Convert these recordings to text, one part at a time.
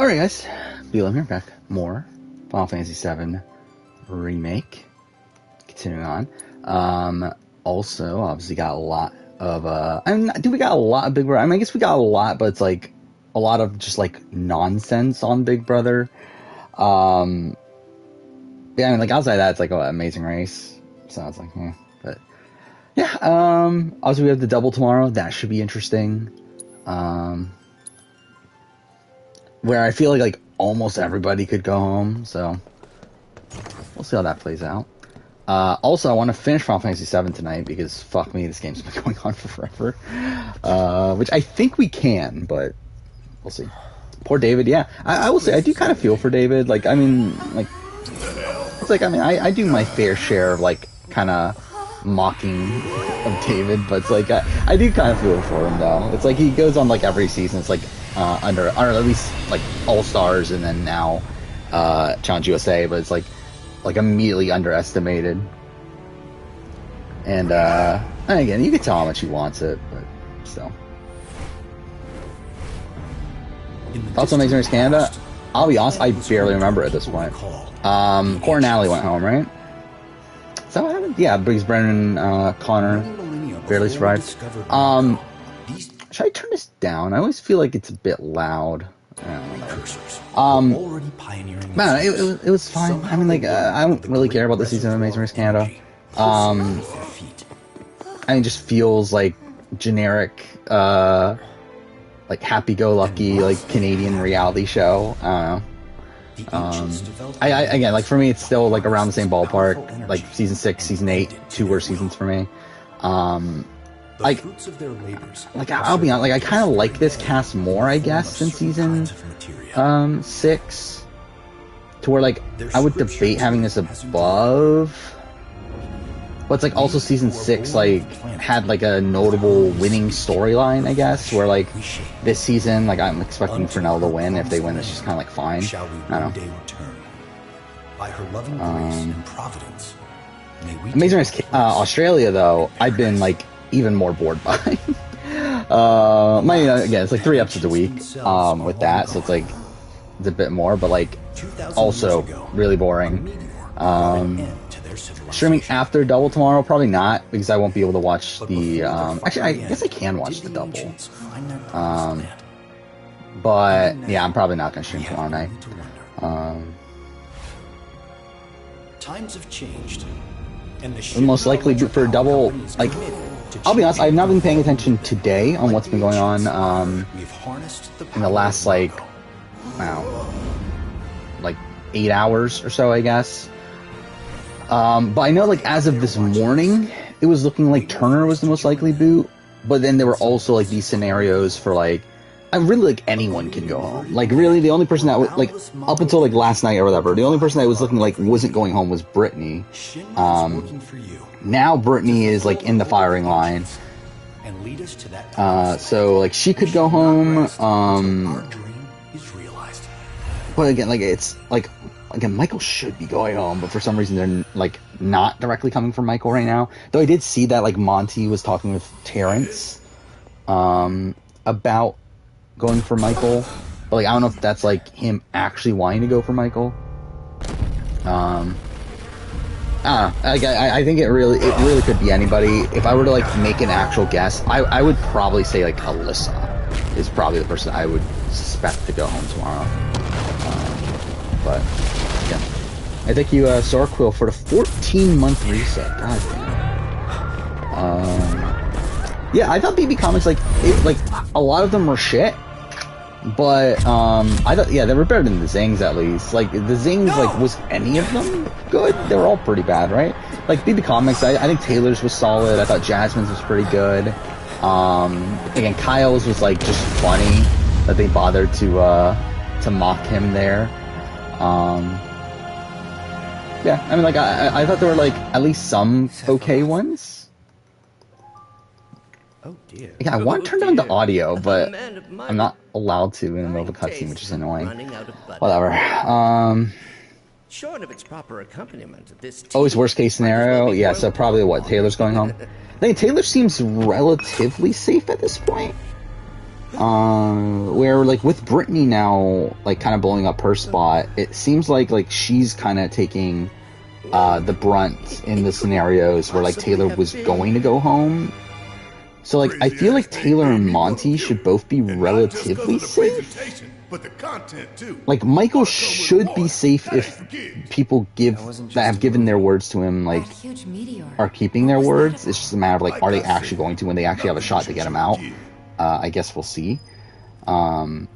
Alright guys, VII here, back. More Final Fantasy VII Remake. Continuing on. Also, obviously got a lot of, we got a lot of Big Brother? I guess we got a lot, but it's like, a lot of just like, nonsense on Big Brother. Yeah, like outside of that, it's like, Amazing Race. So it's like, but, yeah, obviously we have the double tomorrow. That should be interesting. Where I feel like almost everybody could go home, so we'll see how that plays out. Also, I want to finish Final Fantasy VII tonight because fuck me, this game's been going on for forever. Which I think we can, but we'll see. Poor David, yeah. I will say I do kind of feel for David. Like, I mean, like it's like I do my fair share of like kind of mocking of David, but it's like I do kind of feel for him though. It's like he goes on like every season. It's like or at least like All Stars, and then now Challenge USA, but it's like immediately underestimated. And again, you can tell how much he wants it, but still. Also, Amazing Race Canada. I'll be honest, I barely remember at this point. Coronale went home, right? Is that what happened? Yeah, because Brennan Connor barely survived. Should I turn this down? I always feel like it's a bit loud. I don't know. Man, it was fine. I mean, like, I don't really care about this season of Amazing Race Canada. I mean, it just feels like generic, like happy-go-lucky, like Canadian reality show. I don't know. Again, like for me, it's still like around the same ballpark. Like season 6, season 8, 2 worst seasons for me. Like I'll be honest, like I kind of like this cast more, I guess, than season 6. To where like I would debate having this above. But it's like also season 6 like had like a notable winning storyline, I guess, where like this season, like I'm expecting Fresnel to win. If they win, it's just kind of like fine. I don't know. Amazing Race Australia though, I've been like even more bored by. Again, it's like 3 episodes a week with that, so it's like it's a bit more, but like also really boring. Streaming after double tomorrow, probably not, because I won't be able to watch the actually I guess I can watch the double, but yeah, I'm probably not gonna stream tomorrow night. Times have changed, and most likely for double, like I'll be honest, I've not been paying attention today on what's been going on in the last like, wow, like 8 hours or so, I guess. But I know like as of this morning, it was looking like Turner was the most likely boot, but then there were also like these scenarios for like, I really like anyone can go home. Like really the only person that was like, up until like last night or whatever, the only person that was looking like wasn't going home was Brittany. Now Brittany is like in the firing line. So like she could go home. But again, like it's like, again, Michael should be going home, but for some reason they're like not directly coming from Michael right now. Though I did see that like Monty was talking with Terrence about going for Michael. But like I don't know if that's like him actually wanting to go for Michael. I think it really could be anybody. If I were to like make an actual guess, I would probably say like Alyssa is probably the person I would suspect to go home tomorrow. But yeah, I thank you, Sorquill, for the 14-month reset. God damn. Yeah, I thought BB Comics like a lot of them were shit. But I thought, yeah, they were better than the Zings at least. Like the Zings, like was any of them good? They were all pretty bad, right? Like BB Comics, I think Taylor's was solid. I thought Jasmine's was pretty good. Again, Kyle's was like just funny that they bothered to mock him there. Yeah, I mean, like I thought there were like at least some okay ones. Oh dear. Yeah, I want to turn down the audio, but I'm not allowed to in the middle of a cutscene, which is annoying. Whatever. Short of its proper accompaniment, this Always worst case scenario. Yeah, so probably what, Taylor's going home. I think Taylor seems relatively safe at this point. Where like with Brittany now, like kind of blowing up her spot, it seems like she's kind of taking the brunt in the scenarios where like Taylor was going to go home. So like I feel like Taylor and Monty should both be relatively safe. Like Michael should be safe if people that have given their words to him like are keeping their words. It's just a matter of like, are they actually going to when they actually have a shot to get him out? I guess we'll see. Because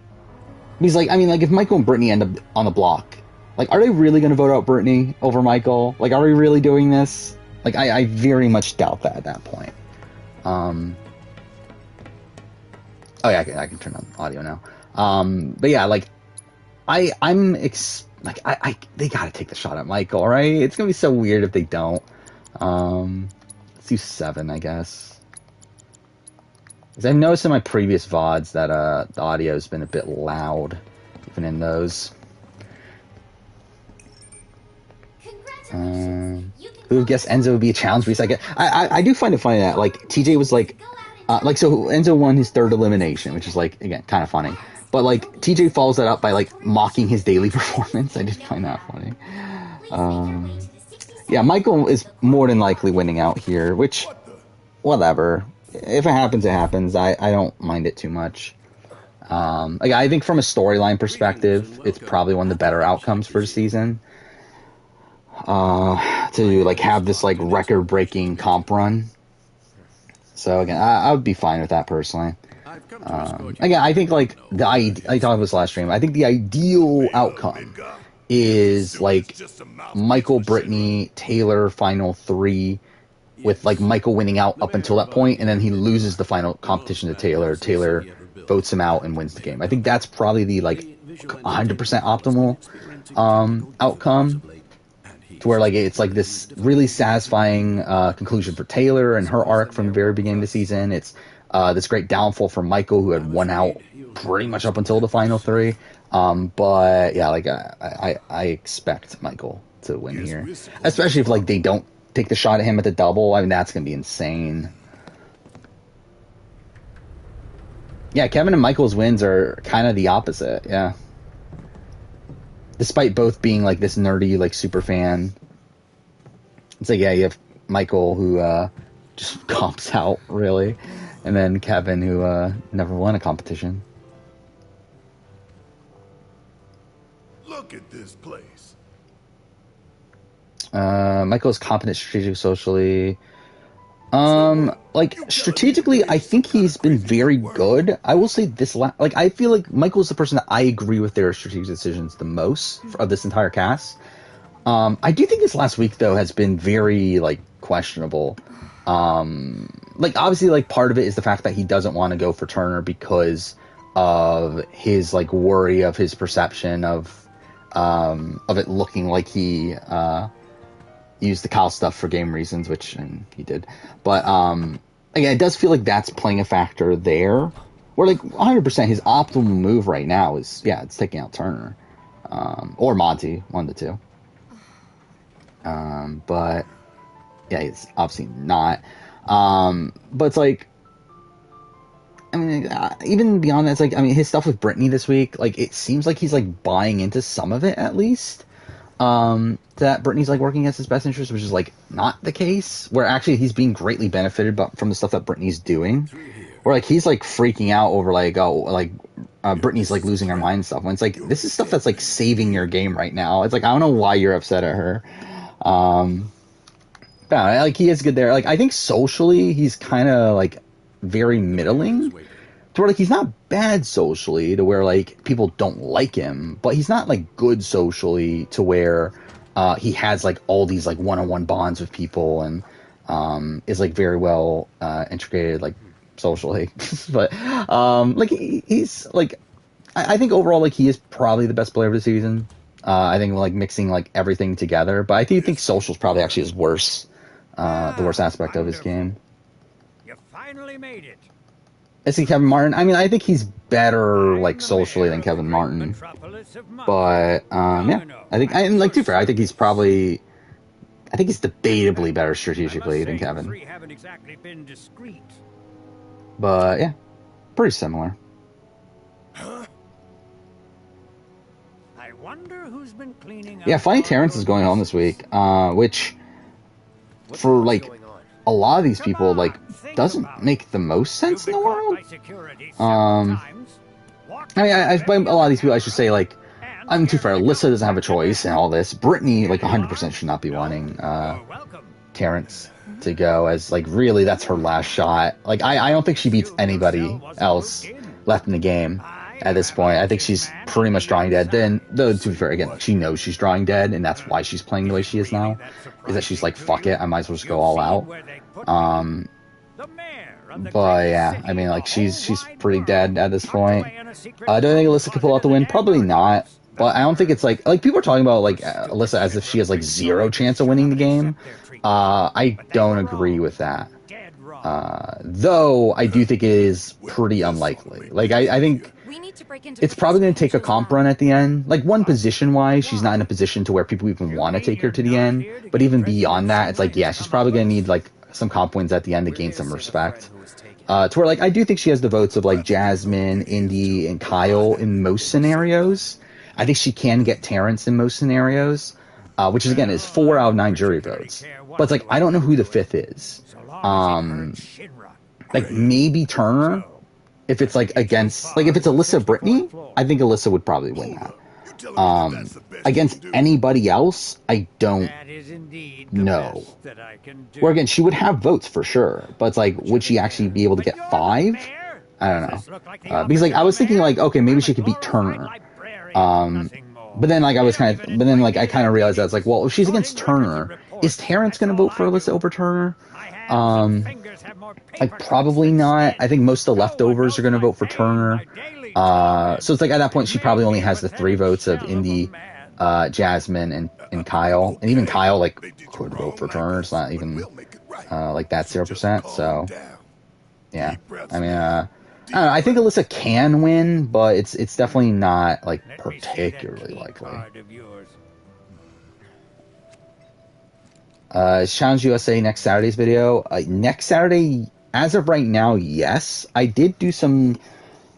like I mean like if Michael and Brittany end up on the block, like are they really going to vote out Brittany over Michael? Like are we really doing this? Like I very much doubt that at that point. Oh yeah, I can turn on audio now. But yeah, like they gotta take the shot at Michael, right? It's gonna be so weird if they don't. Let's do 7, I guess. Because I've noticed in my previous VODs that the audio's been a bit loud, even in those. Who guessed Enzo would be a challenge beast? I do find it funny that like TJ was like so Enzo won his 3rd elimination, which is like again kind of funny. But like TJ follows that up by like mocking his daily performance. I did find that funny. Yeah, Michael is more than likely winning out here, which whatever. If it happens, it happens. I don't mind it too much. Like I think from a storyline perspective, it's probably one of the better outcomes for the season. To like have this like record-breaking comp run. So again, I would be fine with that personally. Again, I think like I talked about this last stream. I think the ideal outcome is like Michael, Brittany, Taylor, final 3, with like Michael winning out up until that point, and then he loses the final competition to Taylor. Taylor votes him out and wins the game. I think that's probably the like 100% optimal outcome. To where like it's like this really satisfying conclusion for Taylor and her arc from the very beginning of the season. It's this great downfall for Michael, who had won out pretty much up until the final 3. But yeah, like I expect Michael to win here, especially if like they don't take the shot at him at the double. I mean that's gonna be insane. Yeah, Kevin and Michael's wins are kind of the opposite. Yeah. Despite both being like this nerdy like super fan, it's like yeah, you have Michael who just comps out really, and then Kevin who never won a competition. Look at this place. Michael's competent strategically, socially. Like strategically, I think he's been very good. I will say this, like I feel like Michael's the person that I agree with their strategic decisions the most of this entire cast. I do think this last week though has been very like questionable. Like obviously, like part of it is the fact that he doesn't want to go for Turner because of his like worry of his perception of it looking like he used the Kyle stuff for game reasons, which he did. But again, it does feel like that's playing a factor there. Where like 100% his optimal move right now is it's taking out Turner or Monty, one of the two. But yeah, it's obviously not. But it's like, I mean, even beyond that, it's like, I mean, his stuff with Brittany this week, like it seems like he's like buying into some of it at least. That Brittany's like working against his best interest, which is like not the case. Where actually he's being greatly benefited from the stuff that Brittany's doing. Where like he's like freaking out over like Brittany's like losing her mind and stuff. When it's like this is stuff that's like saving your game right now. It's like I don't know why you're upset at her. But like he is good there. Like I think socially he's kind of like very middling. To where like he's not bad socially to where like people don't like him, but he's not like good socially to where he has like all these like one-on-one bonds with people and is like very well integrated like socially. But like he's like I think overall like he is probably the best player of the season. I think like mixing like everything together, but I do think social's probably actually his worst, the worst aspect of his game. You finally made it. I see Kevin Martin. I mean, I think he's better like socially than Kevin Martin, but yeah, I think and like to be fair, I think he's debatably better strategically than Kevin. But yeah, pretty similar. wonder who's been cleaning up. Yeah, Flying Terrence is going home this week, which for like a lot of these people like doesn't make the most sense in the world. I mean, I blame a lot of these people. I should say, like, I'm too fair. Alyssa doesn't have a choice and all this. Brittany, like, 100% should not be wanting Terrence to go, as like really that's her last shot. Like, I don't think she beats anybody else left in the game at this point. I think she's pretty much drawing dead. Then, though, to be fair, again, she knows she's drawing dead, and that's why she's playing the way she is now. Is that she's like, fuck it, I might as well just go all out. But yeah, I mean, like, she's pretty dead at this point. Do I think Alyssa could pull out the win? Probably not. But I don't think it's like people are talking about like Alyssa as if she has like zero chance of winning the game. I don't agree with that. Though I do think it is pretty unlikely. Like I think it's probably going to take a comp run at the end. Like, one position wise, she's not in a position to where people even want to take her to the end. But even beyond that, it's like, yeah, she's probably going to need like some comp wins at the end to gain some respect. To where, like, I do think she has the votes of like Jasmine, Indy, and Kyle in most scenarios. I think she can get Terrence in most scenarios, which is, again, is 4 out of 9 jury votes. But it's like, I don't know who the 5th is. Like, maybe Turner, if it's like against, like, if it's Alyssa Brittany, I think Alyssa would probably win that. Against anybody else, I don't know. Or again, she would have votes for sure, but it's like, would she actually be able to get 5? I don't know. Because like I was thinking like, okay, maybe she could beat Turner. But then like I kind of realized that it's like, well, if she's against Turner, is Terrence going to vote for Alyssa over Turner? Like, probably not. I think most of the leftovers are going to vote for Turner. So it's like, at that point, she probably only has the 3 votes of Indy, Jasmine, and Kyle. And even Kyle, like, could vote for Turner. It's not even, like, that 0%. So, yeah. I mean, I don't know. I think Alyssa can win, but it's definitely not, like, particularly likely. Is Challenge USA next Saturday's video? Next Saturday, as of right now, yes. I did do some,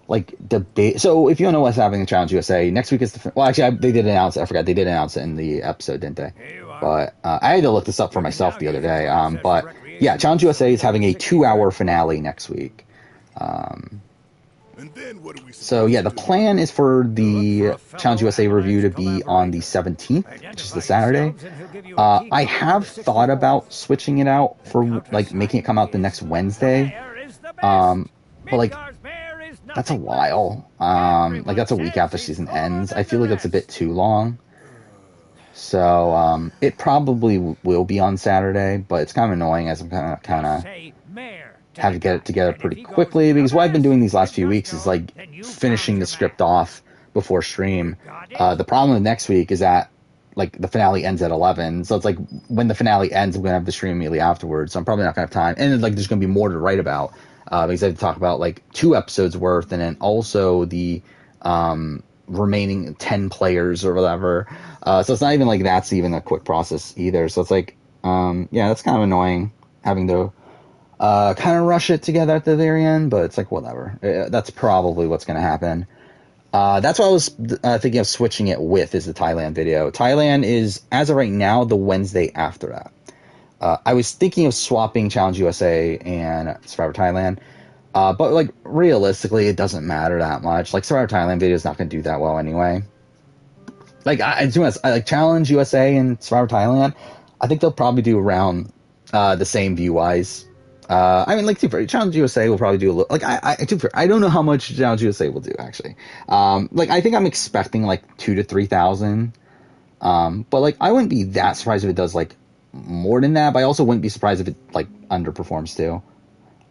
like, debate. So, if you don't know what's happening in Challenge USA, next week is the... Well, actually, they did announce it. I forgot. They did announce it in the episode, didn't they? But I had to look this up for myself the other day. But, yeah, Challenge USA is having a 2-hour finale next week. So, yeah, the plan is for the Challenge USA review to be on the 17th, which is the Saturday. I have thought about switching it out for, like, making it come out the next Wednesday. But, like, that's a while. Like, that's a week after season ends. I feel like it's a bit too long. So, it probably will be on Saturday, but it's kind of annoying as I'm kind of have to get it together pretty quickly, because what I've been doing these last few weeks is like finishing the script off before stream. The problem with next week is that like the finale ends at 11, so it's like when the finale ends, I'm gonna have the stream immediately afterwards, so I'm probably not gonna have time. And like there's gonna be more to write about because I have to talk about like 2 episodes worth, and then also the remaining 10 players or whatever. So it's not even like that's even a quick process either. So it's like yeah, that's kind of annoying having to kind of rush it together at the very end, but it's like, whatever. That's probably what's going to happen. That's what I was thinking of switching it with, is the Thailand video. Thailand is, as of right now, the Wednesday after that. I was thinking of swapping Challenge USA and Survivor Thailand, but, like, realistically, it doesn't matter that much. Like, Survivor Thailand video is not going to do that well anyway. Like, I like Challenge USA and Survivor Thailand, I think they'll probably do around the same view-wise. I mean, like, Challenge USA will probably do a little, like, I don't know how much Challenge USA will do, actually. Like, I think I'm expecting, like, 2,000 to 3,000. But, like, I wouldn't be that surprised if it does, like, more than that, but I also wouldn't be surprised if it, like, underperforms, too.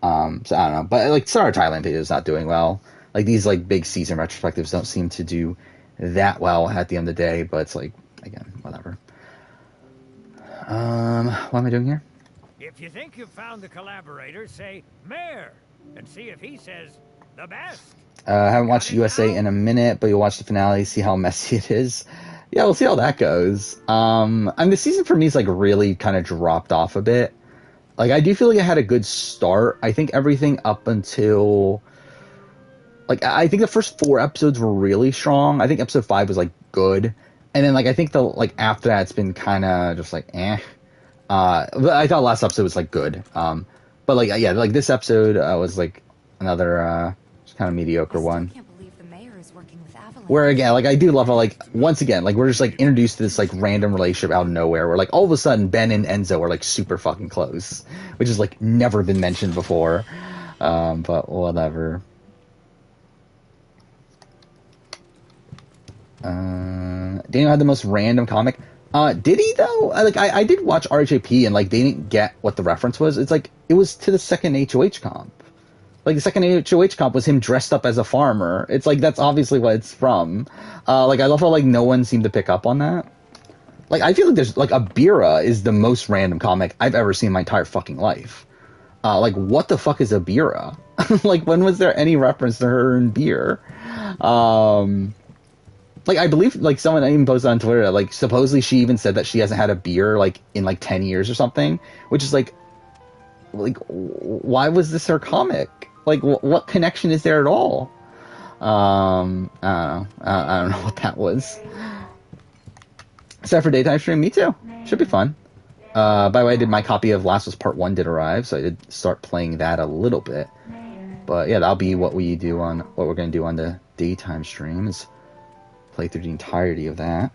So, I don't know. But, like, Star Thailand video is not doing well. Like, these, like, big season retrospectives don't seem to do that well at the end of the day, but it's, like, again, whatever. What am I doing here? If you think you've found the collaborator, say Mayor, and see if he says the best. I haven't watched USA in a minute, but you'll watch the finale, see how messy it is. Yeah, we'll see how that goes. I mean, the season for me is like really kind of dropped off a bit. Like, I do feel like it had a good start. I think everything up until, like, I think the first 4 episodes were really strong. I think episode 5 was like good, And then, like, I think like, after that, it's been kind of just, like, eh. But I thought last episode was, like, good. But, like, yeah, like, this episode was, like, another, just kind of mediocre one. Can't believe the mayor is working with Avalanche. Where, again, like, I do love how, like, once again, like, we're just, like, introduced to this, like, random relationship out of nowhere, where, like, all of a sudden, Ben and Enzo are, like, super fucking close. Which has, like, never been mentioned before. But whatever. Daniel had the most random comic. Did he though? I did watch RHAP and like they didn't get what the reference was. It's like it was to the second HOH comp. Like the second HOH comp was him dressed up as a farmer. It's like that's obviously what it's from. Like I love how like no one seemed to pick up on that. Like I feel like there's like Abira is the most random comic I've ever seen in my entire fucking life. Like what the fuck is Abira? Like when was there any reference to her in beer? Like, I believe, like, someone even posted on Twitter, like, supposedly she even said that she hasn't had a beer, like, in, like, 10 years or something. Which is, like, why was this her comic? Like, what connection is there at all? I don't know. I don't know what that was. Except for daytime stream, me too. Should be fun. By the way, my copy of Last of Us Part 1 did arrive, so I did start playing that a little bit. But, yeah, that'll be what we're going to do on the daytime streams. Play through the entirety of that.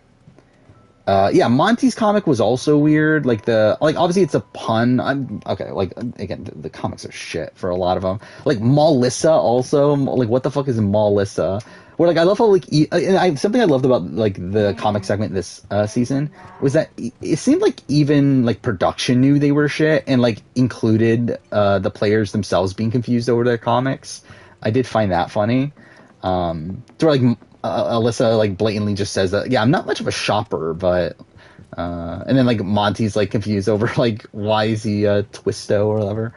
Yeah, Monty's comic was also weird. Like obviously it's a pun. Okay. Like again, the comics are shit for a lot of them. Like Melissa also. Like what the fuck is Melissa? Where like I love how like something I loved about like the comic segment this season was that it seemed like even like production knew they were shit and like included the players themselves being confused over their comics. I did find that funny. So like. Alyssa like blatantly just says that I'm not much of a shopper, but and then like Monty's like confused over like why is he Twisto or whatever.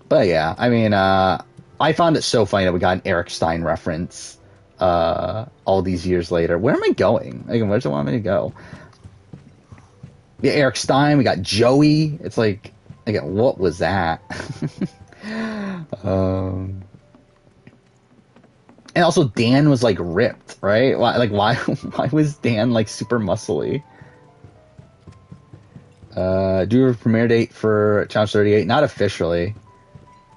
But yeah, I mean I found it so funny that we got an Eric Stein reference all these years later. Where am I going? Like, where does it want me to go? Yeah, Eric Stein. We got Joey. It's like again, what was that? And also Dan was like ripped, right? Why was Dan like super muscly? Do we have a premiere date for Challenge 38? Not officially.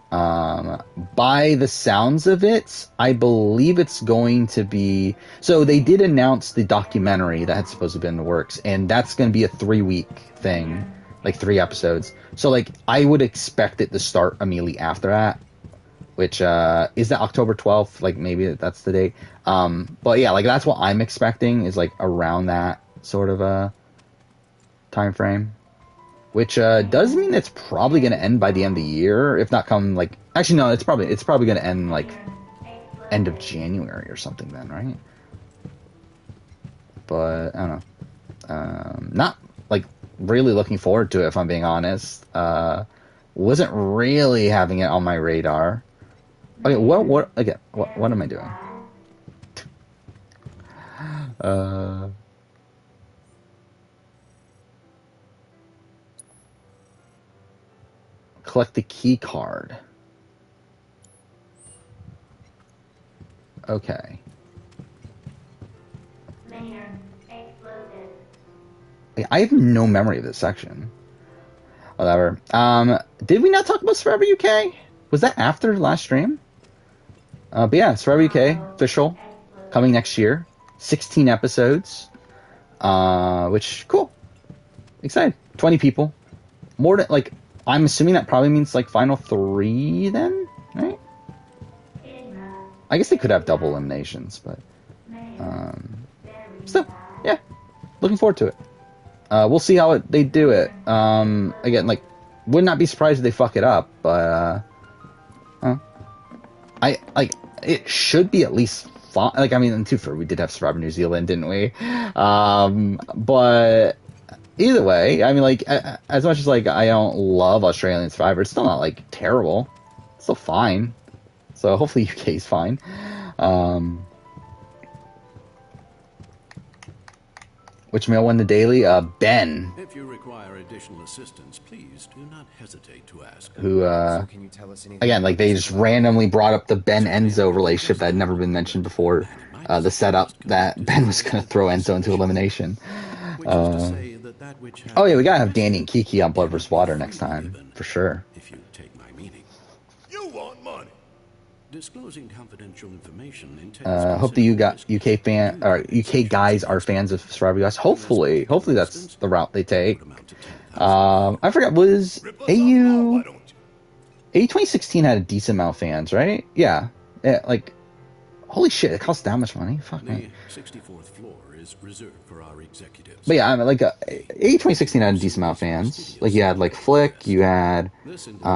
By the sounds of it, I believe it's going to be... So they did announce the documentary that had supposed to be in the works, and that's going to be a 3-week thing, like 3 episodes. So like I would expect it to start immediately after that. Which, is that October 12th? Like, maybe that's the date. But yeah, like, that's what I'm expecting is, like, around that sort of a time frame. Which, does mean it's probably going to end by the end of the year, if not come, like... Actually, no, it's probably going to end, like, end of January or something then, right? But, I don't know. Not, like, really looking forward to it, if I'm being honest. Wasn't really having it on my radar. Okay, what am I doing? Collect the key card. Okay. I have no memory of this section. Whatever. Did we not talk about Survivor UK? Was that after last stream? But yeah, Survivor UK, official, coming next year. 16 episodes. Which, cool. Excited. 20 people. More than, like, I'm assuming that probably means, like, final 3 then? Right? I guess they could have double eliminations, but... still, yeah. Looking forward to it. We'll see how they do it. Again, like, would not be surprised if they fuck it up, but, it should be at least fun. Like, I mean, in Twofer, we did have Survivor New Zealand, didn't we? But either way, I mean, like, as much as, like, I don't love Australian Survivor, it's still not, like, terrible. It's still fine. So hopefully UK is fine. Which mail won the daily? Ben. If you require additional assistance, please do not hesitate to ask. Who, So can you tell us anything again, like, they just randomly brought up the Ben-Enzo relationship that had never been mentioned before. the setup that Ben was going to throw Enzo into elimination. Oh yeah, we gotta have Danny and Kiki on Blood vs. Water next time, for sure. If you take my meaning. You want money? Disclosing confidential information Hope the UK fan or UK guys are fans of Survivor US. Hopefully that's the route they take. I forgot, was AU 2016 had a decent amount of fans, right? Yeah, like holy shit, it costs that much money. Fuck me. The 64th floor is reserved for our executives. But yeah, I mean, like AU 2016 had a decent amount of fans. Like you had like Flick, you had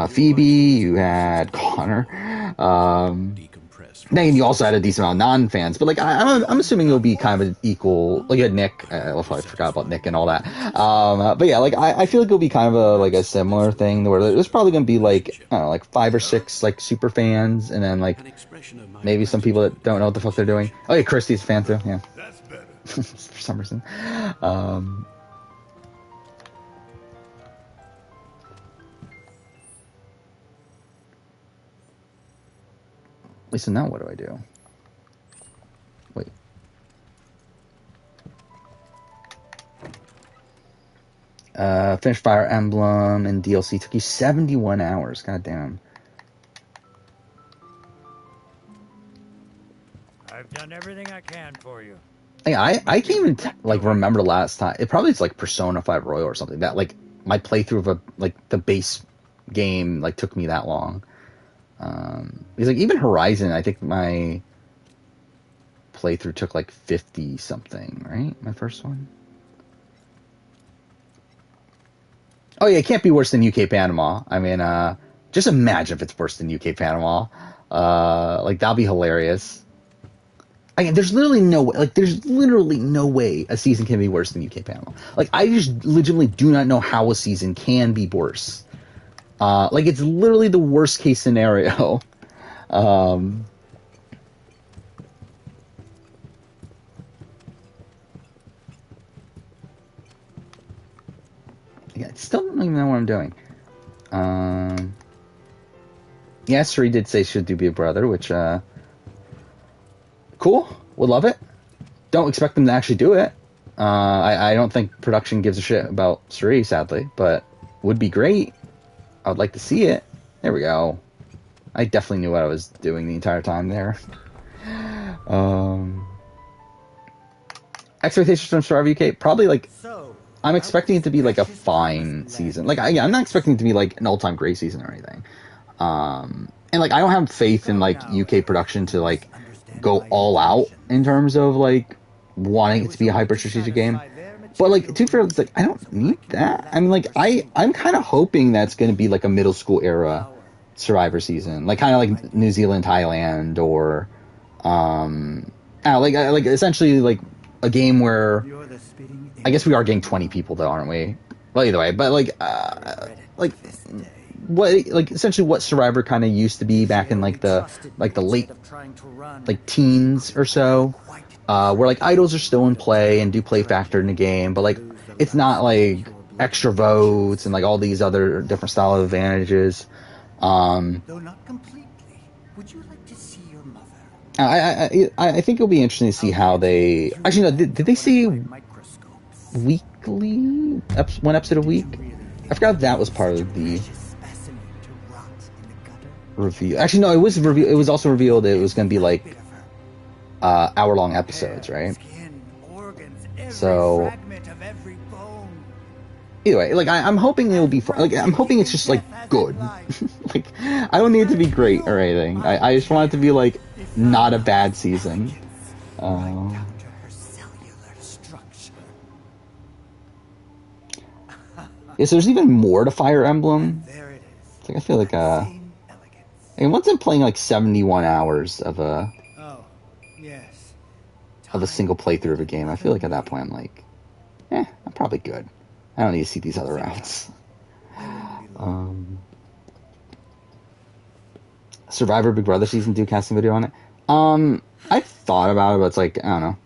Phoebe, you had Connor. Then you also had a decent amount of non-fans, but like I'm assuming it'll be kind of an equal. Like you had Nick, I forgot about Nick and all that. But yeah, like I feel like it'll be kind of a similar thing where there's probably gonna be like I don't know, like 5 or 6 like super fans, and then like maybe some people that don't know what the fuck they're doing. Oh yeah, Christy's a fan too. Yeah, That's better. for some reason. Listen, now what do I do? Wait. Finish Fire Emblem and DLC. Took you 71 hours. God damn. I've done everything I can for you. I can't even remember the last time. It probably is like Persona 5 Royal or something. That like my playthrough of the base game like took me that long. Because like even Horizon, I think my playthrough took like 50 something, right? My first one. Oh yeah, it can't be worse than UK Panama. I mean, just imagine if it's worse than UK Panama. Like that'll be hilarious. Again, there's literally no way a season can be worse than UK Panama. Like I just legitimately do not know how a season can be worse. Like it's literally the worst case scenario. Yeah, I still don't even know what I'm doing. Yeah, Suri did say should do Big Brother, which cool. Would love it. Don't expect them to actually do it. I don't think production gives a shit about Suri, sadly, but would be great. I would like to see it. There we go. I definitely knew what I was doing the entire time there. Expectations from Survivor UK? Probably like... I'm expecting it to be like a fine season. Like, I'm not expecting it to be like an all-time great season or anything. And like, I don't have faith in like UK production to like go all out in terms of like wanting it to be a hyper-strategic game. But like, to be fair, it's like I don't need that. I mean, like I'm kind of hoping that's going to be like a middle school era Survivor season, like kind of like New Zealand, Thailand, or like essentially like a game where I guess we are getting 20 people though, aren't we? Well, either way, but like essentially what Survivor kind of used to be back in like the late like teens or so. Where like idols are still in play and do play factor in the game, but like it's not like extra votes and like all these other different style of advantages. Though not completely. Would you like to see your mother? I think it'll be interesting to see how they actually no. Did they say weekly? One episode a week? I forgot if that was part of the reveal. Actually, no. It was revealed. It was also revealed that it was going to be like hour-long episodes, right? So either way, like I'm hoping it'll be like I'm hoping it's just like good. Like I don't need it to be great or anything. I just want it to be like not a bad season. Yeah, so there's even more to Fire Emblem. It's like I feel like once I'm playing like 71 hours of a single playthrough of a game, I feel like at that point I'm like, I'm probably good. I don't need to see these other routes. Survivor Big Brother Season 2 casting video on it. I thought about it, but it's like, I don't know.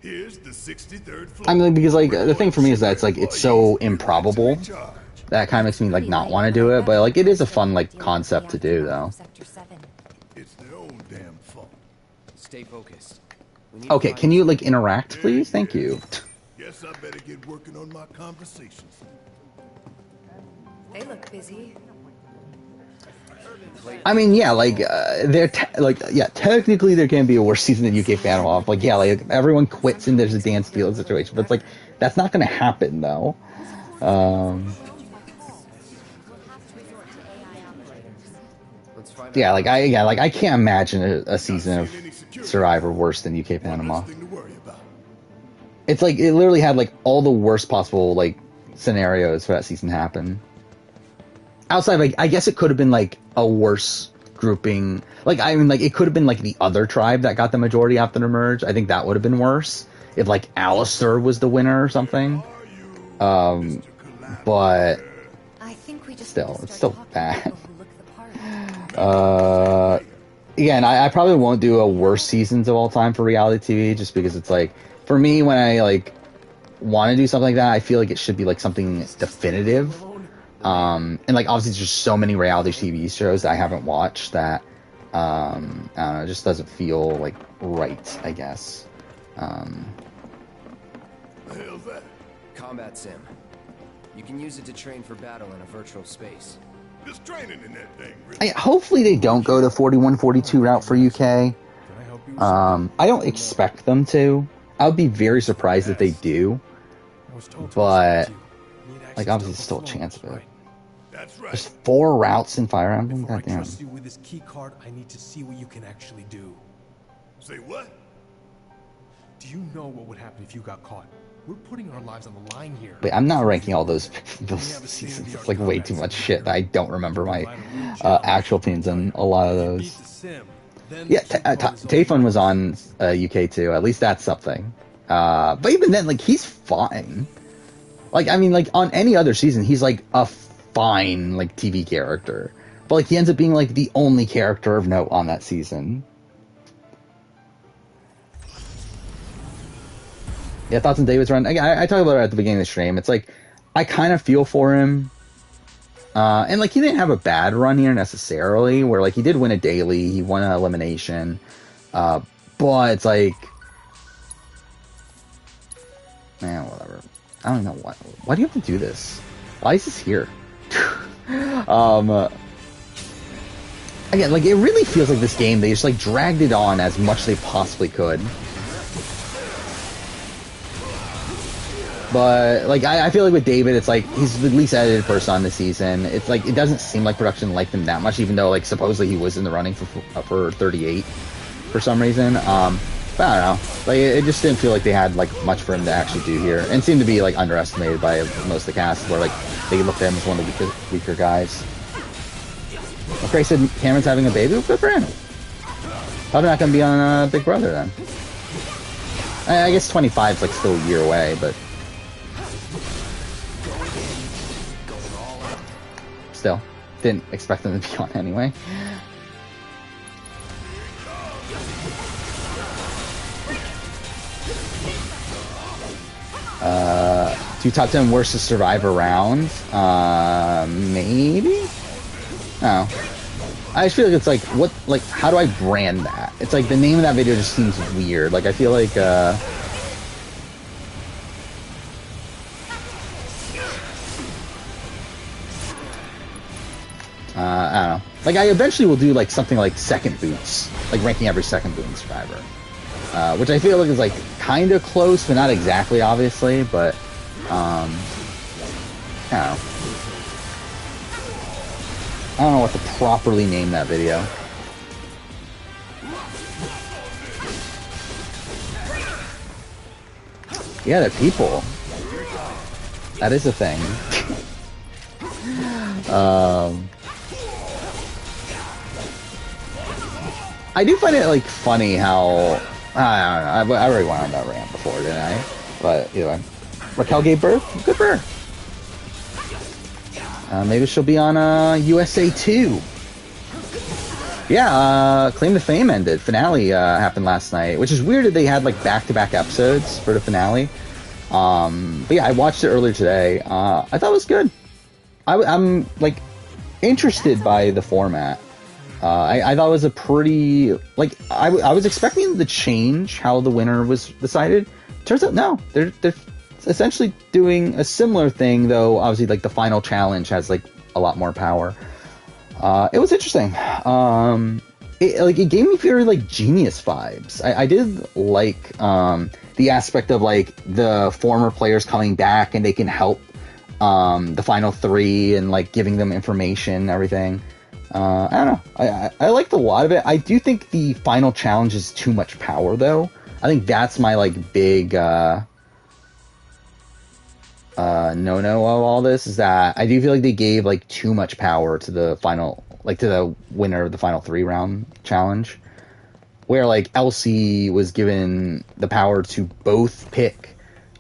Here's the 63rd floor. I mean, because like the thing for me is that it's like it's so improbable that kind of makes me like not want to do it, but like it is a fun like concept to do though. It's their own damn fault. Stay focused. We need Okay, to find can you like interact, please? Thank you. Guess I better get working on my conversations. They look busy. I mean, yeah, like technically there can be a worse season than UK Fan Off. Like, yeah, like everyone quits and there's a dance field situation, but it's like that's not going to happen though. Let's find Yeah, out. like I can't imagine a season of Survivor worse than UK Panama. Nothing to worry about. It's like it literally had like all the worst possible like scenarios for that season happen. Outside, like I guess it could have been like a worse grouping. Like I mean, like it could have been like the other tribe that got the majority after the merge. I think that would have been worse if like Alistair was the winner or something. But I think we just still, need to it's start still talking to bad. people who look the part. Again, I probably won't do a worst seasons of all time for reality TV, just because it's like, for me, when I like want to do something like that, I feel like it should be like something definitive. And like obviously there's just so many reality TV shows that I haven't watched that I don't know, it just doesn't feel like right, I guess. The hell's that? Combat sim. You can use it to train for battle in a virtual space. Just training in that thing, really. Hopefully they don't go the 41-42 route for UK. I don't expect them to. I would be very surprised if they do. But like obviously there's still a chance of it. That's right. There's 4 routes in Fire Emblem? Before I Goddamn. trust you with this key card, I need to see what you can actually do. Say what? Do you know what would happen if you got caught? We're putting our lives on the line here. Wait, I'm not ranking all those seasons. It's like way too much shit. I don't remember my actual opinions on a lot of those. Yeah, Tayfun was on UK too. At least that's something. But even then, like, he's fine. Like, I mean, like, on any other season, he's like a fine, like, TV character. But, like, he ends up being, like, the only character of note on that season. Yeah, thoughts on David's run. I talked about it at the beginning of the stream. It's like, I kind of feel for him. And, like, he didn't have a bad run here necessarily, where, like, he did win a daily, he won an elimination. But it's like, man, whatever. I don't know why do you have to do this? Why is this here? Again, like, it really feels like this game, they just, like, dragged it on as much as they possibly could. But, like, I feel like with David, it's like, he's the least edited person on the season. It's like, it doesn't seem like production liked him that much, even though, like, supposedly he was in the running for 38 for some reason. But I don't know. Like, it just didn't feel like they had, like, much for him to actually do here. And seemed to be, like, underestimated by most of the cast, where, like, they looked at him as one of the weaker guys. Okay, said Cameron's having a baby? Good for him. Probably not going to be on Big Brother, then. I guess 25 is, like, still a year away, but... Still, didn't expect them to be on anyway. Two top 10 worst to survive a round? Maybe? No. I just feel like it's like, what, like, how do I brand that? It's like, the name of that video just seems weird. Like, I feel like, I don't know. Like, I eventually will do, like, something like second boots. Like, ranking every second boot in Survivor. Which I feel like is, like, kind of close, but not exactly, obviously. But, I don't know what to properly name that video. Yeah, they're people. That is a thing. I do find it, like, funny how... I don't know. I already went on that rant before, didn't I? But, either way. Raquel gave birth? Good for her. Maybe she'll be on USA 2. Yeah, Claim to Fame ended. Finale happened last night, which is weird that they had, like, back-to-back episodes for the finale. But yeah, I watched it earlier today. I thought it was good. I'm like, interested by the format. I thought it was a pretty, like, I was expecting to change how the winner was decided. Turns out, no. They're essentially doing a similar thing, though, obviously, like, the final challenge has, like, a lot more power. It was interesting. It gave me very, like, Genius vibes. I did like, the aspect of, like, the former players coming back and they can help, the final 3 and, like, giving them information and everything. I don't know. I liked a lot of it. I do think the final challenge is too much power, though. I think that's my, like, big, no-no of all this, is that I do feel like they gave, like, too much power to the final, like, to the winner of the final 3-round challenge. Where, like, Elsie was given the power to both pick,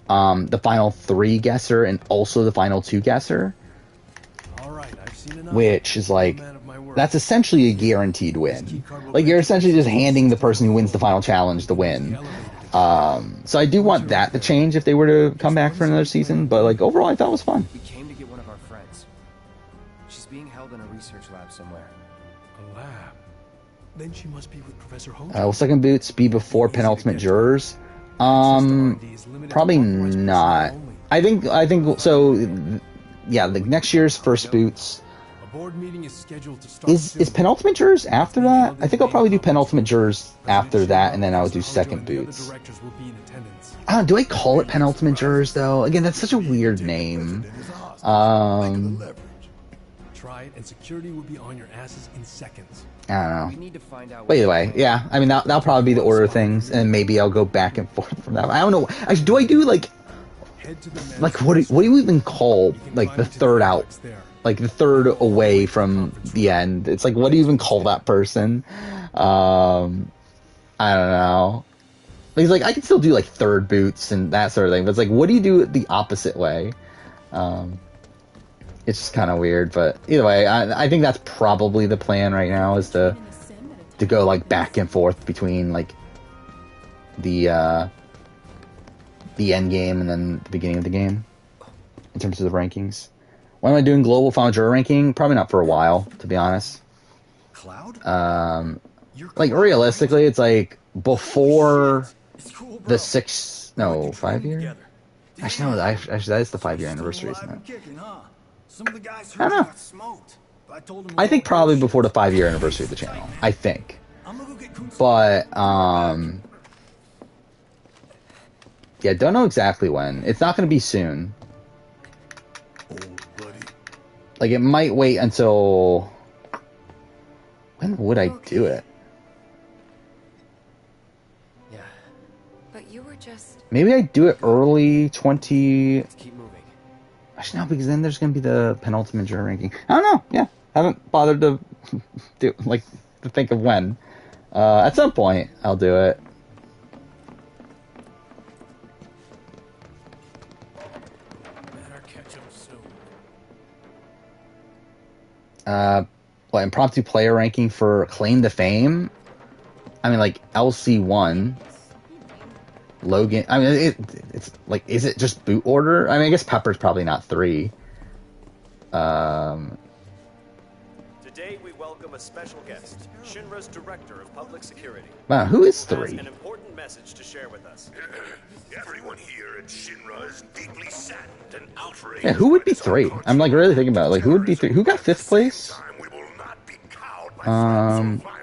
the final 3 guesser and also the final 2 guesser. Which is, like, that's essentially a guaranteed win. Like, you're essentially just handing the person who wins the final challenge the win. So I do want that to change if they were to come back for another season, but, like, overall I thought it was fun. We came to get one of our friends. She's being held in a research lab somewhere. A lab? Then she must be with Professor Hojo. Will second boots be before penultimate jurors? Probably not. I think so. Yeah, like, next year's first boots. Board meeting is scheduled to start Is penultimate jurors after that? I think I'll probably do penultimate jurors after that, and then I'll do second boots. I don't know, do I call it penultimate jurors, though? Again, that's such a weird name. Try it, and security will be on your asses in seconds. I don't know. We need to find out. But either way, yeah. I mean, that'll probably be the order of things, and maybe I'll go back and forth from that. I don't know. Actually, do I do, like, what do you even call, like, the third out? Like, the third away from the end. It's like, what do you even call that person? I don't know. It's like, I can still do, like, third boots and that sort of thing, but it's like, what do you do the opposite way? It's just kind of weird, but either way, I think that's probably the plan right now, is to go, like, back and forth between, like, the end game and then the beginning of the game in terms of the rankings. When am I doing global final juror ranking? Probably not for a while, to be honest. Cloud? Like, realistically, it's like before the 5 year? Actually, no, that is the 5-year anniversary, isn't it? I don't know. I think probably before the 5-year anniversary of the channel. I think. But, yeah, don't know exactly when. It's not going to be soon. Like, it might wait until... When would I do it? Yeah. But you were just... Maybe I do it early 20... Let's keep moving. Actually, no, because then there's going to be the penultimate juror ranking. I don't know. Yeah. Haven't bothered to to think of when. At some point, I'll do it. Impromptu player ranking for Claim to Fame. I mean, like, LC1. Logan. I mean, it's like, is it just boot order? I mean, I guess Pepper's probably not 3. Today we welcome a special guest, Shinra's Director of Public Security. Wow, who is Has 3? an important message to share with us. Everyone here at Shinra is deeply saddened and outraged. Yeah, who would be 3? I'm, like, really thinking about it. Like, who would be 3? Who got 5th place?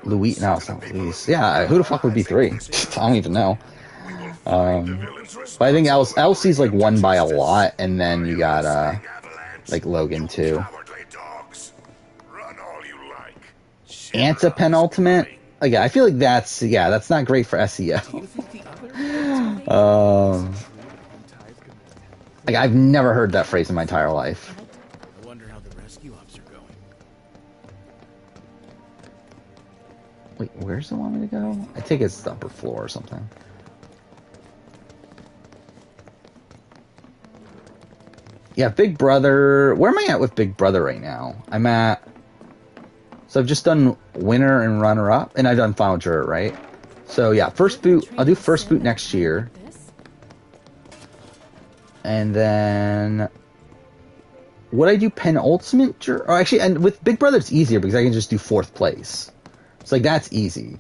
Louis. No, it's not Louis. Yeah, who the fuck would be 3? I don't even know. But I think Elsie's, like, won by a lot, and then you got, like, Logan, too. Anti-penultimate? Again, I feel like that's not great for SEO. Like, I've never heard that phrase in my entire life. I wonder how the rescue ops are going. Wait, where's the want me to go? I think it's the upper floor or something. Yeah, Big Brother. Where am I at with Big Brother right now? I'm at... So I've just done winner and runner-up, and I've done final juror, right? So yeah, first boot. I'll do first boot next year. And then... Would I do penultimate juror? Oh, actually, and with Big Brother it's easier because I can just do 4th place. So like that's easy.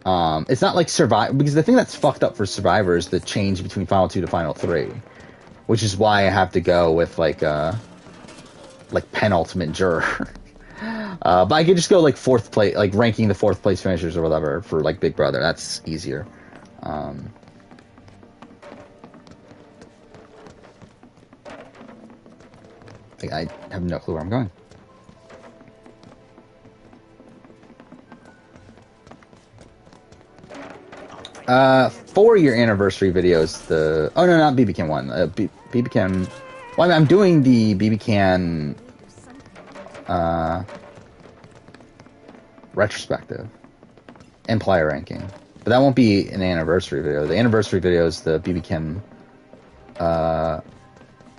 It's not like Survivor, because the thing that's fucked up for Survivor is the change between Final 2 to Final 3, which is why I have to go with like penultimate juror. But I could just go like 4th place, like ranking the 4th place finishers or whatever for like Big Brother. That's easier. I have no clue where I'm going. 4-year anniversary videos. Oh no, not BB Can 1. BB Can. Well, I'm doing the BB Can retrospective and player ranking, but that won't be an anniversary video. The anniversary video is the BB Can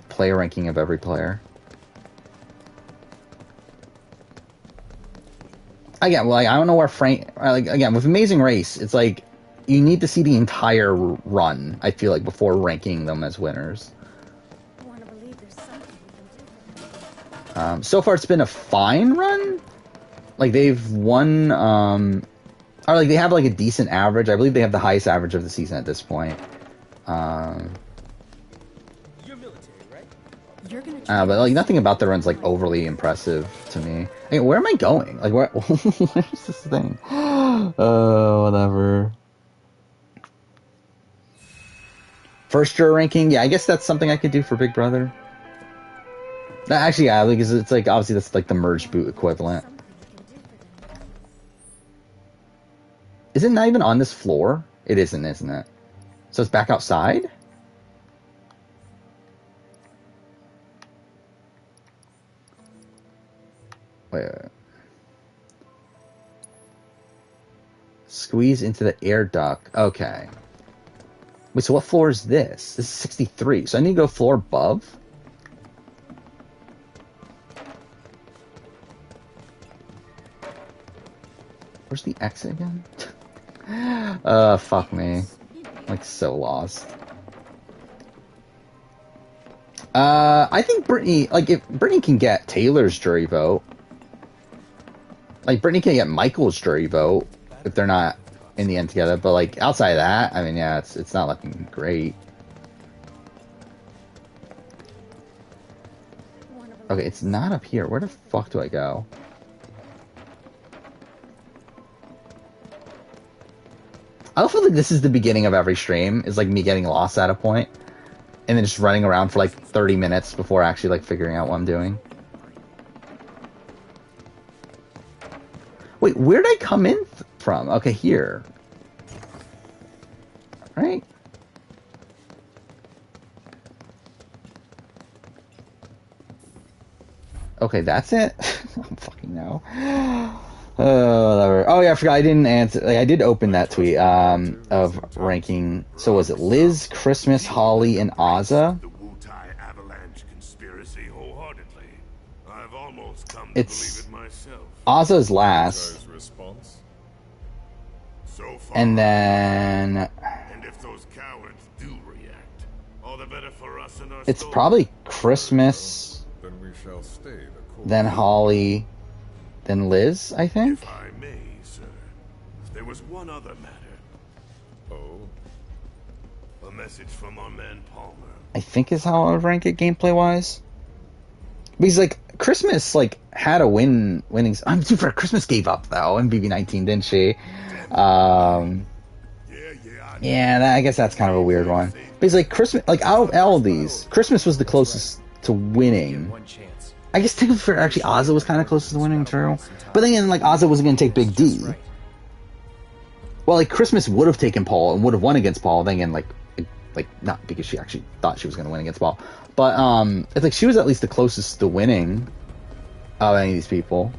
player ranking of every player. Again, well, I don't know where Frank. Again, with Amazing Race, it's like you need to see the entire run, I feel like, before ranking them as winners. So far, it's been a fine run. Like, they've won, or like, they have, like, a decent average. I believe they have the highest average of the season at this point. You're military, right? But, like, nothing about the run's, like, overly impressive to me. Hey, where am I going? Like, where's this thing? Whatever. First juror ranking, yeah, I guess that's something I could do for Big Brother. Actually, yeah, because it's like, obviously that's like the merge boot equivalent. Is it not even on this floor? It isn't it? So it's back outside? Wait. Squeeze into the air duct. Okay. Wait, so what floor is this? This is 63. So I need to go floor above? Where's the exit again? Fuck me. Like, so lost. I think Brittany, like, if Brittany can get Taylor's jury vote, like, Brittany can get Michael's jury vote if they're not in the end together, but, like, outside of that, I mean, yeah, it's not looking great. Okay, it's not up here. Where the fuck do I go? I don't feel like this is the beginning of every stream, is like me getting lost at a point, and then just running around for like 30 minutes before actually like figuring out what I'm doing. Wait, where did I come in from? Okay, here. Right? Okay, that's it? I don't fucking know. Whatever. Oh yeah, I forgot. I didn't answer. Like, I did open that tweet of ranking. So was it Liz, Christmas, Holly, and Ozza? The Wu-Tai Avalanche conspiracy wholeheartedly. I've almost come to It's believe it myself. Ozza's last, So far, and then and if those cowards do react, all the better for us and our it's story. probably Christmas, Then we shall stay the course. then Holly, then Liz, I think. If I may, sir, there was one other matter. Oh? A message from our man Palmer. I think is how I would rank it gameplay wise. Because like Christmas like had a winnings. I'm too fair. Christmas gave up though in BB19, didn't she? Yeah, I guess that's kind of a weird one. Because like Christmas, like out of all of these, Christmas was the closest to winning. I guess technically for actually Ozza was kind of closest to winning too. But then again, like Ozza wasn't going to take Big D. Well, like Christmas would have taken Paul and would have won against Paul. Then again, like not because she actually thought she was going to win against Paul, but it's like she was at least the closest to winning of any of these people.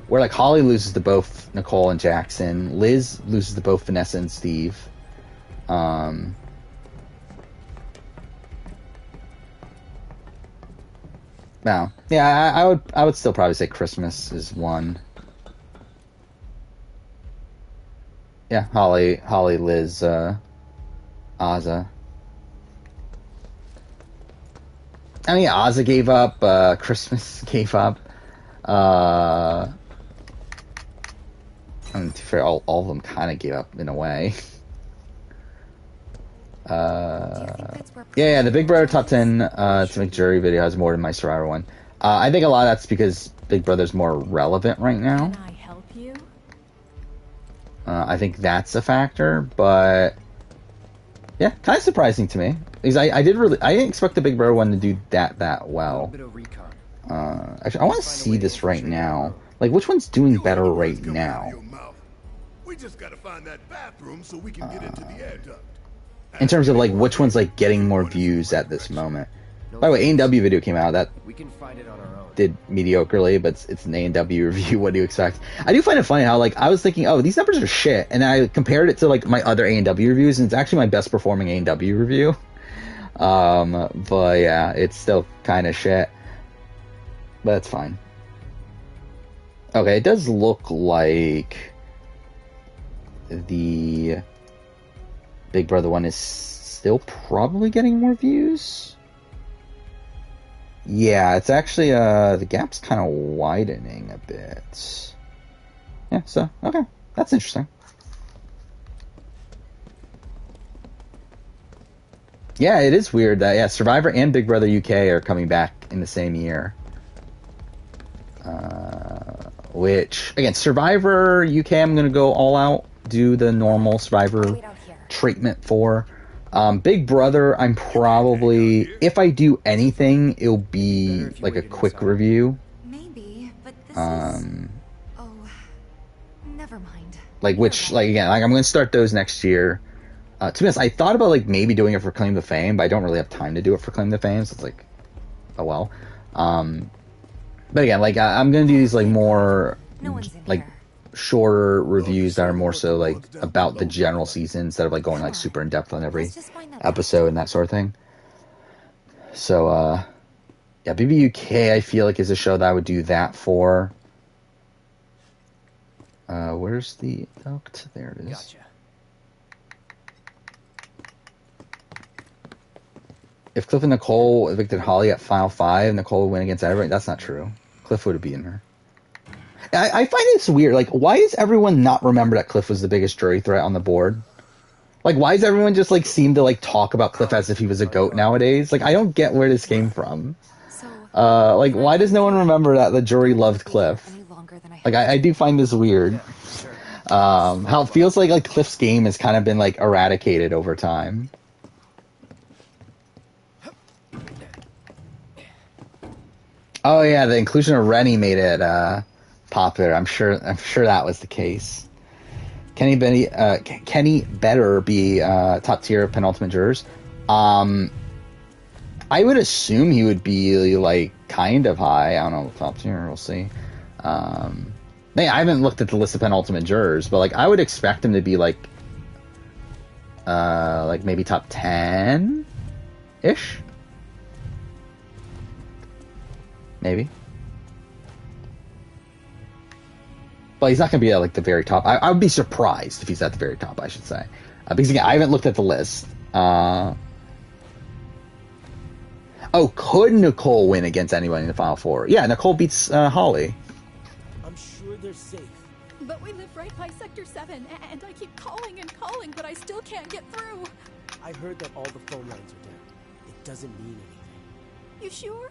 Where like Holly loses to both Nicole and Jackson, Liz loses to both Vanessa and Steve. No, yeah, I would still probably say Christmas is one. Yeah, Holly, Liz, Ozza. I mean, Ozza gave up. Christmas gave up. And to be fair, all of them kind of gave up in a way. Yeah, the Big Brother top 10 to make jury video has more than my Survivor one. I think a lot of that's because Big Brother's more relevant right now. Can I help you? I think that's a factor, but yeah, kind of surprising to me because I didn't expect the Big Brother one to do that well. Actually, I want to see this right now. Like, which one's doing better right now? We just gotta find that bathroom so we can get into the air duct. In terms of like which one's like getting more views at this moment. By the way, A&W video came out that did mediocrely, but it's an A&W review. What do you expect? I do find it funny how like I was thinking, oh, these numbers are shit, and I compared it to like my other A&W reviews, and it's actually my best performing A&W review. But yeah, it's still kind of shit, but it's fine. Okay, it does look like the Big Brother one is still probably getting more views. Yeah, it's actually, the gap's kind of widening a bit. Yeah, so, okay. That's interesting. Yeah, it is weird that, yeah, Survivor and Big Brother UK are coming back in the same year. Which, again, Survivor UK, I'm going to go all out, do the normal Survivor treatment for. Big Brother, I'm probably, if I do anything, it'll be like a quick review. Maybe, but this is... Oh, never mind. Like, which, like, again, like, I'm going to start those next year. To be honest, I thought about, like, maybe doing it for Claim to Fame, but I don't really have time to do it for Claim to Fame, so it's like, oh well. But again, like, I'm going to do these, like, more, like, shorter reviews that are more so like about the general season instead of like going like super in depth on every episode and that sort of thing. So yeah, BBUK I feel like is a show that I would do that for. Where's the duct? There it is. Gotcha. If Cliff and Nicole evicted Holly at Final 5, Nicole would win against everyone. That's not true. Cliff would have beaten her. I find this weird. Like, why does everyone not remember that Cliff was the biggest jury threat on the board? Like, why does everyone just, like, seem to, like, talk about Cliff as if he was a goat nowadays? Like, I don't get where this came from. Like, why does no one remember that the jury loved Cliff? Like, I do find this weird. How it feels like Cliff's game has kind of been, like, eradicated over time. Oh, yeah, the inclusion of Rennie made it, popular. I'm sure that was the case. Kenny better be top tier penultimate jurors. I would assume he would be like kind of high. I don't know, top tier. We'll see. I haven't looked at the list of penultimate jurors, but like I would expect him to be like maybe top 10 ish. Maybe. But he's not going to be at like the very top. I would be surprised if he's at the very top, I should say. Because again, I haven't looked at the list. Could Nicole win against anyone in the Final Four? Yeah, Nicole beats Holly. I'm sure they're safe. But we live right by Sector 7, and I keep calling and calling, but I still can't get through. I heard that all the phone lines are down. It doesn't mean anything. You sure?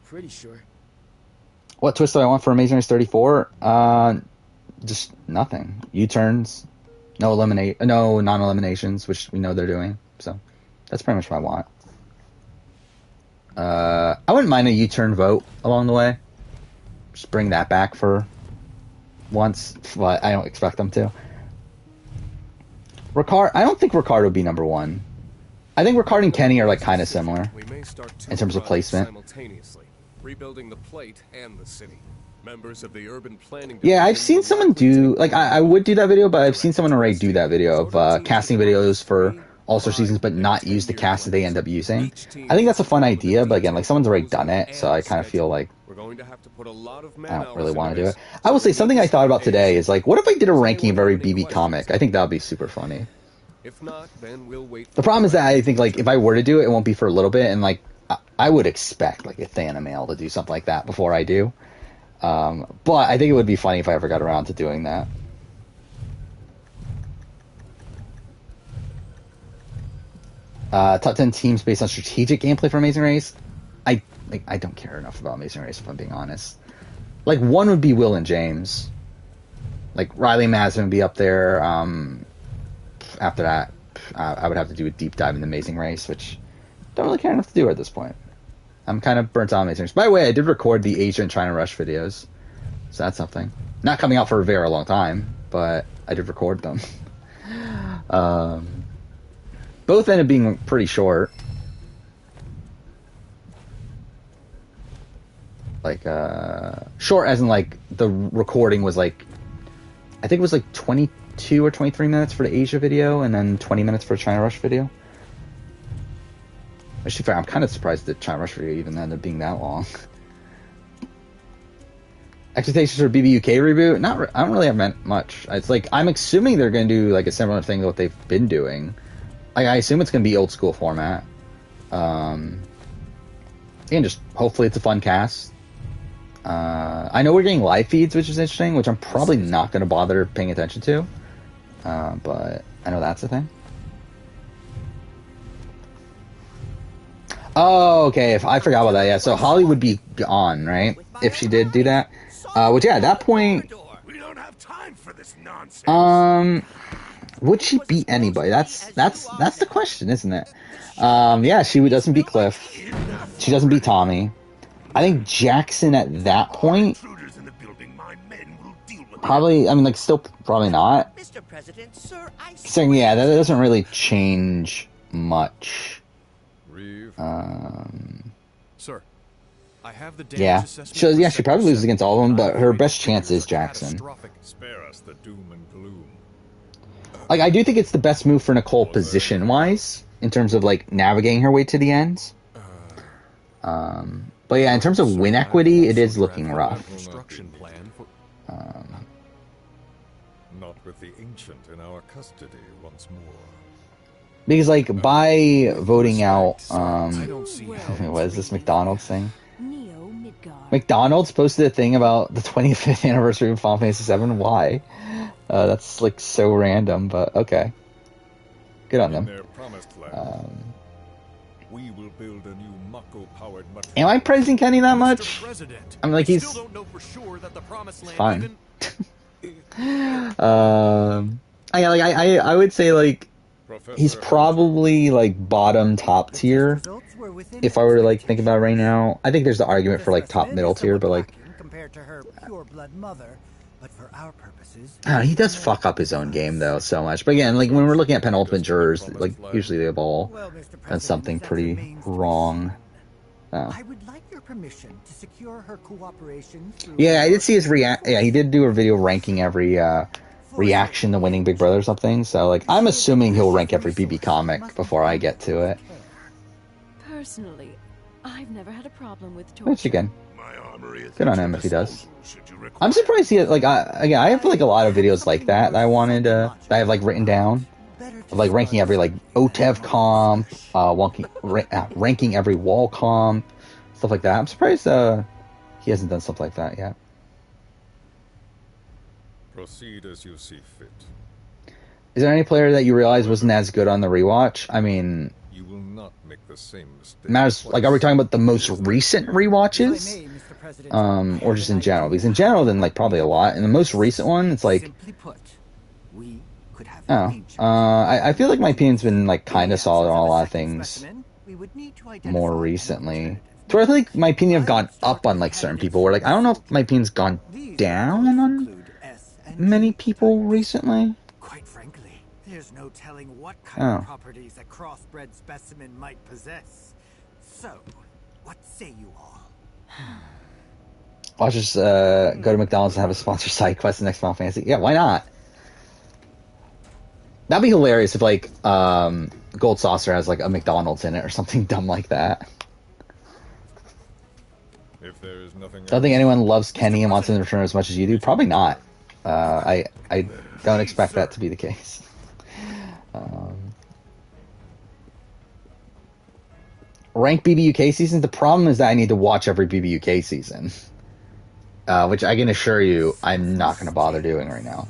Pretty sure. What twist do I want for Amazing Race 34? Just nothing. U-turns, no non-eliminations, which we know they're doing. So that's pretty much what I want. I wouldn't mind a U-turn vote along the way. Just bring that back for once, but I don't expect them to. I don't think Ricard would be number one. I think Ricard and Kenny are like kind of similar in terms of placement. Simultaneously, rebuilding the plate and the city. Members of the urban planning. Yeah, I've seen someone do like I would do that video, but I've seen someone already do that video of casting videos for All-Star seasons, but not use the cast that they end up using. I think that's a fun idea, but again, like someone's already done it, so I kind of feel like I don't really want to do it. I will say something I thought about today is like, what if I did a ranking of every BB comic? I think that would be super funny. If not, then we'll wait. The problem is that I think like if I were to do it, it won't be for a little bit, and like I would expect like a Thanamail to do something like that before I do. But I think it would be funny if I ever got around to doing that. Top 10 teams based on strategic gameplay for Amazing Race. I don't care enough about Amazing Race, if I'm being honest. Like, one would be Will and James. Like, Riley and Madison would be up there. After that, I would have to do a deep dive into Amazing Race, which don't really care enough to do at this point. I'm kind of burnt out on Amazing Race. By the way, I did record the Asia and China Rush videos, so that's something. Not coming out for a very long time, but I did record them. Both ended up being pretty short. Like, short as in, like, the recording was, like, I think it was, like, 22 or 23 minutes for the Asia video, and then 20 minutes for a China Rush video. Actually, I'm kind of surprised that China Rush video even ended up being that long. Expectations for BBUK reboot? I don't really have meant much. It's like, I'm assuming they're going to do, like, a similar thing to what they've been doing. I assume it's going to be old school format. And just, hopefully it's a fun cast. I know we're getting live feeds, which is interesting, which I'm probably not going to bother paying attention to. But I know that's a thing. Oh, okay. If I forgot about that, yeah. So Holly would be gone, right? If she did do that. Which, yeah, at that point, We don't have time for this nonsense. would she beat anybody? That's the question, isn't it? Yeah, she doesn't beat Cliff. She doesn't beat Tommy. I think Jackson at that point, probably. I mean, like, still probably not. Mr. President, sir, Saying, yeah, that doesn't really change much. Sir, I have the Yeah, she probably loses against all of them, but her best chance is Jackson. Spare us the doom and gloom. Like, I do think it's the best move for Nicole position-wise, in terms of, like, navigating her way to the end. But yeah, in terms of win equity, it is looking rough. Not with the ancient in our custody once more. Because, like, by voting out, what is this McDonald's thing? McDonald's posted a thing about the 25th anniversary of Final Fantasy VII. Why? That's, like, so random, but okay. Good on them. We will build a new Mako-powered. Am I praising Kenny that much? I mean, like, he's fine. I would say, like, he's probably, like, bottom top tier. If I were to, like, think about it right now, I think there's the argument for, like, top middle tier, but, like, compared to her pure blood mother, but for our purposes, he does fuck up his own game though so much. But again, like, when we're looking at penultimate jurors, like, usually they've all done something pretty wrong. I would like your permission to secure her cooperation. Yeah, I did see his Yeah, he did do a video ranking every reaction to winning Big Brother or something. So, like, I'm assuming he'll rank every BB comic before I get to it. Personally, I've never had a problem with torture. Which, again, good on him if he does. I'm surprised he has, like, I have, like, a lot of videos like that I wanted that I have, like, written down. Of, like, ranking every, like, OTEV comp, ranking every wall comp, stuff like that. I'm surprised he hasn't done stuff like that yet. Proceed as you see fit. Is there any player that you realize wasn't as good on the rewatch? I mean, you will not make the same mistake. Matters, like, are we talking about the most recent rewatches? Or just in general? Because in general, then, like, probably a lot. In the most recent one, it's like, I feel like my opinion's been, like, kind of solid on a lot of things more recently. So I feel like my opinion have gone up on, like, certain people, where, like, I don't know if my opinion's gone down on many people recently. Quite frankly, there's no telling what kind of properties a crossbred specimen might possess. So, what say you all? Watch us go to McDonald's and have a sponsored side quest in the next Final Fantasy. Yeah, why not? That'd be hilarious if, like, Gold Saucer has, like, a McDonald's in it or something dumb like that. If there is nothing Don't think anyone loves Kenny and wants him to return as much as you do. Probably not. I don't expect that to be the case. Rank BBUK seasons. The problem is that I need to watch every BBUK season. which I can assure you I'm not going to bother doing right now.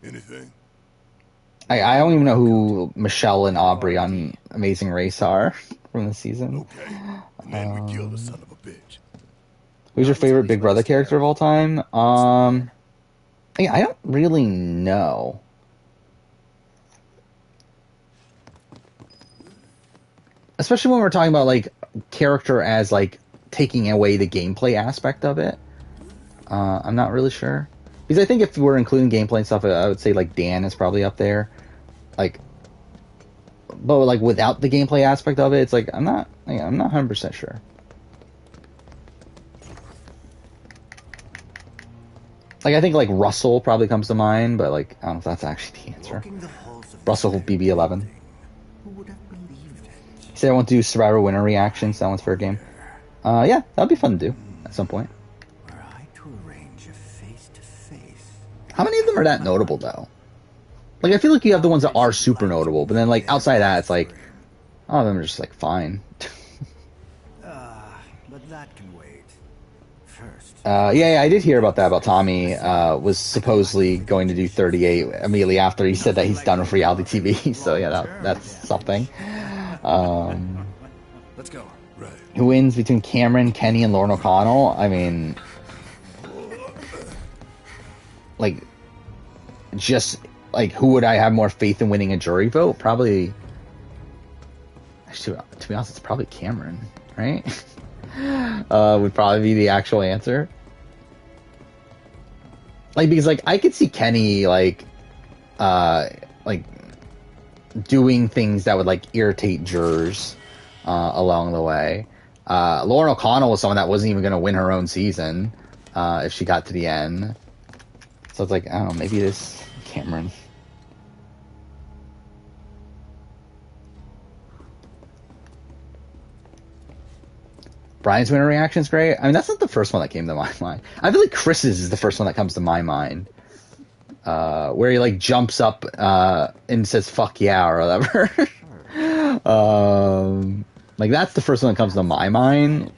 Anything? I don't even know who Michelle and Aubrey on Amazing Race are from the season. Okay. And then we kill the son of a bitch. Who's your favorite Big Brother character of all time? I don't really know. Especially when we're talking about like character as like taking away the gameplay aspect of it. I'm not really sure. Because I think if we're including gameplay and stuff, I would say like Dan is probably up there. Like, but like without the gameplay aspect of it, it's like I'm not 100% sure. Like I think like Russell probably comes to mind, but like I don't know if that's actually the answer. Russell BB11. He said I want to do Survivor winner reactions. That one's fair game. Yeah, that'd be fun to do at some point. How many of them are that notable though? Like I feel like you have the ones that are super notable, but then like outside of that, it's like all of them are just like fine. But that can wait. First. Yeah, I did hear about that. About Tommy was supposedly going to do 38 immediately after he said that he's done with reality TV. So yeah, that's something. Let's go. Right. Who wins between Cameron, Kenny, and Lauren O'Connell? I mean, like, just like who would I have more faith in winning a jury vote? Probably. Actually, to be honest, it's probably Cameron, right? Would probably be the actual answer. Like because like I could see Kenny like doing things that would like irritate jurors along the way. Lauren O'Connell was someone that wasn't even going to win her own season if she got to the end. So it's like I don't know, maybe it is Cameron. Brian's winner reaction is great. I mean, that's not the first one that came to my mind. I feel like Chris's is the first one that comes to my mind. Where he, like, jumps up and says, fuck yeah, or whatever. Like, that's the first one that comes to my mind.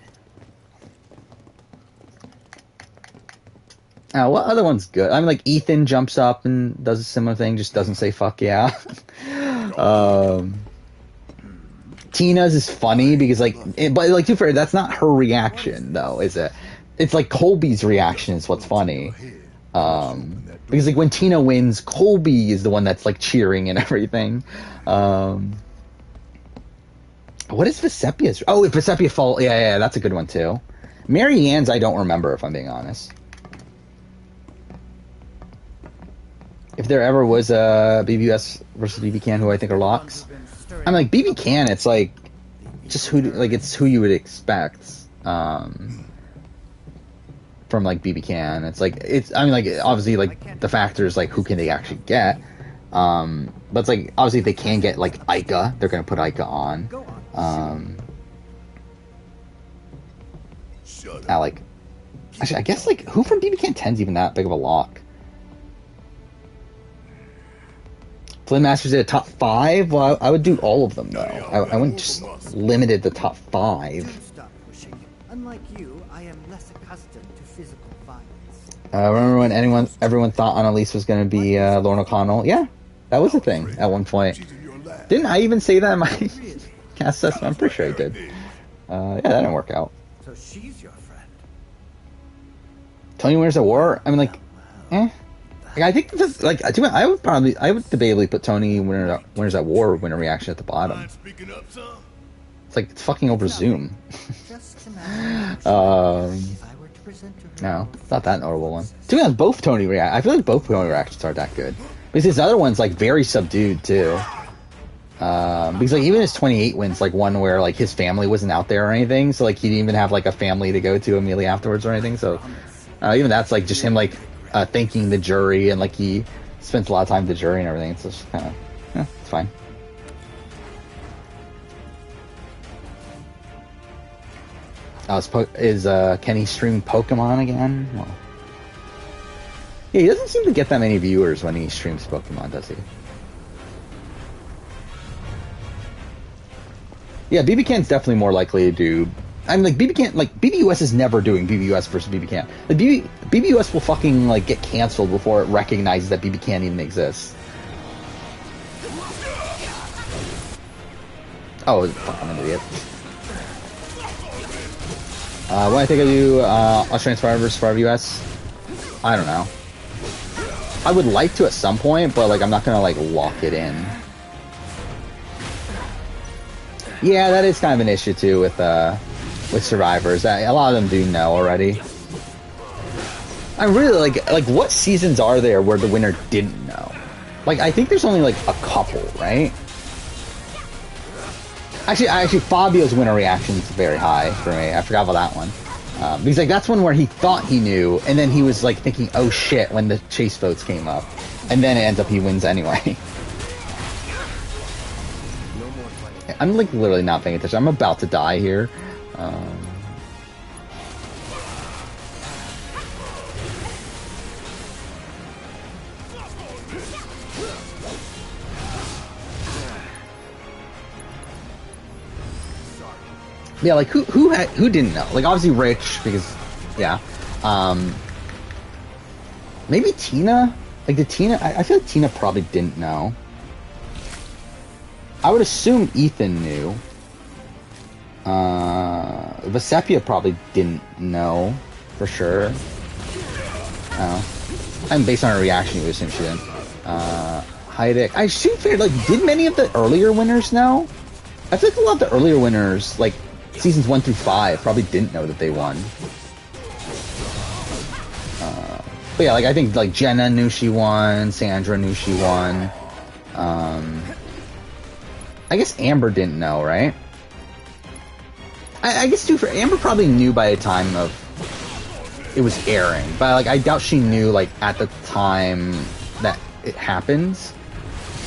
What other one's good? I mean, like, Ethan jumps up and does a similar thing, just doesn't say fuck yeah. Tina's is funny because but like to be fair, that's not her reaction though, is it? It's like Colby's reaction is what's funny. Because like when Tina wins, Colby is the one that's like cheering and everything. What is Vesepia's? Oh, Vesepia fall. Yeah, that's a good one too. Mary Ann's I don't remember if I'm being honest. If there ever was a BBS versus BB Can, who I think are locks. I'm like BB Can. It's like just it's who you would expect from like BB Can. It's like obviously like the factor is like who can they actually get. But it's like obviously if they can get like Ica, they're gonna put Ica on. Actually, I guess like who from BB Can 10's even that big of a lock? Flynn Masters did a top 5? Well, I would do all of them, though. I wouldn't just limit it to top 5. Unlike you, I am less accustomed to physical violence. Remember when everyone thought Annalise was going to be Lauren O'Connell? Yeah, that was a thing at one point. Didn't I even say that in my cast assessment? I'm pretty sure I did. Yeah, that didn't work out. So she's your friend. Tony Winners at War? I mean, like, eh. Like, I think this, like, I would debatably put Tony Winners at War winner reaction at the bottom. It's like it's fucking over Zoom. No, it's not that notable one. To be honest, both Tony I feel like both Tony reactions aren't that good. Because his other one's like very subdued too. Because like even his 28 wins, like one where like his family wasn't out there or anything, so like he didn't even have like a family to go to immediately afterwards or anything. So even that's like just him like. Thanking the jury and like he spends a lot of time with the jury and everything. It's just kind of, it's fine. Is Kenny streaming Pokemon again? Well, Yeah, he doesn't seem to get that many viewers when he streams Pokemon, does he? Yeah, BB-Can's definitely more likely to do... I mean, like, BB-Can... Like, BBUS is never doing BBUS versus BB-Can. Like, BBUS will fucking, like, get canceled before it recognizes that BB-Can even exists. Oh, fuck, I'm an idiot. When I think I do Australian Survivor versus Survivor US, I don't know. I would like to at some point, but, like, I'm not gonna, like, lock it in. Yeah, that is kind of an issue too with survivors. A lot of them do know already. I really like what seasons are there where the winner didn't know? Like, I think there's only like a couple, right? Actually, Fabio's winner reaction is very high for me. I forgot about that one. Because like that's one where he thought he knew, and then he was like thinking, "Oh shit!" when the chase votes came up, and then it ends up he wins anyway. I'm like literally not paying attention. I'm about to die here. Yeah, like who didn't know? Like obviously Rich, because yeah. Maybe Tina. Like I feel like Tina probably didn't know. I would assume Ethan knew. Vesepia probably didn't know, for sure. And based on her reaction, you would assume she didn't. Heidick. I assume fair. Like, did many of the earlier winners know? I feel like a lot of the earlier winners, like seasons 1 through 5, probably didn't know that they won. But yeah, like I think like Jenna knew she won. Sandra knew she won. I guess Amber didn't know, right? I guess too, for Amber probably knew by the time of it was airing, but like I doubt she knew like at the time that it happens.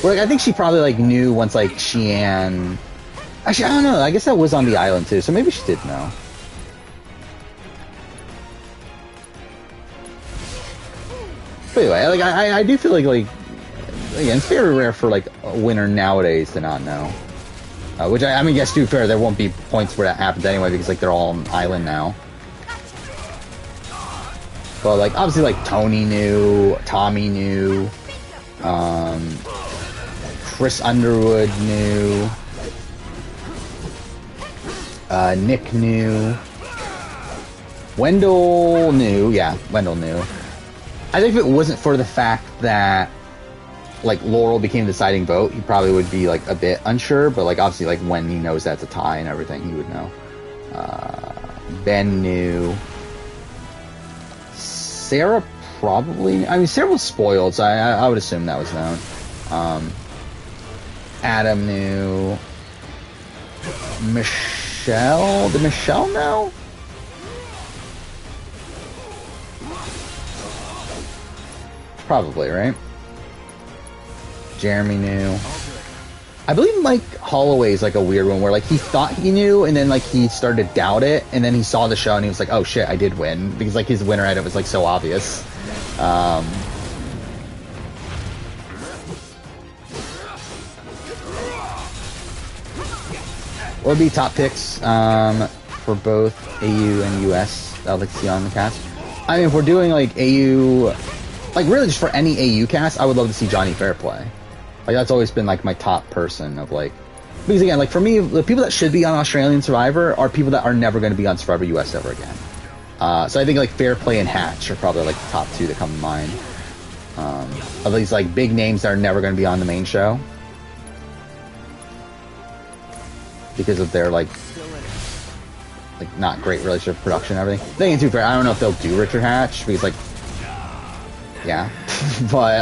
Or, like, I think she probably like knew once like Xian. Actually, I don't know. I guess that was on the island too, so maybe she did know. But anyway, like I do feel like again, it's very rare for like a winner nowadays to not know. Which I mean, yes, to be fair, there won't be points where that happens anyway because like they're all on island now. But like obviously, like Tony knew, Tommy knew, Chris Underwood knew, Nick knew, Wendell knew. Yeah, Wendell knew. I think if it wasn't for the fact that like Laurel became the deciding vote, he probably would be like a bit unsure, but like obviously like when he knows that's a tie and everything, he would know. Ben knew. Sarah probably, I mean Sarah was spoiled, so I would assume that was known. Adam knew. Michelle, did Michelle know? Probably, right? Jeremy knew. I believe Mike Holloway is like a weird one where like he thought he knew and then like he started to doubt it and then he saw the show and he was like, oh shit, I did win, because like his winner edit was like so obvious. What would be top picks for both AU and US that I'd like to see on the cast? I mean, if we're doing like AU, like really just for any AU cast, I would love to see Johnny Fairplay. Like that's always been like my top person of like, because again, like for me, the people that should be on Australian Survivor are people that are never going to be on Survivor US ever again. So I think like Fairplay and Hatch are probably like the top two that come to mind. Of these like big names that are never going to be on the main show because of their like not great relationship production and everything. They ain't too fair. I don't know if they'll do Richard Hatch because like, yeah, but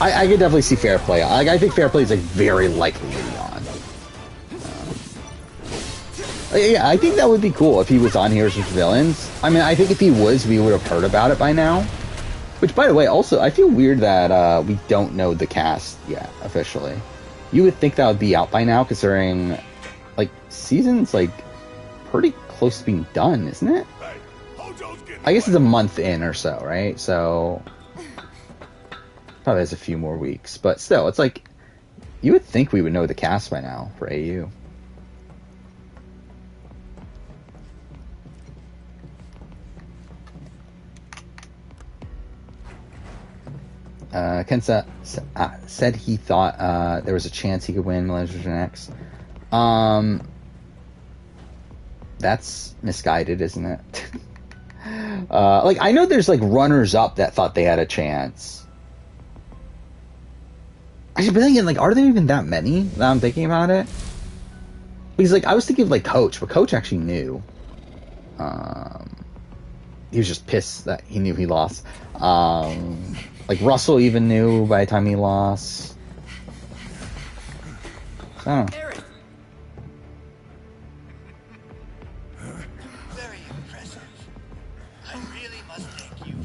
I could definitely see Fairplay. Like I think Fairplay is like very likely to be on. Yeah, I think that would be cool if he was on Heroes vs. Villains. I mean, I think if he was, we would have heard about it by now. Which, by the way, also, I feel weird that we don't know the cast yet, officially. You would think that would be out by now, considering, like, season's, like, pretty close to being done, isn't it? I guess it's a month in or so, right? So, probably has a few more weeks, but still, it's like you would think we would know the cast by now for AU. Kensa said he thought there was a chance he could win Legends X. That's misguided, isn't it? Like, I know there's like runners up that thought they had a chance. I should be thinking, like, are there even that many? Now I'm thinking about it. Because, like, I was thinking of like Coach, but Coach actually knew. He was just pissed that he knew he lost. Like, Russell even knew by the time he lost. So, I don't know.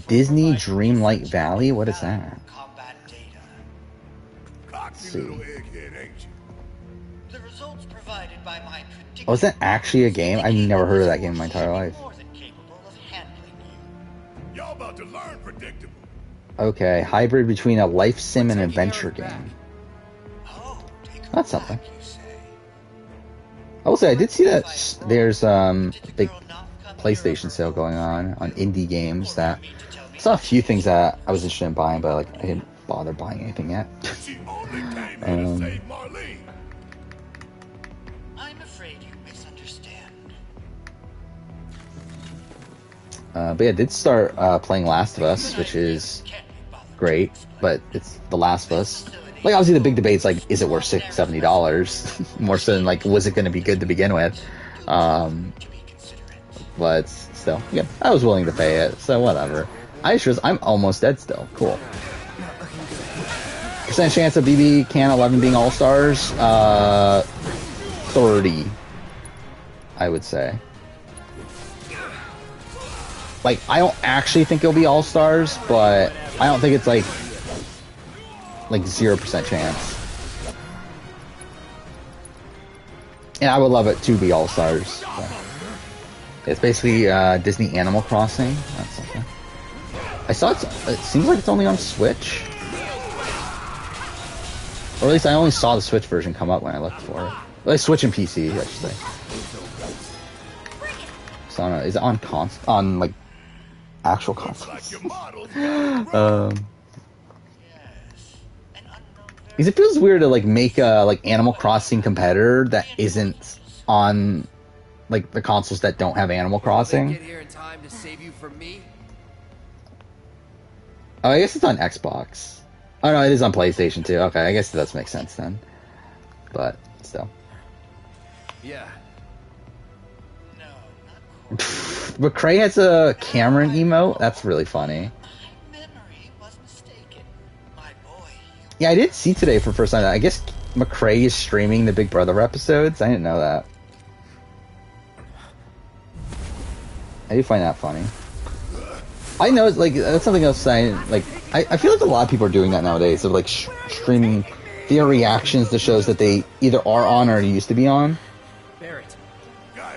Disney Dreamlight Valley? What is that? Let's see. Oh, is that actually a game? I've never heard of that game in my entire life. Y'all about to learn predictable. Okay, hybrid between a life sim and adventure game. That's something. I will say, I did see that there's big PlayStation sale going on indie games that I saw a few things that I was interested in buying, but like I didn't bother buying anything yet. I'm afraid you misunderstand. But yeah, I did start playing Last of Us, which is great, but it's The Last of Us. Like, obviously the big debate's like, is it worth $70? More so than like, was it going to be good to begin with? But still, yeah, I was willing to pay it, so whatever. I'm almost dead still. Cool. Percent chance of BB Can 11 being All-Stars? 30, I would say. Like, I don't actually think it'll be All-Stars, but I don't think it's like 0% chance. And I would love it to be All-Stars. It's basically Disney Animal Crossing. That's something. I saw it seems like it's only on Switch. Or at least I only saw the Switch version come up when I looked for it. Like Switch and PC, I should say. So I don't know, is it on like actual consoles? Because it feels weird to like make a like Animal Crossing competitor that isn't on like the consoles that don't have Animal Crossing. Get here in time to save you from me? Oh, I guess it's on Xbox. Oh no, it is on PlayStation too. Okay, I guess that does make sense then. But still. Yeah. McCrae has a Cameron emote. That's really funny. Yeah, I did see today for the first time that I guess McCrae is streaming the Big Brother episodes. I didn't know that. I do find that funny. I know, like, that's something else I feel like a lot of people are doing that nowadays, of like streaming their reactions to shows that they either are on or used to be on.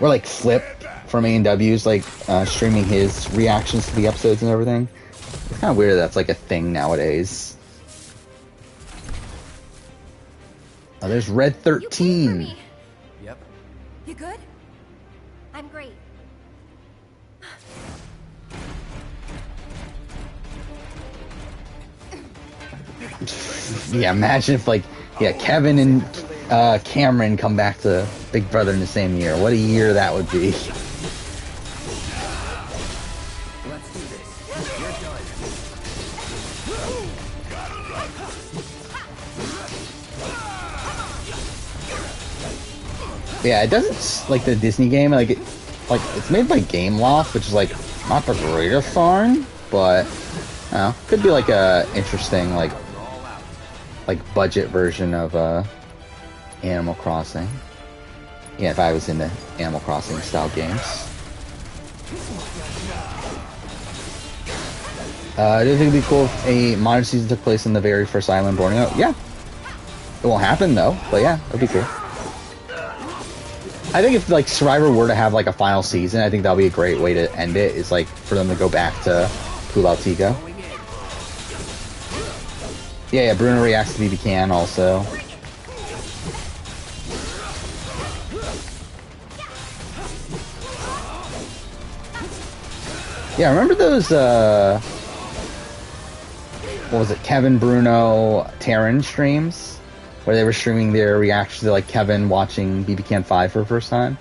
Or like Flip from A&W's like streaming his reactions to the episodes and everything. It's kind of weird that's like a thing nowadays. Oh, there's Red 13. Yep. You good? I'm great. Yeah, imagine if like, yeah, Kevin and Cameron come back to Big Brother in the same year. What a year that would be. Let's do this. You're done. Yeah, it doesn't like the Disney game. Like it's made by Gameloft, which is like not the greatest sign, but could be like a interesting like budget version of Animal Crossing. Yeah, if I was into Animal Crossing style games. Do you think it'd be cool if a modern season took place in the very first island, Borneo? Yeah. It won't happen though, but yeah, it'd be cool. I think if like Survivor were to have like a final season, I think that'll be a great way to end it, is like for them to go back to Pulau Tico. Yeah, Bruno reacts to BB Can also. Yeah, remember those, what was it, Kevin, Bruno, Taryn streams? Where they were streaming their reaction to, like, Kevin watching BB Can 5 for the first time?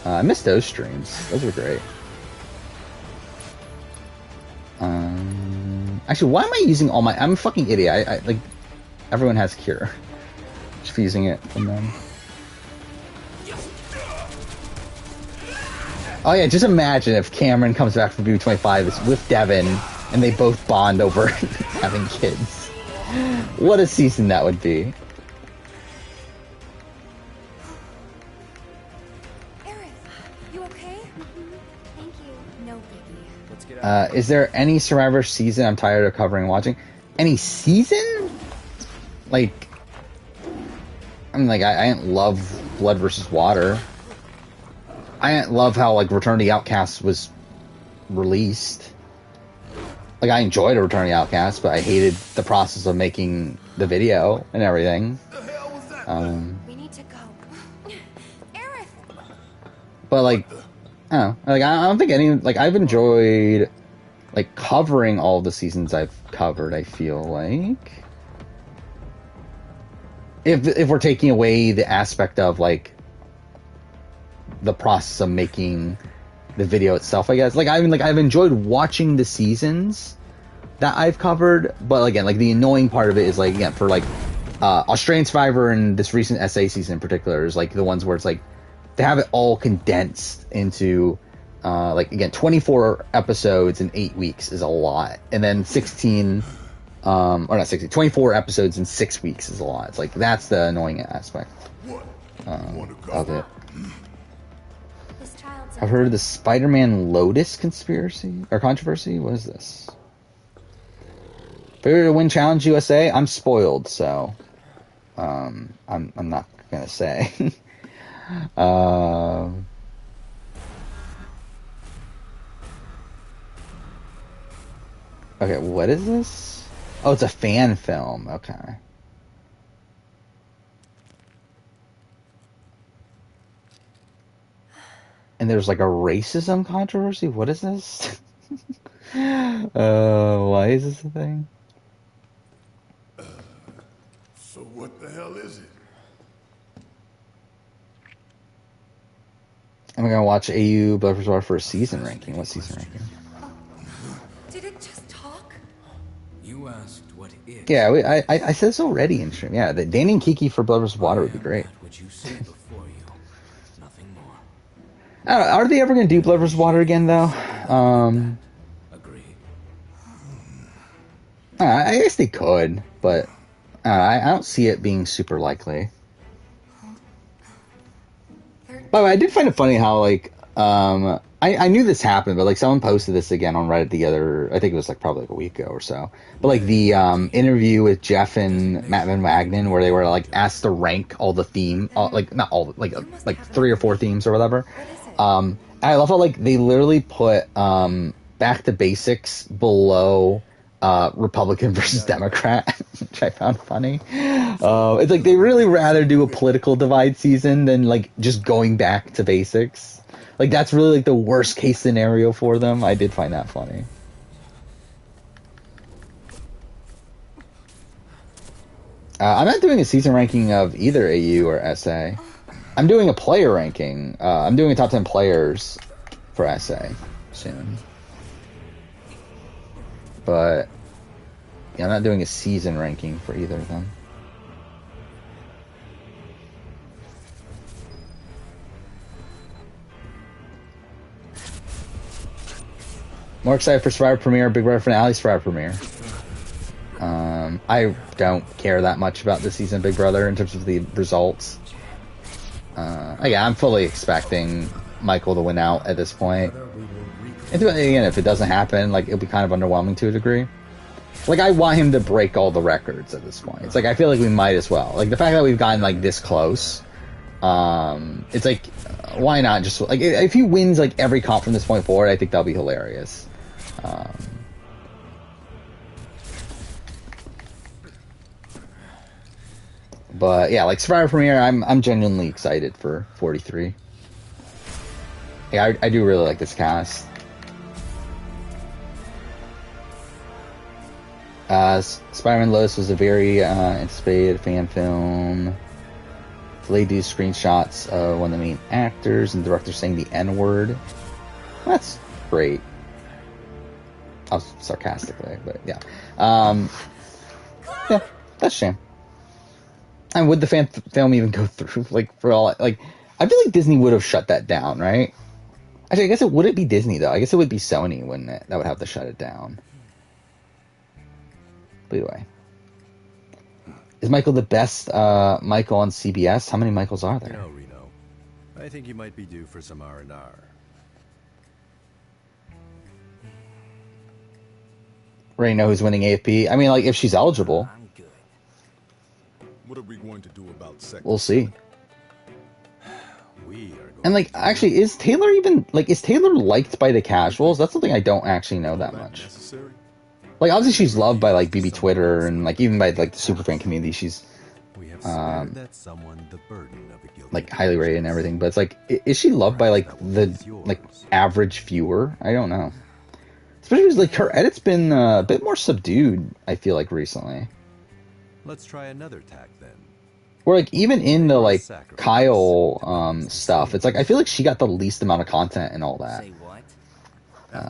I missed those streams. Those were great. Actually, why am I using all my... I'm a fucking idiot. I like, everyone has Cure. Just using it from them. Oh yeah, just imagine if Cameron comes back from BB25 with Devin, and they both bond over having kids. What a season that would be. You okay? Thank you. No biggie. Let's get out. Is there any Survivor season I'm tired of covering and watching? Any season? Like, I mean, like, I didn't love Blood vs. Water. I didn't love how, like, Return of the Outcast was released. Like, I enjoyed Return of the Outcast, but I hated the process of making the video and everything. We need to go. But, like, I don't know. Like, I don't think any... Like, I've enjoyed, like, covering all the seasons I've covered, I feel like. If we're taking away the aspect of, like, the process of making the video itself, I guess. Like, I mean, like, I've enjoyed watching the seasons that I've covered, but again, like, the annoying part of it is, like, again, for, like, Australian Survivor and this recent SA season in particular is, like, the ones where it's, like, they have it all condensed into, like, again, 24 episodes in 8 weeks is a lot, and then 16, or not 16, 24 episodes in 6 weeks is a lot. It's, like, that's the annoying aspect of it. I've heard of the Spider-Man Lotus conspiracy or controversy. What is this? Favorite to win challenge USA? I'm spoiled, so I'm not gonna say. Okay, what is this? Oh, it's a fan film. Okay. And there's like a racism controversy? What is this? Why is this a thing? So what the hell is it? I'm gonna watch AU Blood vs. Water for a season ranking. What season ranking? Did it just talk? You asked what it. Yeah, I said this already in stream. Yeah, Danny and Kiki for Blood vs. Water would be great. What you say before you. Nothing more. I don't know, are they ever gonna do Blood vs. Water again, though? Agreed. I guess they could, but I don't see it being super likely. By the way, I did find it funny how, like, I knew this happened, but, like, someone posted this again on Reddit the other, I think it was, like, probably like a week ago or so. But, like, the interview with Jeff and Matt Van Wagenen, where they were, like, asked to rank all the like, not all, like 3 or 4 themes or whatever. I love how, like, they literally put Back to Basics below Republican versus Democrat, which I found funny. It's like they really rather do a political divide season than, like, just going back to basics. Like, that's really, like, the worst case scenario for them. I did find that funny. I'm not doing a season ranking of either AU or SA. I'm doing a player ranking. I'm doing a top 10 players for SA soon. But yeah, I'm not doing a season ranking for either of them. More excited for Survivor Premiere, Big Brother Finale, Survivor Premiere. I don't care that much about this season of Big Brother in terms of the results. Yeah, I'm fully expecting Michael to win out at this point. And again, if it doesn't happen, like, it'll be kind of underwhelming to a degree. Like, I want him to break all the records at this point. It's like, I feel like we might as well. Like, the fact that we've gotten, like, this close, it's like, why not just, like, if he wins, like, every comp from this point forward, I think that'll be hilarious. But yeah, like Survivor premiere, I'm genuinely excited for 43. Yeah, I do really like this cast. Spider-Man Lois was a very anticipated fan film. They do screenshots of one of the main actors and directors saying the N-word. That's great. I was sarcastically, but yeah. Yeah, that's a shame. And would the film even go through? Like, for all, like, I feel like Disney would have shut that down, right? Actually, I guess it would it be Disney though. I guess it would be Sony, wouldn't it? That would have to shut it down. But anyway, is Michael the best Michael on CBS? How many Michaels are there? You know, Reno, I think you might be due for some R&R. Already know who's winning AFP. I mean, like, if she's eligible. What are we going to do about sex? We'll see. And like, actually, is Taylor liked by the casuals? That's something I don't actually know that much. Like, obviously she's loved by like BB Twitter and like even by like the superfan community. She's like highly rated and everything. But it's like, is she loved by like the average viewer? I don't know. Especially because like her edit's been a bit more subdued, I feel like, recently. Let's try another tack then. Where like even in the like Kyle stuff, it's like I feel like she got the least amount of content and all that.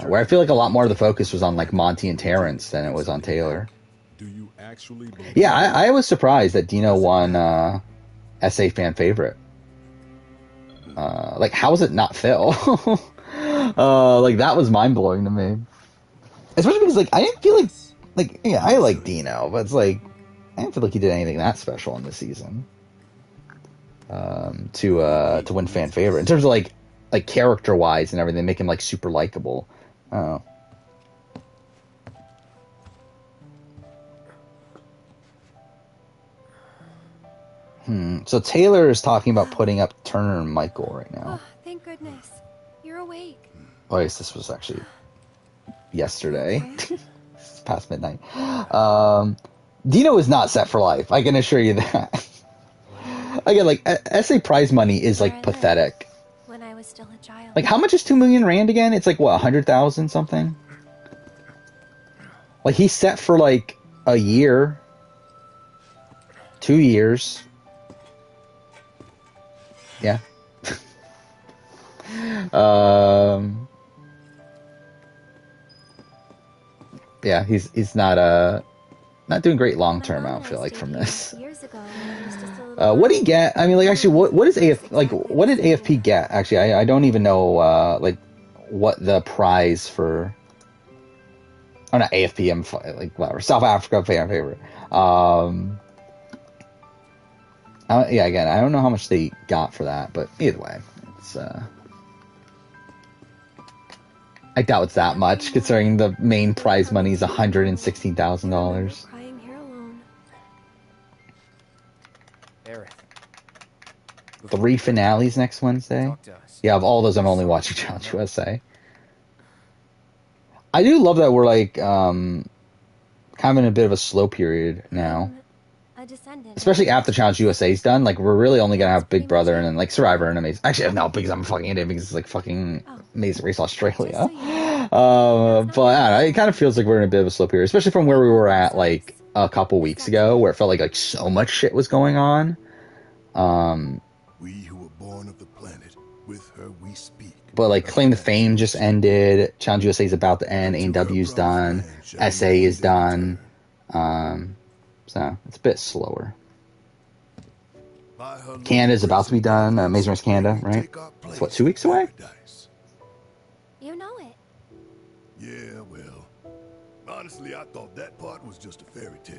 Where I feel like a lot more of the focus was on like Monty and Terrence than it was on Taylor. Do you actually? Yeah, I was surprised that Dino won SA fan favorite. Like, how is it not Phil? Like, that was mind blowing to me. Especially because like I didn't feel like yeah, I like Dino, but it's like I didn't feel like he did anything that special in this season to win fan favorite in terms of like character wise and everything, make him like super likable. Oh. So Taylor is talking about putting up Turner and Michael right now. Oh, thank goodness. You're awake. Oh, I guess this was actually yesterday. It's past midnight. Dino is not set for life. I can assure you that. Again, like, SA prize money is, like, pathetic. When I was still a child. Like, how much is 2 million rand again? It's like, what, 100,000 something? Like, he's set for, like, a year. 2 years. Yeah. Yeah, he's not doing great long term. I don't feel like from this. What did he get? I mean, like, actually, what is AF? Like, what did AFP get? Actually, I don't even know. Like, what the prize for? Oh, not AFP. I'm like whatever. South Africa fan favorite. Yeah, again, I don't know how much they got for that, but either way, it's I doubt it's that much, considering the main prize money is $116,000. Crying here alone. 3 finales next Wednesday. Yeah, of all those, I'm only watching Challenge USA. I do love that we're like kind of in a bit of a slow period now. Especially after Challenge USA's done, like we're really only gonna have Big Brother and then like Survivor and Amazing. Actually, no, because I'm a fucking idiot because it's like fucking Amazing Race Australia. But I don't know, it kind of feels like we're in a bit of a slow period, especially from where we were at like a couple weeks ago, where it felt like so much shit was going on. We who were born of the planet, with her we speak. But like Claim to Fame just ended. Challenge USA is about to end. A&W's done. SA is done. So it's a bit slower. Canada's about to be done. Amazing Race Canada, right? It's what, 2 weeks away? You know it. Yeah, well, honestly, I thought that part was just a fairy tale.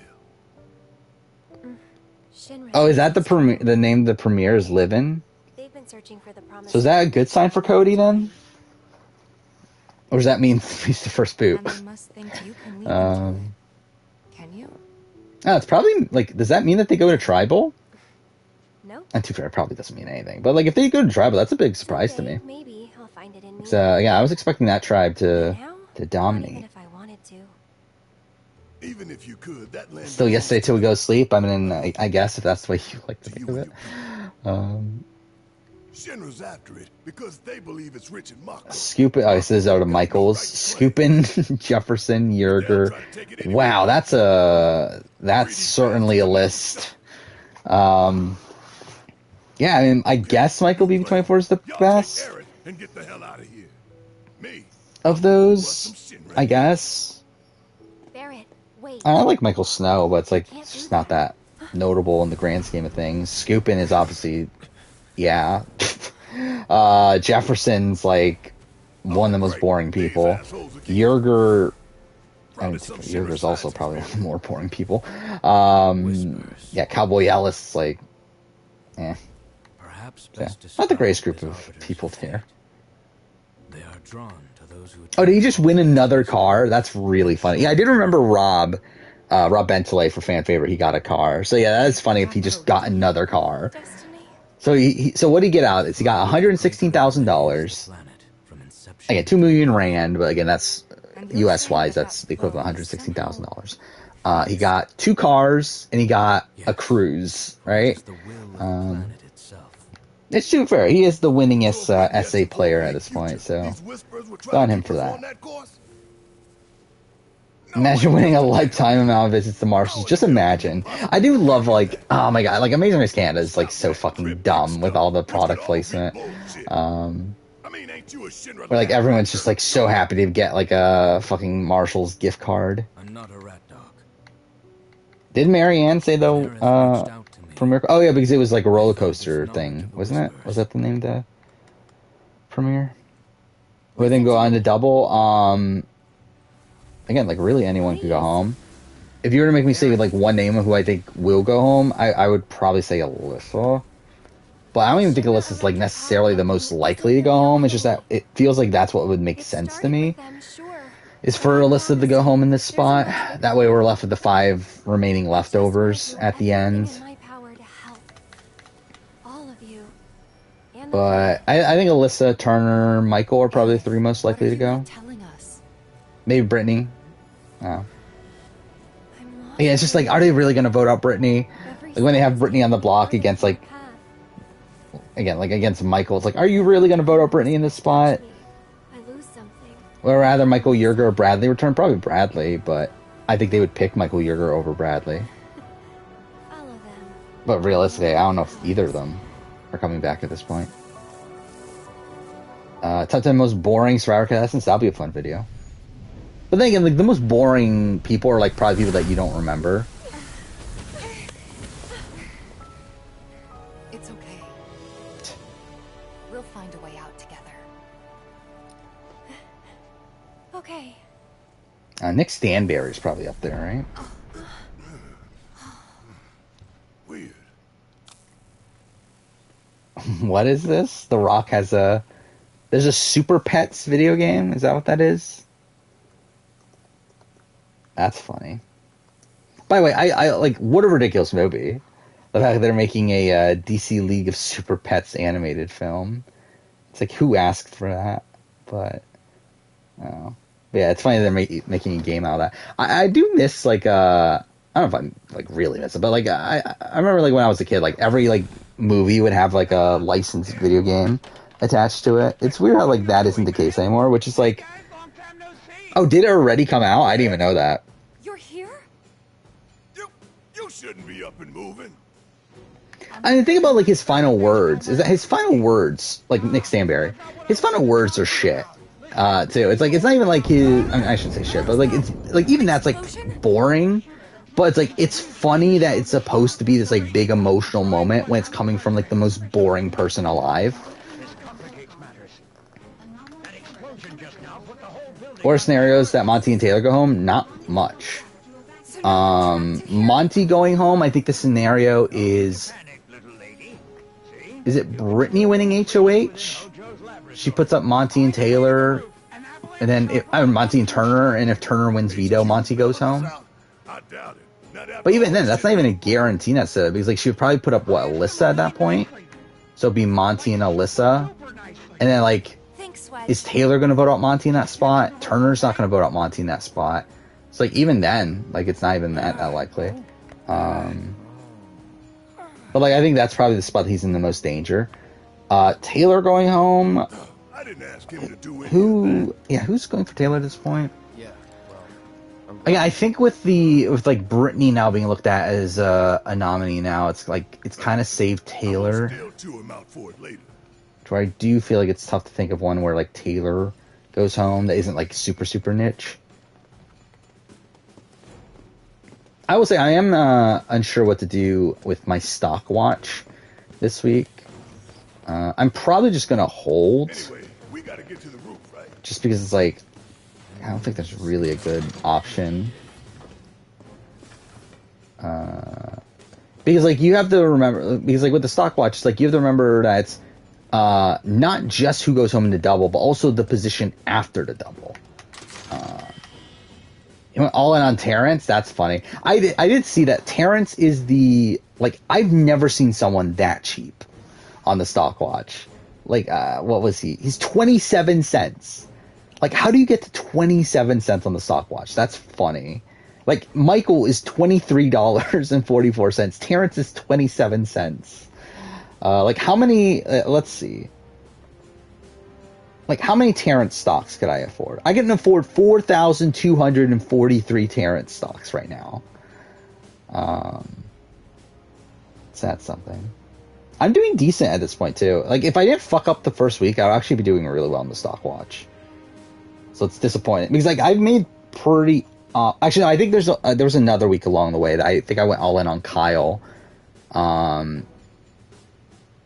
Oh, is that the name of the premiere is Livin'? They've been searching for the promise. So is that a good sign for Cody then? Or does that mean he's the first boot? Can you? Oh, it's probably like, does that mean that they go to tribal? No. And to be fair, it probably doesn't mean anything. But like, if they go to tribal, that's a big surprise to me. Maybe I'll find it in me. So yeah, I was expecting that tribe to dominate. Even if I wanted to. Even if you could, that land Still yesterday till we go to sleep. I mean, I guess if that's the way you like to think of it. Shinra's after it because they believe it's rich in Mako. Scoopin'. Oh, this is out of Michael's. Scoopin', Jefferson, Yerger. Wow, that's certainly a list. Yeah, I mean, I guess Michael BB-24 is the best And get the hell out of here. Me. of those. I guess. Barrett, wait. I like Michael Snow, but it's just not that notable in the grand scheme of things. Scoopin' is obviously, yeah. Jefferson's like one of the most boring people. Yerger, I mean, Yerger's also probably one of the more boring people. Yeah, Cowboy Ellis, like, yeah. Not the greatest group of people there. They are drawn to those who. Oh, did he just win another car? That's really funny. Yeah, I did remember Rob Bentley for fan favorite. He got a car. So yeah, that is funny if he just got another car. So so what did he get out of this? He got $116,000. Again, 2 million rand, but again, that's US wise, that's the equivalent of $116,000. He got 2 cars and he got a cruise, right? It's too fair. He is the winningest SA player at this point, so good on him for that. Imagine winning a lifetime amount of visits to Marshalls. Just imagine. I do love, like, oh my god, like Amazing Race Canada is like so fucking dumb with all the product placement. Where like everyone's just like so happy to get like a fucking Marshalls gift card. I'm not a rat dog. Did Marianne say though? Premiere? Oh yeah, because it was like a roller coaster thing, wasn't it? Was that the name of the premiere? We then go on to double. Again, like really anyone could go home. If you were to make me say like one name of who I think will go home, I would probably say Alyssa. But I don't even think Alyssa's like necessarily the most likely to go home. It's just that it feels like that's what would make sense to me. Is for Alyssa to go home in this spot. That way we're left with the 5 remaining leftovers at the end. But I think Alyssa, Turner, Michael are probably the 3 most likely to go. Maybe Brittany. Oh. Yeah, it's just like, are they really going to vote out Brittany? Like when they have Brittany on the block against like, again, like against Michael, it's like, are you really going to vote out Brittany in this spot? Or rather, Michael Yerger or Bradley return? Probably Bradley, but I think they would pick Michael Yerger over Bradley. But realistically, I don't know if either of them are coming back at this point. Top 10 most boring Survivor contestants, that'll be a fun video. But then again, like the most boring people are like probably people that you don't remember. It's okay. We'll find a way out together. Okay. Nick Stanberry's probably up there, right? Weird. What is this? The Rock has a... There's a Super Pets video game? Is that what that is? That's funny. By the way, I like, what a ridiculous movie. The fact that they're making a DC League of Super Pets animated film. It's like, who asked for that? But, oh. But yeah, it's funny they're making a game out of that. I do miss, like, I don't know if I like really miss it, but like, I remember like when I was a kid, like every like movie would have like a licensed video game attached to it. It's weird how like that isn't the case anymore, which is like, oh, did it already come out? I didn't even know that. You're here? You shouldn't be up and moving. I mean, think about like his final words. Is that his final words? Like Nick Stanberry, his final words are shit. Too. It's like it's not even like his. I mean, I shouldn't say shit, but like it's like even that's like boring. But it's like it's funny that it's supposed to be this like big emotional moment when it's coming from like the most boring person alive. Or scenarios that Monty and Taylor go home, not much. Monty going home, I think the scenario is it Brittany winning HOH? She puts up Monty and Taylor, and then Monty and Turner, and if Turner wins veto, Monty goes home. But even then, that's not even a guarantee necessarily, because like she would probably put up what, Alyssa at that point? So it'd be Monty and Alyssa, and then like, is Taylor going to vote out Monty in that spot? Turner's not going to vote out Monty in that spot. It's like even then, like it's not even that likely. But like I think that's probably the spot he's in the most danger. Taylor going home. I didn't ask him to do it. Who's going for Taylor at this point? Yeah, I think with like Brittany now being looked at as a nominee now, it's like it's kind of saved Taylor. Where I do feel like it's tough to think of one where like Taylor goes home that isn't like super niche. I will say I am unsure what to do with my stock watch this week. I'm probably just gonna hold. Anyway, we gotta get to the roof, right? Just because it's like I don't think there's really a good option. Because like you have to remember, because like with the stock watch, it's like you have to remember that it's not just who goes home in the double, but also the position after the double. You went all in on Terrence. That's funny. I did see that Terrence is the like I've never seen someone that cheap on the stock watch. Like what was he? He's 27 cents. Like, how do you get to 27 cents on the stock watch? That's funny. Like, Michael is $23.44. Terrence is 27 cents. Like, how many... let's see. Like, how many Terrence stocks could I afford? I can afford 4,243 Terrence stocks right now. Is that something? I'm doing decent at this point, too. Like, if I didn't fuck up the first week, I would actually be doing really well on the stock watch. So it's disappointing because like I've made pretty. Actually, no, I think there was another week along the way that I think I went all in on Kyle, and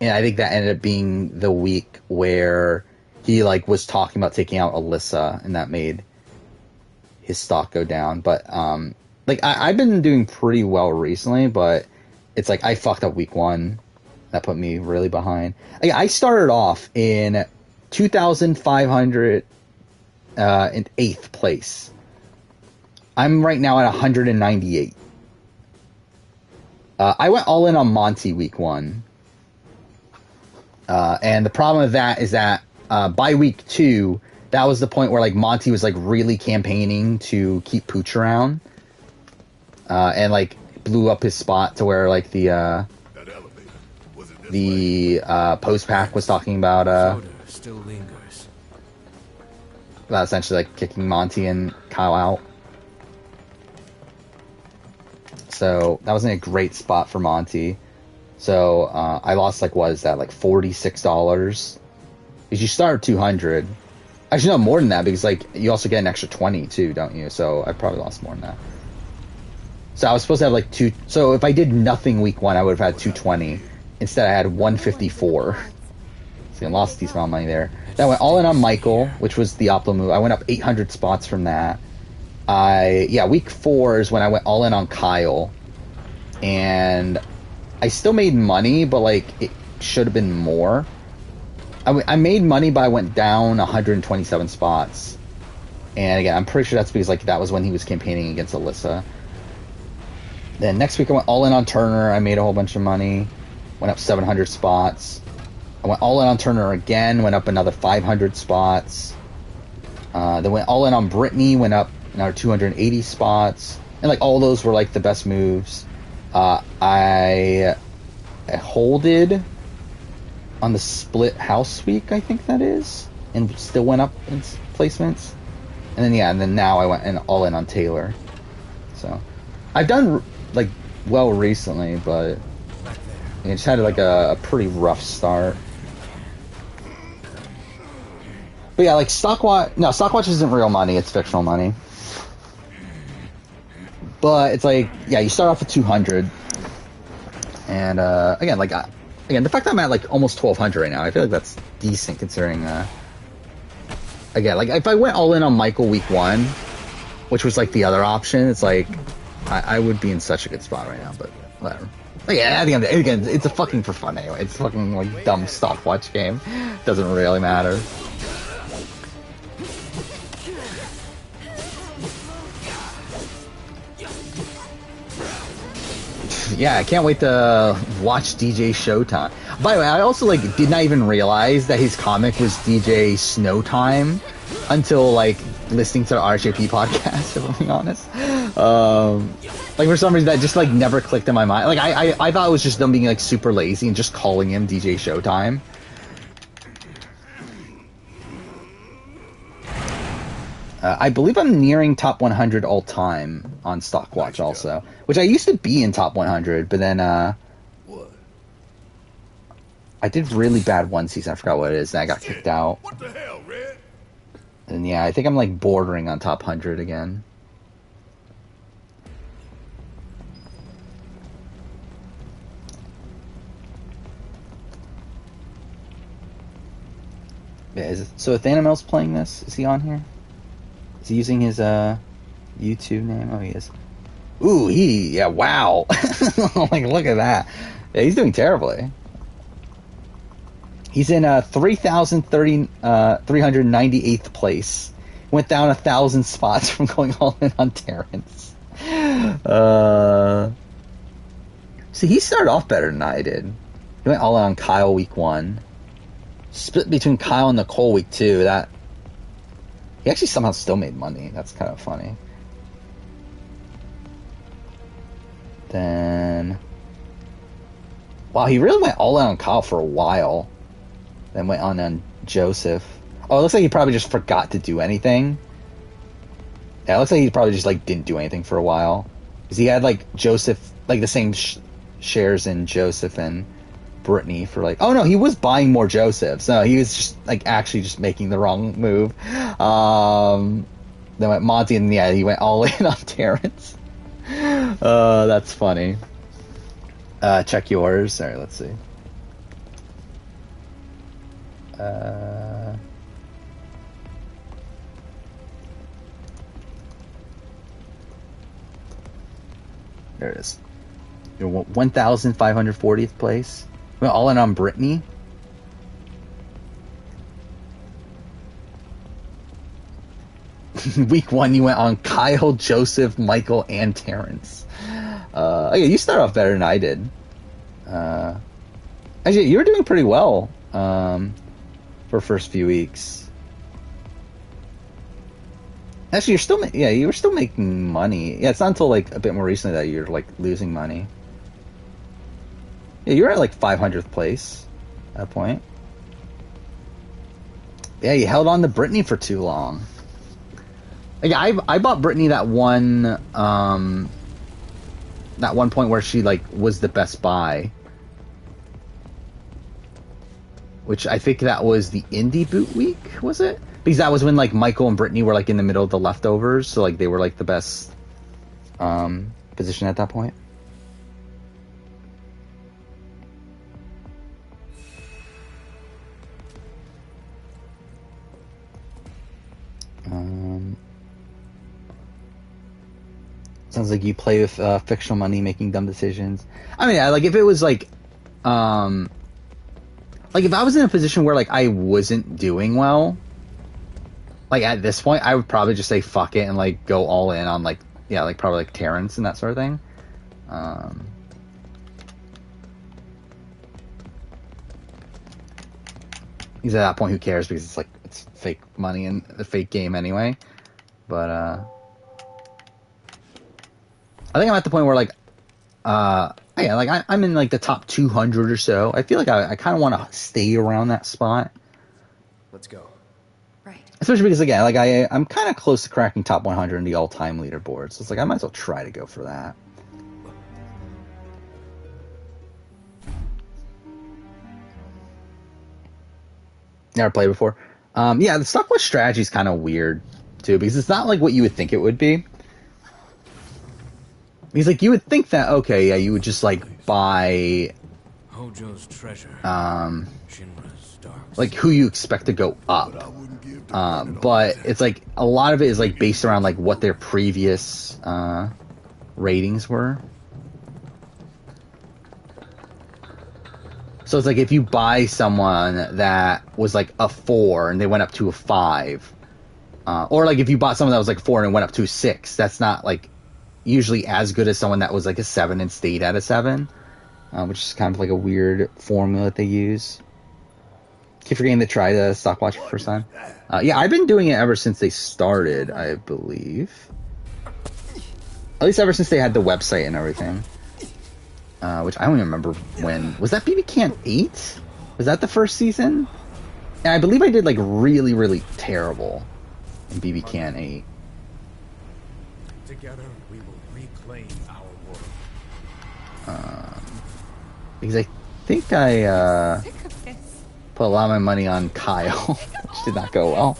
I think that ended up being the week where he like was talking about taking out Alyssa, and that made his stock go down. But like I've been doing pretty well recently, but it's like I fucked up week one. That put me really behind. Like, I started off in 2,500. In 8th place. I'm right now at 198. I went all in on Monty week 1. And the problem with that is that by week 2, that was the point where like Monty was like really campaigning to keep Pooch around. And like blew up his spot to where like the post pack was talking about still lingers. Essentially like kicking Monty and Kyle out. So that wasn't a great spot for Monty. So I lost like what is that, like $46? Because you start at 200. Actually no, more than that, because like you also get an extra 20 too, don't you? So I probably lost more than that. So I was supposed to have like so if I did nothing week 1, I would have had 220. Instead I had 154. So I lost a decent amount of money there. Then I went all in on Michael, which was the optimal move. I went up 800 spots from that. Week 4 is when I went all in on Kyle. And I still made money, but like it should have been more. I made money, but I went down 127 spots. And again, I'm pretty sure that's because like that was when he was campaigning against Alyssa. Then next week I went all in on Turner. I made a whole bunch of money. Went up 700 spots. I went all in on Turner again, went up another 500 spots. Then went all in on Brittany, went up another 280 spots. And like all those were like the best moves. I holded on the split house week, I think that is, and still went up in placements. And then now I went all in on Taylor. So I've done like well recently, but I just had like a pretty rough start. But yeah, like Stockwatch isn't real money, it's fictional money. But it's like, yeah, you start off with 200. And again, the fact that I'm at like almost 1,200 right now, I feel like that's decent considering, again, like if I went all in on Michael week 1, which was like the other option, it's like, I would be in such a good spot right now, but whatever. But yeah, at the end, again, it's a fucking for fun anyway. It's a fucking like dumb stopwatch game. Doesn't really matter. Yeah, I can't wait to watch DJ Showtime. By the way, I also did not even realize that his comic was DJ Snowtime until listening to the RHAP podcast, if I'm being honest. Like, for some reason, that just, like, never clicked in my mind. Like, I thought it was just them being, like, super lazy and just calling him DJ Showtime. I believe I'm nearing top 100 all-time on Stockwatch also, which I used to be in top 100, but then, I did really bad one season, I forgot what it is, and I got kicked out. What the hell, Red? And yeah, I think I'm, like, bordering on top 100 again. Yeah, so if Thanamel's playing this, is he on here? Is he using his YouTube name? Oh, he is. Ooh, yeah, wow. Like, look at that. Yeah, he's doing terribly. He's in 398th place. Went down 1,000 spots from going all in on Terrence. See, he started off better than I did. He went all in on Kyle week 1. Split between Kyle and Nicole week 2. That he actually somehow still made money. That's kind of funny. Then, wow, he really went all in on Kyle for a while. Then went on Joseph. Oh, it looks like he probably just forgot to do anything. Yeah, it looks like he probably just, like, didn't do anything for a while. Because he had, like, Joseph, like, the same shares in Joseph and Brittany for, like... Oh, no, he was buying more Josephs. No, he was just, like, actually just making the wrong move. Then went Monty, and, yeah, he went all in on Terrence. That's funny. Check yours. Alright, let's see. There it is. You're 1,540th place. We're all in on Brittany. Week 1, you went on Kyle, Joseph, Michael, and Terrence. Yeah, you started off better than I did. Actually, you were doing pretty well for first few weeks. Actually, you were still making money. Yeah, it's not until, like, a bit more recently that you're, like, losing money. Yeah, you were at, like, 500th place at that point. Yeah, you held on to Brittany for too long. Like, I bought Brittany that one point where she, like, was the best buy. Which I think that was the indie boot week, was it? Because that was when, like, Michael and Brittany were, like, in the middle of the leftovers, so, like, they were, like, the best position at that point. Sounds like you play with fictional money, making dumb decisions. I mean, like, if it was, like, if I was in a position where, like, I wasn't doing well, like, at this point, I would probably just say fuck it and, like, go all in on, like, yeah, like, probably, like, Terrence and that sort of thing. Because at that point, who cares? Because it's, like, it's fake money and a fake game anyway. But, I think I'm at the point where, like, yeah, like, I'm in, like, the top 200 or so. I feel like I kind of want to stay around that spot. Let's go. Right. Especially because, again, like, I'm kind of close to cracking top 100 in the all-time leaderboard. So it's like, I might as well try to go for that. Never played before. Yeah, the Stockwatch strategy is kind of weird, too, because it's not like what you would think it would be. Because, like, you would think that, okay, yeah, you would just, like, buy, Hojo's treasure. like, who you expect to go up. But it's, like, a lot of it is, like, based around, like, what their previous, ratings were. So it's, like, if you buy someone that was, like, a 4 and they went up to a 5, or, like, if you bought someone that was, like, 4 and went up to a 6, that's not, like, usually as good as someone that was like a 7 and stayed at a 7, which is kind of like a weird formula that they use. Keep forgetting to try the stopwatch for the first time. Yeah, I've been doing it ever since they started, I believe. At least ever since they had the website and everything. Which I don't even remember when. Was that BB Can 8? Was that the first season? And I believe I did like really, really terrible in BB Can 8. Together we will reclaim our world. Because I think I put a lot of my money on Kyle, which did not go well.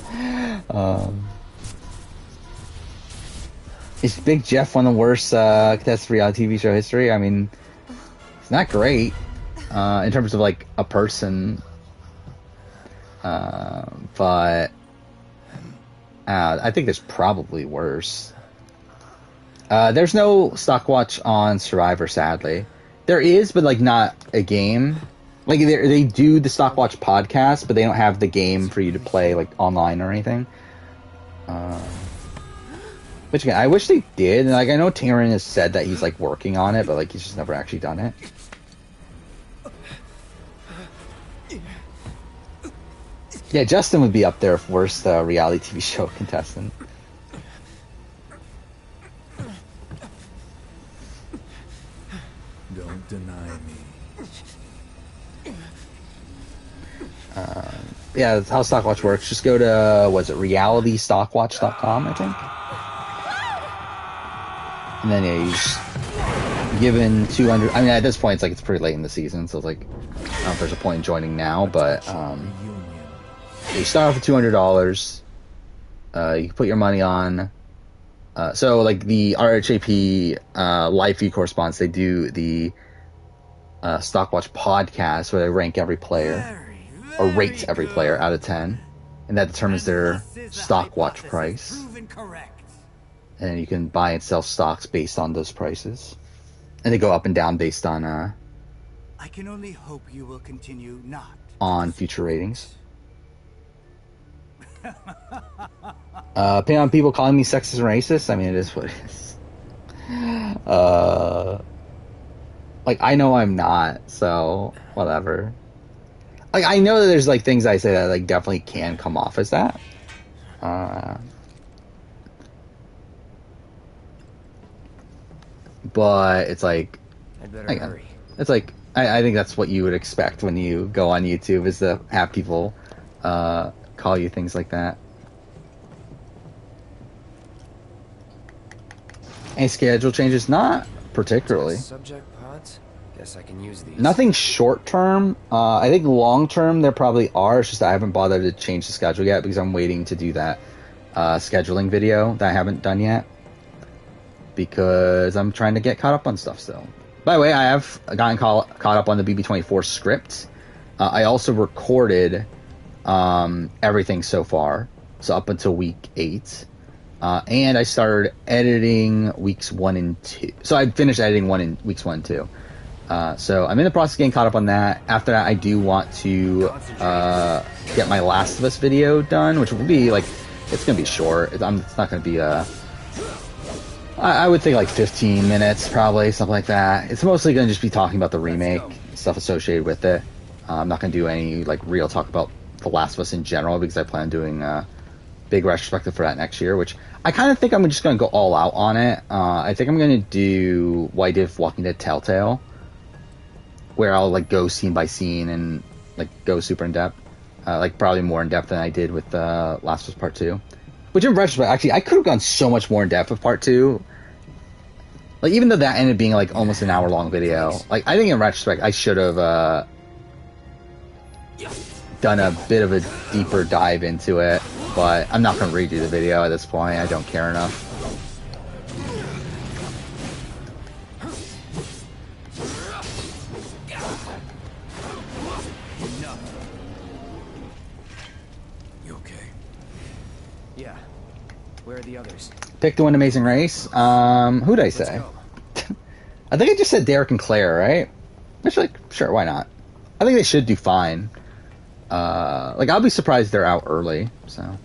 Is Big Jeff one of the worst contestants for reality TV show history? I mean, it's not great in terms of like a person, but I think there's probably worse. There's no Stockwatch on Survivor, sadly. There is, but like not a game. Like they do the Stockwatch podcast, but they don't have the game for you to play like online or anything. Which again, I wish they did. And like I know Taron has said that he's like working on it, but like he's just never actually done it. Yeah, Justin would be up there for worst reality TV show contestant. Don't deny me. Yeah, that's how Stockwatch works. Just go to, realitystockwatch.com, I think. And then yeah, you just given 200. I mean, at this point, it's like it's pretty late in the season, so it's like I don't know if there's a point in joining now, but you start off with $200. You can put your money on. So like the RHAP live feed correspondents, they do the Stockwatch podcast where they rank every player or rate every player out of 10, and that determines their Stockwatch price. And you can buy and sell stocks based on those prices, and they go up and down based on I can only hope you will continue not on future ratings. Pay on people calling me sexist and racist. I mean, it is what it is. Like I know I'm not, so whatever. Like I know that there's like things I say that like definitely can come off as that. But it's like, hurry. It's like I think that's what you would expect when you go on YouTube, is to have people call you things like that. Any schedule changes? Not particularly. Subject pods? Guess I can use these. Nothing short term. I think long term there probably are. It's just I haven't bothered to change the schedule yet because I'm waiting to do that scheduling video that I haven't done yet, because I'm trying to get caught up on stuff still. By the way, I have gotten caught up on the BB24 script. I also recorded everything so far, so up until week 8. And I started editing weeks 1 and 2. So I finished editing weeks 1 and 2. So I'm in the process of getting caught up on that. After that, I do want to get my Last of Us video done, which will be like, it's going to be short. It's not going to be I would think like 15 minutes, probably, something like that. It's mostly going to just be talking about the remake, stuff associated with it. I'm not going to do any like real talk about The Last of Us in general, because I plan on doing a big retrospective for that next year, which I kind of think I'm just going to go all out on it. I think I'm going to do what I did with Walking Dead Telltale, where I'll like go scene by scene and like go super in depth, like probably more in depth than I did with Last of Us Part 2. Which in retrospect, actually, I could have gone so much more in depth with Part 2. Like, even though that ended up being like almost an hour long video, like I think in retrospect I should have done a bit of a deeper dive into it, but I'm not going to redo the video at this point. I don't care enough. You okay? Yeah. Where are the others? Pick to win Amazing Race. Who'd I say? I think I just said Derek and Claire, right? Which, like, sure, why not? I think they should do fine. Like, I'll be surprised they're out early, so.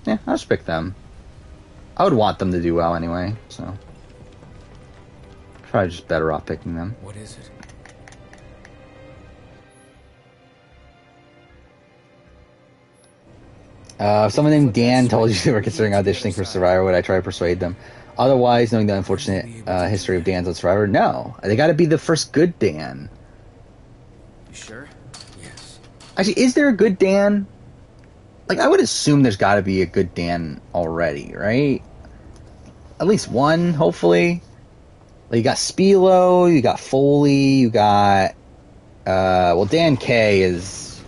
Yeah, I'll just pick them. I would want them to do well anyway, so. Probably just better off picking them. What is it? If someone named Dan told you they were considering auditioning for Survivor, would I try to persuade them? Otherwise, knowing the unfortunate history of Dan's on Survivor, no. They gotta be the first good Dan. You sure? Yes. Actually, is there a good Dan? Like, I would assume there's gotta be a good Dan already, right? At least one, hopefully. Like, you got Spilo, you got Foley, you got... well, Dan K is,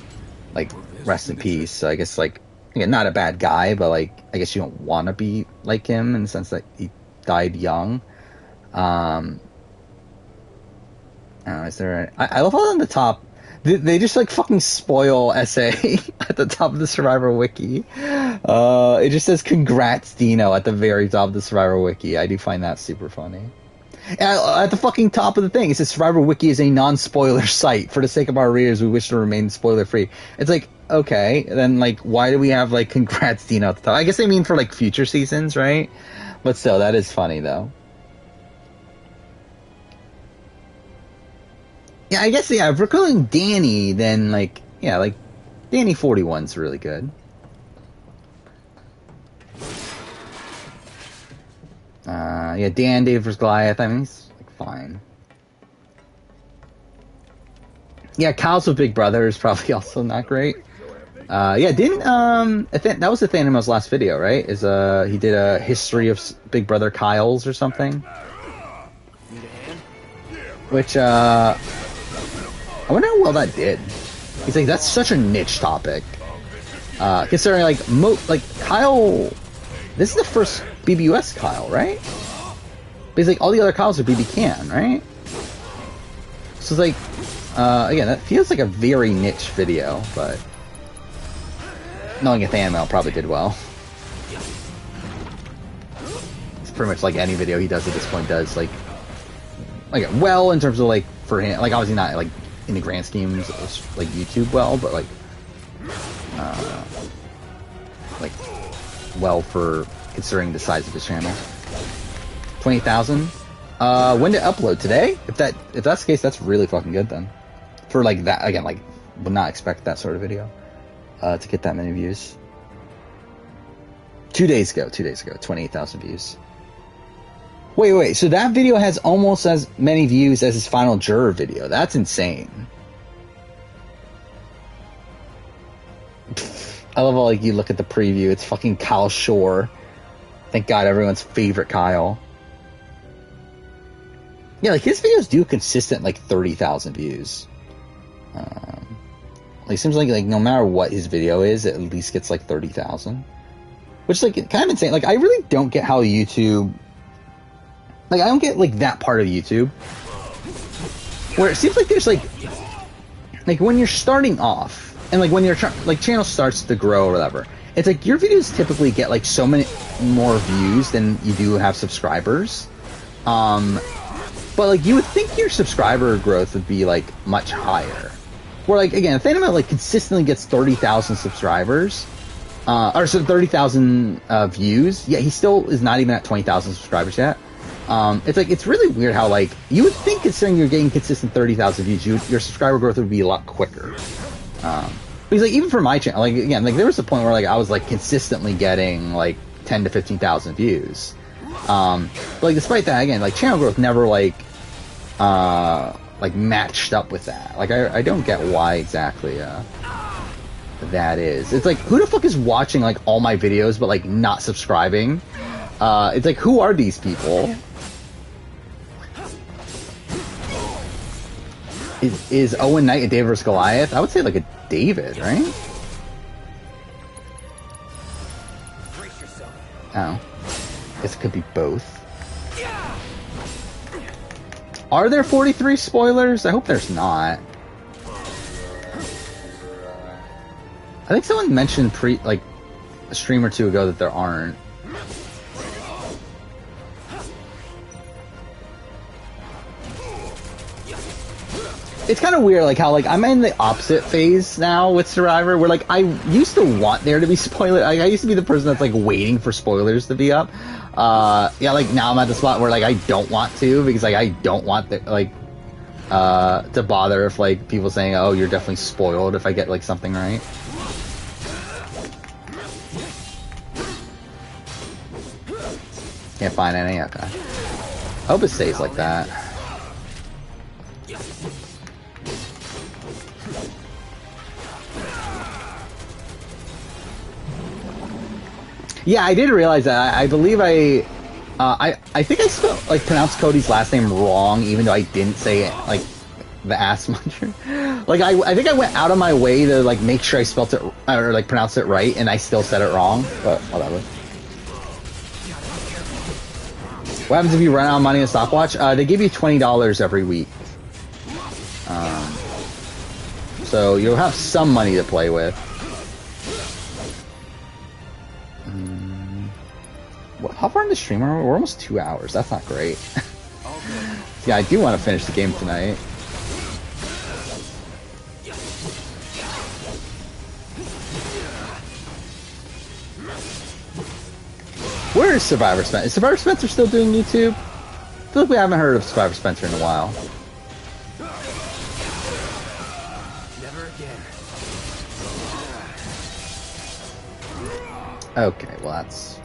like, rest in peace, so I guess, like, again, not a bad guy, but, like, I guess you don't want to be like him in the sense that he died young. I don't know, is there... I love how on the top, they just, like, fucking spoil SA at the top of the Survivor Wiki. It just says, congrats, Dino, at the very top of the Survivor Wiki. I do find that super funny. And at the fucking top of the thing, it says Survivor Wiki is a non-spoiler site. For the sake of our readers, we wish to remain spoiler-free. It's like, okay, then, like, why do we have, like, congrats, Dino, at the top? I guess they mean for, like, future seasons, right? But still, that is funny, though. Yeah, I guess, yeah, if we're calling Danny, then, like, yeah, like, Danny 41's really good. Yeah, Dan, David vs. Goliath, I mean, he's, like, fine. Yeah, Kyle's with Big Brother is probably also not great. Yeah, didn't, that was the Thanimal's last video, right? Is, he did a history of Big Brother Kyle's or something. Which, I wonder how well that did. He's like, that's such a niche topic. Considering, like, Kyle, this is the first BBUS Kyle, right? Because, like, all the other Kyles are BB Can, right? So it's like, again, that feels like a very niche video, but knowing Nathaniel probably did well. It's pretty much like any video he does at this point does, like well in terms of, like, for him, like, obviously not, like, in the grand schemes of, like, YouTube well, but, like, well for considering the size of his channel. 20,000. When to upload? Today? If that's the case, that's really fucking good then. For, like, that, again, like, would not expect that sort of video to get that many views. 2 days ago, 28,000 views. Wait, so that video has almost as many views as his final juror video. That's insane. I love how, like, you look at the preview, it's fucking Kyle Shore. Thank God, everyone's favorite Kyle. Yeah, like, his videos do consistent, like, 30,000 views. Like, seems like no matter what his video is, it at least gets, like, 30,000. Which is, like, kind of insane. Like, I really don't get how YouTube... Like, I don't get, like, that part of YouTube. Where it seems like there's, like, when you're starting off, and, like, when your channel starts to grow or whatever, it's like your videos typically get, like, so many more views than you do have subscribers. But, like, you would think your subscriber growth would be, like, much higher. Where, like, again, if Thanimal, like, consistently gets 30,000 subscribers, or so 30,000 views, yeah, he still is not even at 20,000 subscribers yet. It's like, it's really weird how, like, you would think, considering you're getting consistent 30,000 views, your subscriber growth would be a lot quicker. Because, like, even for my channel, like, again, like, there was a point where, like, I was, like, consistently getting, like, 10 to 15,000 views. But, like, despite that, again, like, channel growth never, like, matched up with that. Like, I don't get why exactly, that is. It's like, who the fuck is watching, like, all my videos, but, like, not subscribing? It's like, who are these people? Is Owen Knight a David vs. Goliath? I would say, like, a David, right? Oh. Guess it could be both. Are there 43 spoilers? I hope there's not. I think someone mentioned a stream or two ago that there aren't. It's kind of weird, like, how, like, I'm in the opposite phase now with Survivor, where, like, I used to want there to be spoilers. Like, I used to be the person that's, like, waiting for spoilers to be up. Yeah, like, now I'm at the spot where, like, I don't want to, because, like, I don't want, to bother if, like, people saying, oh, you're definitely spoiled if I get, like, something right. Can't find any? Okay. Hope it stays like that. Yeah, I did realize that. I believe I think I spelled, like, pronounced Cody's last name wrong, even though I didn't say it, like, the ass muncher. Like, I think I went out of my way to, like, make sure I spelled it, or, like, pronounced it right, and I still said it wrong, but whatever. What happens if you run out of money in a stopwatch? They give you $20 every week. So you'll have some money to play with. How far in the stream are we? We're almost 2 hours. That's not great. Yeah, I do want to finish the game tonight. Where is Survivor Spencer? Is Survivor Spencer still doing YouTube? I feel like we haven't heard of Survivor Spencer in a while. Never again. Okay, well that's...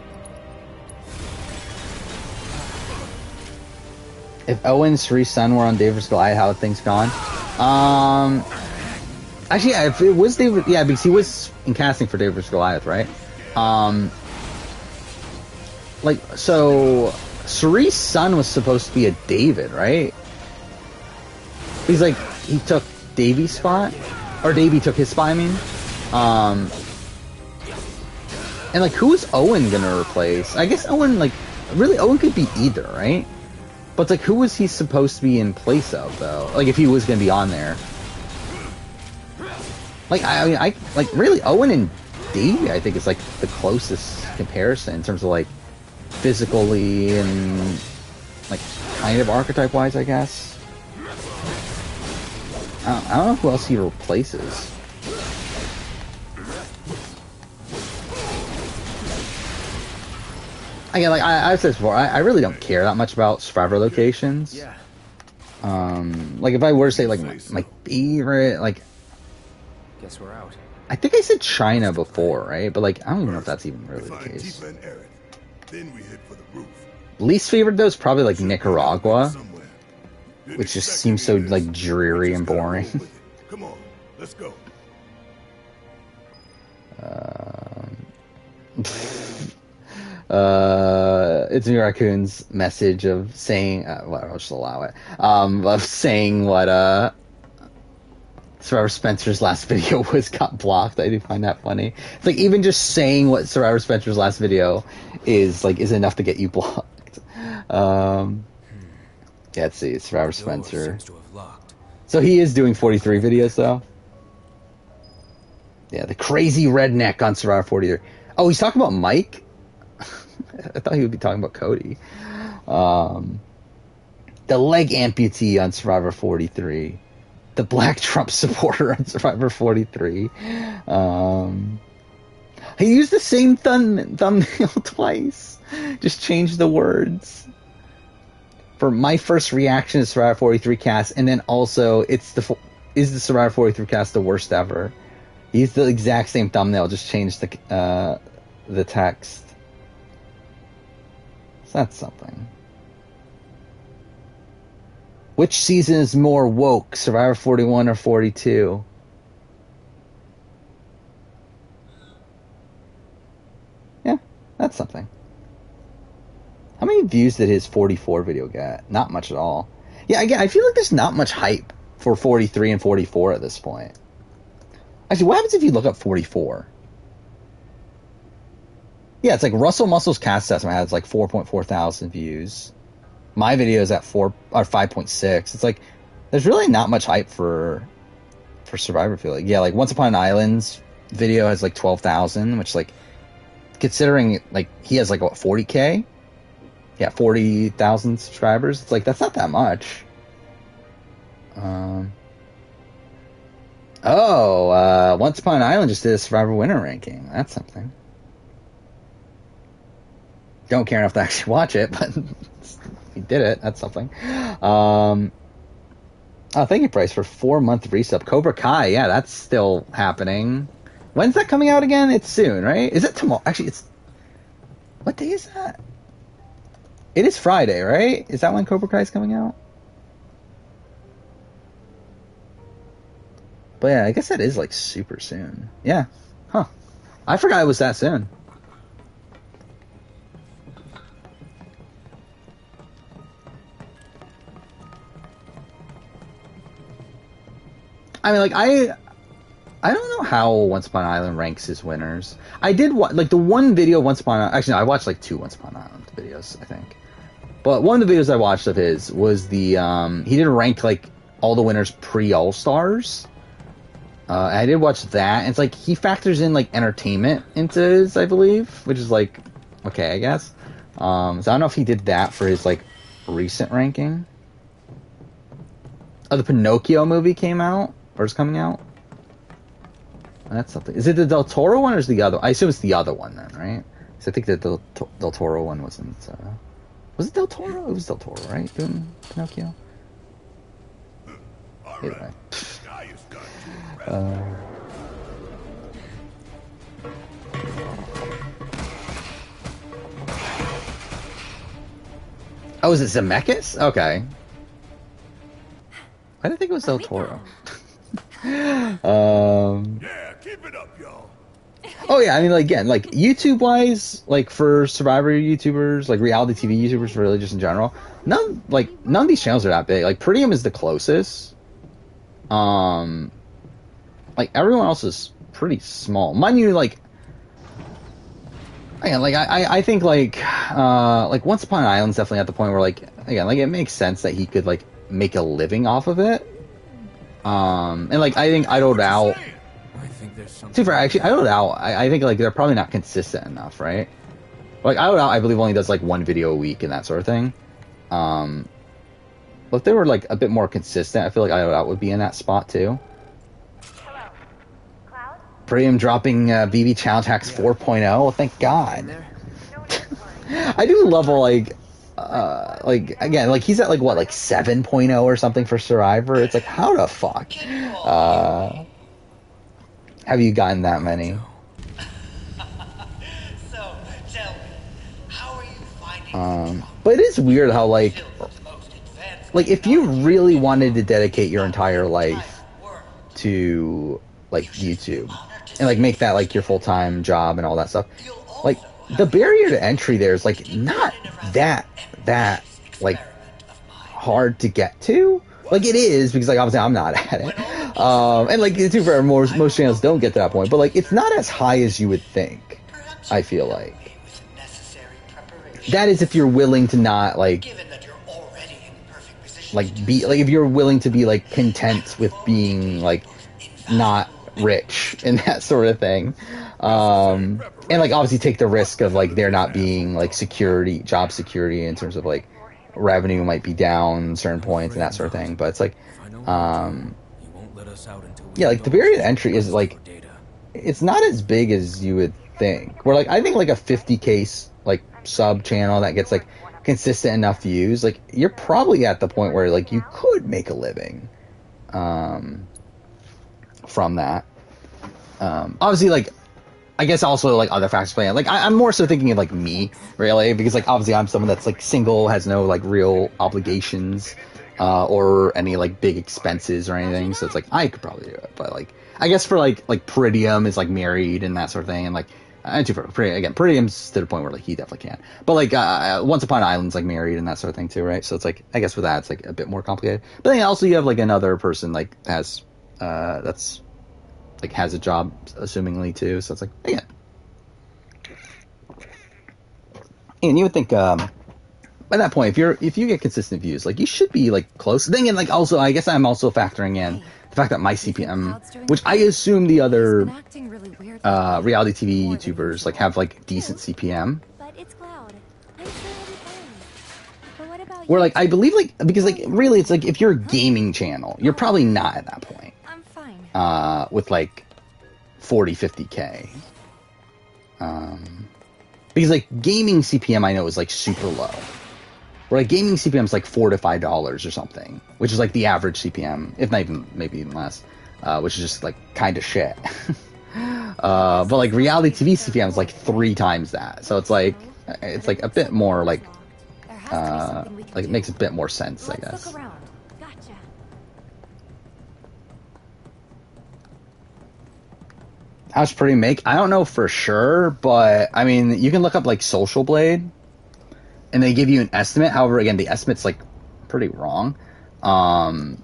If Owen, Cerise, Sun were on David vs. Goliath, how had things gone? Actually, yeah, if it was David... Yeah, because he was in casting for David vs. Goliath, right? Like, so... Cerise's son was supposed to be a David, right? He's like... He took Davy's spot? Or Davy took his spot, I mean? And, like, who is Owen gonna replace? I guess Owen, like... Really, Owen could be either, right? But it's like, who was he supposed to be in place of, though? Like, if he was gonna be on there. Like, I mean, like, really, Owen and Davey, I think, is, like, the closest comparison in terms of, like, physically and, like, kind of archetype-wise, I guess. I don't know who else he replaces. Again, like I've said before, I really don't care that much about Survivor locations. Yeah. Like if I were to say like my favorite, like, guess we're out. I think I said China before, right? But like I don't even know if that's even really the case. Then we head for the roof. Least favorite though is probably like Nicaragua, which just seems so like dreary and boring. Come on, let's go. It's me Raccoon's message of saying, well, I'll just allow it, of saying what, Survivor Spencer's last video got blocked. I do find that funny. It's like, even just saying what Survivor Spencer's last video is, like, is enough to get you blocked. Yeah, let's see, Survivor Spencer. So he is doing 43 videos, though? Yeah, the crazy redneck on Survivor 43. Oh, he's talking about Mike? I thought he would be talking about Cody. The leg amputee on Survivor 43. The black Trump supporter on Survivor 43. He used the same thumbnail twice. Just changed the words. For my first reaction to Survivor 43 cast, and then also, is the Survivor 43 cast the worst ever? He used the exact same thumbnail, just changed the text. So that's something. Which season is more woke, Survivor 41 or 42? Yeah, that's something. How many views did his 44 video get? Not much at all. Yeah, again, I feel like there's not much hype for 43 and 44 at this point. Actually, what happens if you look up 44? Yeah, it's like Russell Muscle's cast estimate has like 4.4 thousand views. My video is at 5.6. It's like there's really not much hype for Survivor. I feel like, yeah, like Once Upon an Island's video has like 12,000, which, like, considering like he has like what, 40K? Yeah, 40,000 subscribers. It's like that's not that much. Once Upon an Island just did a Survivor winner ranking. That's something. Don't care enough to actually watch it, but he did it. That's something. Thank you, Bryce, for 4-month resub. Cobra Kai, yeah, that's still happening. When's that coming out again? It's soon, right? Is it tomorrow? Actually, it's... What day is that? It is Friday, right? Is that when Cobra Kai is coming out? But yeah, I guess that is like super soon. Yeah. Huh. I forgot it was that soon. I mean, like, I don't know how Once Upon an Island ranks his winners. I did like the one video Once Upon an Actually, no, I watched like 2 Once Upon an Island videos, I think. But one of the videos I watched of his was the he did rank like all the winners pre All Stars. I did watch that, and it's like he factors in like entertainment into his, I believe, which is like okay, I guess. So I don't know if he did that for his like recent ranking. Oh, the Pinocchio movie came out or is coming out. That's something. Is it the Del Toro one or is the other? I assume it's the other one then, right? So I think that the Del Toro one wasn't. Was it Del Toro? It was Del Toro, right? Doing Pinocchio. Anyway. Oh, is it Zemeckis? Okay. I didn't think it was Del Toro. Yeah, keep it up, y'all. Oh yeah, I mean, like, again, like YouTube wise, like for Survivor YouTubers, like reality TV YouTubers, really just in general, none of these channels are that big. Like Prettium is the closest. Like everyone else is pretty small. Mind you, like, again, like I think like Once Upon an Island's definitely at the point where like again, like it makes sense that he could like make a living off of it. And like I think Idled Out. Actually, Idled Out, I think like they're probably not consistent enough, right? Like Idled Out, I believe only does like 1 video a week and that sort of thing. But if they were like a bit more consistent, I feel like Idled Out would be in that spot too. Hello, Cloud? Prettium dropping VII Challenge Hacks 4.0. Well, thank God. I do love like again, like he's at like what, like 7.0 or something for Survivor. It's like, how the fuck have you gotten that many? So, tell me, how are you finding but it is weird how like if you really wanted to dedicate your entire life to like YouTube and like make that like your full-time job and all that stuff, like the barrier to entry there is like not that like hard to get to. Like it is, because like obviously I'm not at it, and like too fair, most channels don't get to that point, but like it's not as high as you would think. I feel like that is if you're willing to not like be like, if you're willing to be like content with being like not rich and that sort of thing, and like obviously take the risk of like there not being like job security in terms of like revenue might be down certain points and that sort of thing. But it's like yeah, like the barrier to entry is like it's not as big as you would think. Where like I think like a 50K like sub channel that gets like consistent enough views, like you're probably at the point where like you could make a living from that. Obviously, like I guess also like other factors playing. Like I'm more so thinking of like me, really, because like obviously I'm someone that's like single, has no like real obligations or any like big expenses or anything. So it's like I could probably do it, but like I guess for like Prettium is like married and that sort of thing, and like Prettium's to the point where like he definitely can. But like Once Upon an Island's like married and that sort of thing too, right? So it's like I guess with that it's like a bit more complicated. But then also you have like another person like has that's like has a job assumingly too, so it's like again, and you would think by that point if you get consistent views, like you should be like close. Then again, like also I guess I'm also factoring in the fact that my CPM, which I assume the other reality TV YouTubers like have like decent CPM. But it's Cloud. I'm sure it'll be fine. But what about where like I believe like because like really it's like if you're a gaming channel, you're probably not at that point. I'm fine. With like 40-50K. Because like gaming CPM I know is like super low. Where like gaming CPM is like $4 to $5 or something, which is like the average CPM, if not even maybe even less, which is just like kind of shit. But like reality TV CPM is like 3 times that, so it's like a bit more like like it makes a bit more sense, I guess. Look around. Gotcha. How much per remake? I don't know for sure, but I mean, you can look up like Social Blade, and they give you an estimate. However, again, the estimate's like pretty wrong. But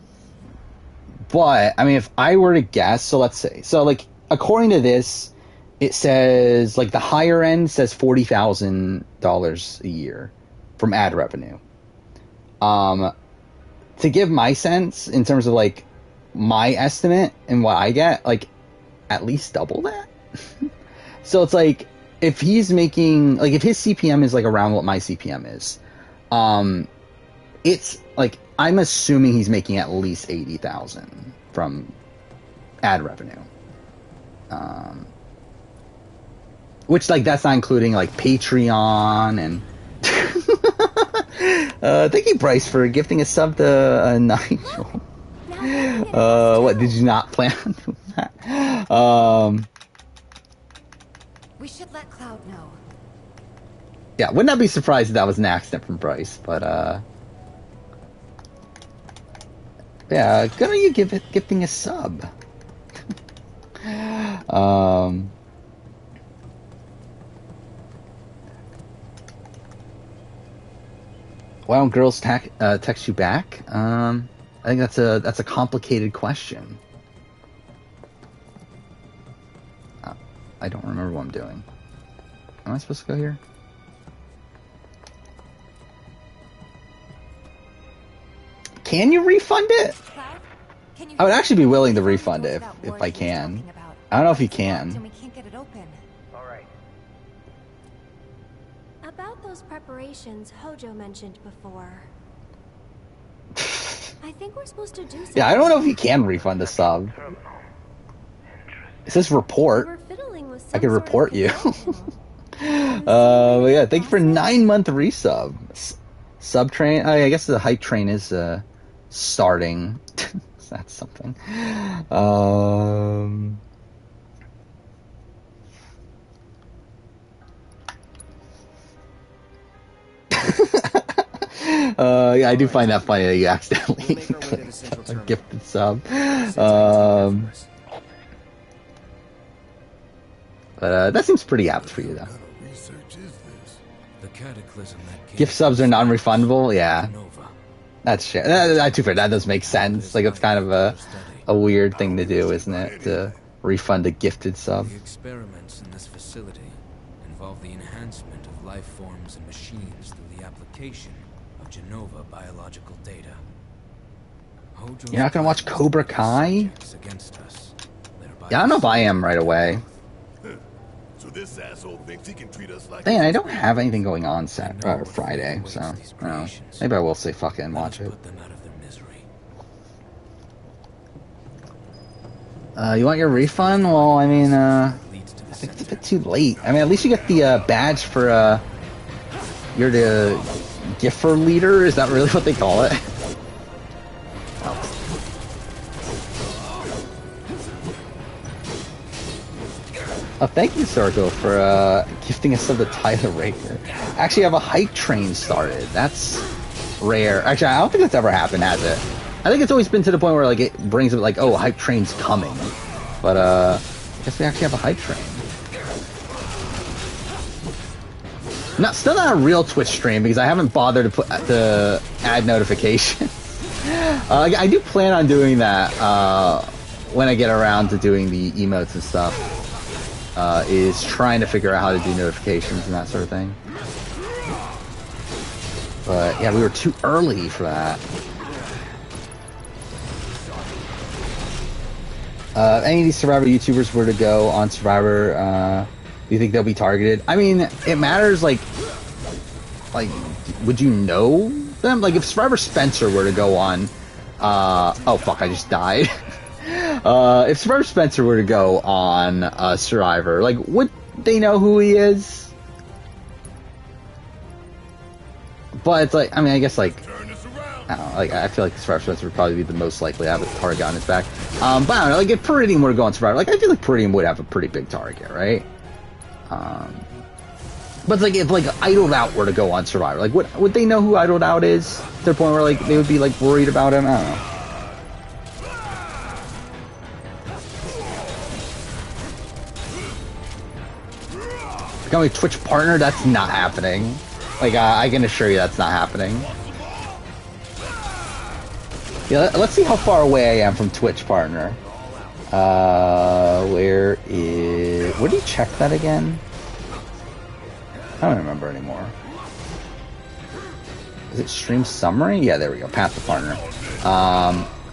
I mean, if I were to guess, so let's say, so like according to this, it says like the higher end says $40,000 a year from ad revenue. To give my sense in terms of like my estimate and what I get, like at least double that. So it's like if he's making like if his CPM is like around what my CPM is, it's like I'm assuming he's making at least 80,000 from ad revenue. Which like that's not including like Patreon and thank you, Bryce, for gifting a sub to Nigel. What did you not plan on doing that? We should let Cloud know. Yeah, would not be surprised if that was an accident from Bryce, but yeah, good on you gifting a sub. Why don't girls text you back? I think that's a complicated question. I don't remember what I'm doing. Am I supposed to go here? Can you refund it? I would actually be willing to refund it if I can. I don't know if you can. We can't get it open. All right. About those preparations Hojo mentioned before. I think we're supposed to do something. Yeah, I don't know if you can refund a sub. It says report. I could report you. But yeah, thank you for 9-month resub. Sub train. I guess the hype train is starting. That's something. Yeah, I do find that funny that you accidentally clicked a gifted sub. But that seems pretty apt for you, though. The cataclysm that Gift subs are non-refundable? Yeah. That's shit. Too fair. That does make sense. Like, it's kind of a weird thing to do, isn't it? To refund a gifted sub. The experiments in this facility involve the enhancement of life forms and machines through the application of Genova biological data. You're not gonna watch Cobra Kai? Yeah, I don't know if I am right away. This asshole thinks he can treat us like Dang, I don't have anything going on Friday, so I don't know. Maybe I will say fuck it and watch it. You want your refund? Well, I mean, I think it's a bit too late. I mean, at least you get the badge for you're the giffer leader. Is that really what they call it? Oh, thank you, Circle, for gifting us the Tyler Raker. Actually, I have a hype train started. That's rare. Actually, I don't think that's ever happened, has it? I think it's always been to the point where like it brings up like, oh, hype train's coming. But I guess we actually have a hype train. Still not a real Twitch stream because I haven't bothered to add notifications. I do plan on doing that when I get around to doing the emotes and stuff. Is trying to figure out how to do notifications and that sort of thing. But yeah, we were too early for that. If any of these Survivor YouTubers were to go on Survivor, do you think they'll be targeted? I mean, it matters, like, would you know them? Like, if Survivor Spencer were to go on, oh fuck, I just died. If Survivor Spencer were to go on Survivor, like, would they know who he is? But it's like, I mean, I guess, like, I don't know, like, I feel like Survivor Spencer would probably be the most likely to have a target on his back. But I don't know, like, if Peridium were to go on Survivor, like, I feel like Peridium would have a pretty big target, right? But like if like Idled Out were to go on Survivor, like would they know who Idled Out is to the point where like they would be like worried about him? I don't know. Becoming a Twitch partner? That's not happening. Like I can assure you that's not happening. Yeah, let's see how far away I am from Twitch partner. Where did he check that again? I don't remember anymore. Is it stream summary? Yeah, there we go. Path to partner.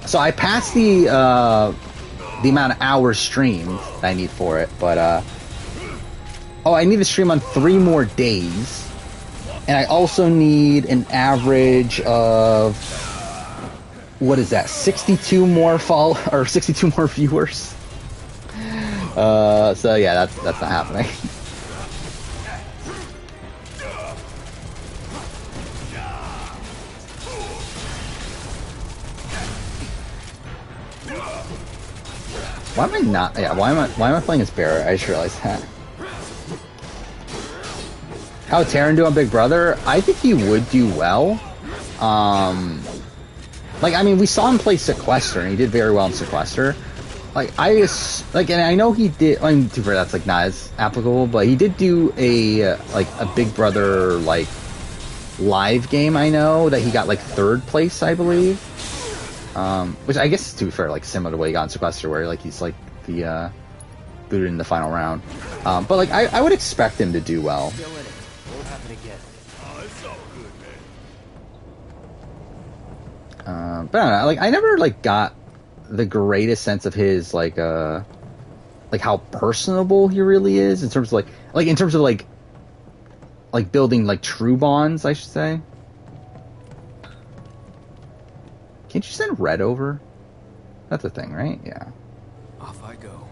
So I passed the amount of hours streamed that I need for it, but oh, I need to stream on 3 more days, and I also need an average of what is that? 62 more 62 more viewers. So yeah, that's not happening. Why am I not? Yeah, why am I playing as Barrett? I just realized that. How Terran do on Big Brother? I think he would do well. Like I mean, we saw him play Sequester, and he did very well in Sequester. Like and I know he did. I mean, that's like not as applicable, but he did do a Big Brother like live game. I know that he got like 3rd place, I believe. Which I guess is, to be fair, like similar to what he got in Sequester, where like he's like the booted in the final round. But like I would expect him to do well. But I don't know, like I never like got the greatest sense of his like how personable he really is in terms of like building like true bonds, I should say. Can't you send Red over? That's a thing, right? Yeah. Off I go.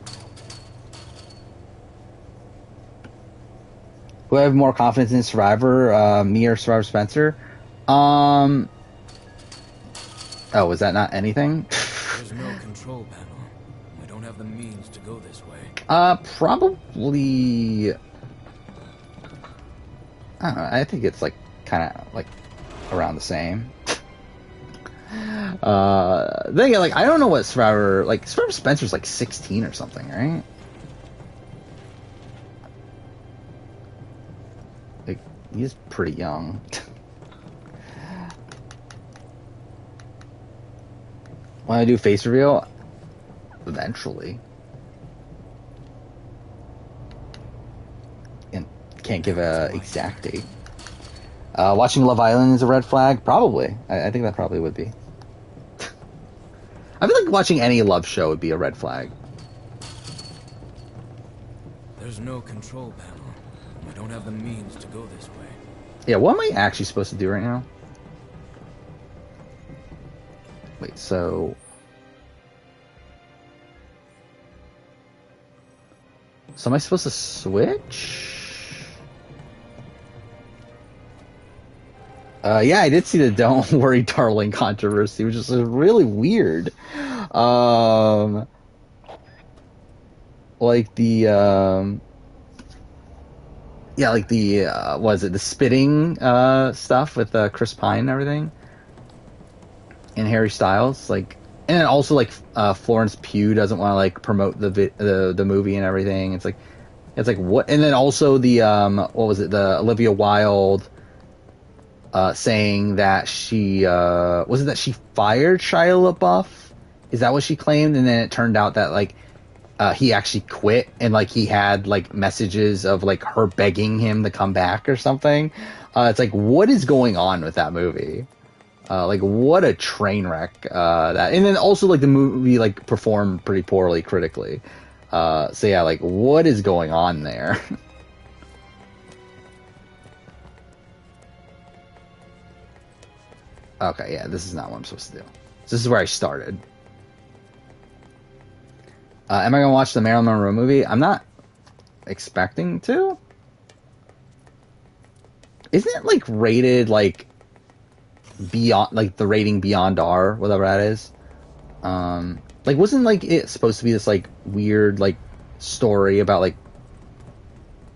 Who I have more confidence in Survivor, me or Survivor Spencer? Oh, was that not anything? There's no control panel. We don't have the means to go this way. Probably. I don't know. I think it's like kind of like around the same. Then again, like I don't know what Survivor Spencer's like 16 or something, right? Like he's pretty young. When I do face reveal, eventually. And can't give a exact date. Watching Love Island is a red flag? Probably. I think that probably would be. I feel like watching any love show would be a red flag. There's no control panel. We don't have the means to go this way. Yeah, what am I actually supposed to do right now? Wait, so... So am I supposed to switch? Yeah, I did see the "Don't Worry, Darling" controversy, which is really weird. Like the the spitting stuff with Chris Pine and everything, and Harry Styles, like, and then also like Florence Pugh doesn't want to like promote the movie and everything. It's like what? And then also the the Olivia Wilde. Saying that she was it that she fired Shia LaBeouf? Is that what she claimed? And then it turned out that like he actually quit, and like he had like messages of like her begging him to come back or something. It's like, what is going on with that movie? Like what a train wreck that. And then also like the movie like performed pretty poorly critically. So yeah, like what is going on there? Okay, yeah, this is not what I'm supposed to do. So this is where I started. Am I going to watch the Marilyn Monroe movie? I'm not expecting to. Isn't it, like, rated, like, beyond, like, the rating beyond R, whatever that is? Like, wasn't, like, it supposed to be this, like, weird, like, story about, like,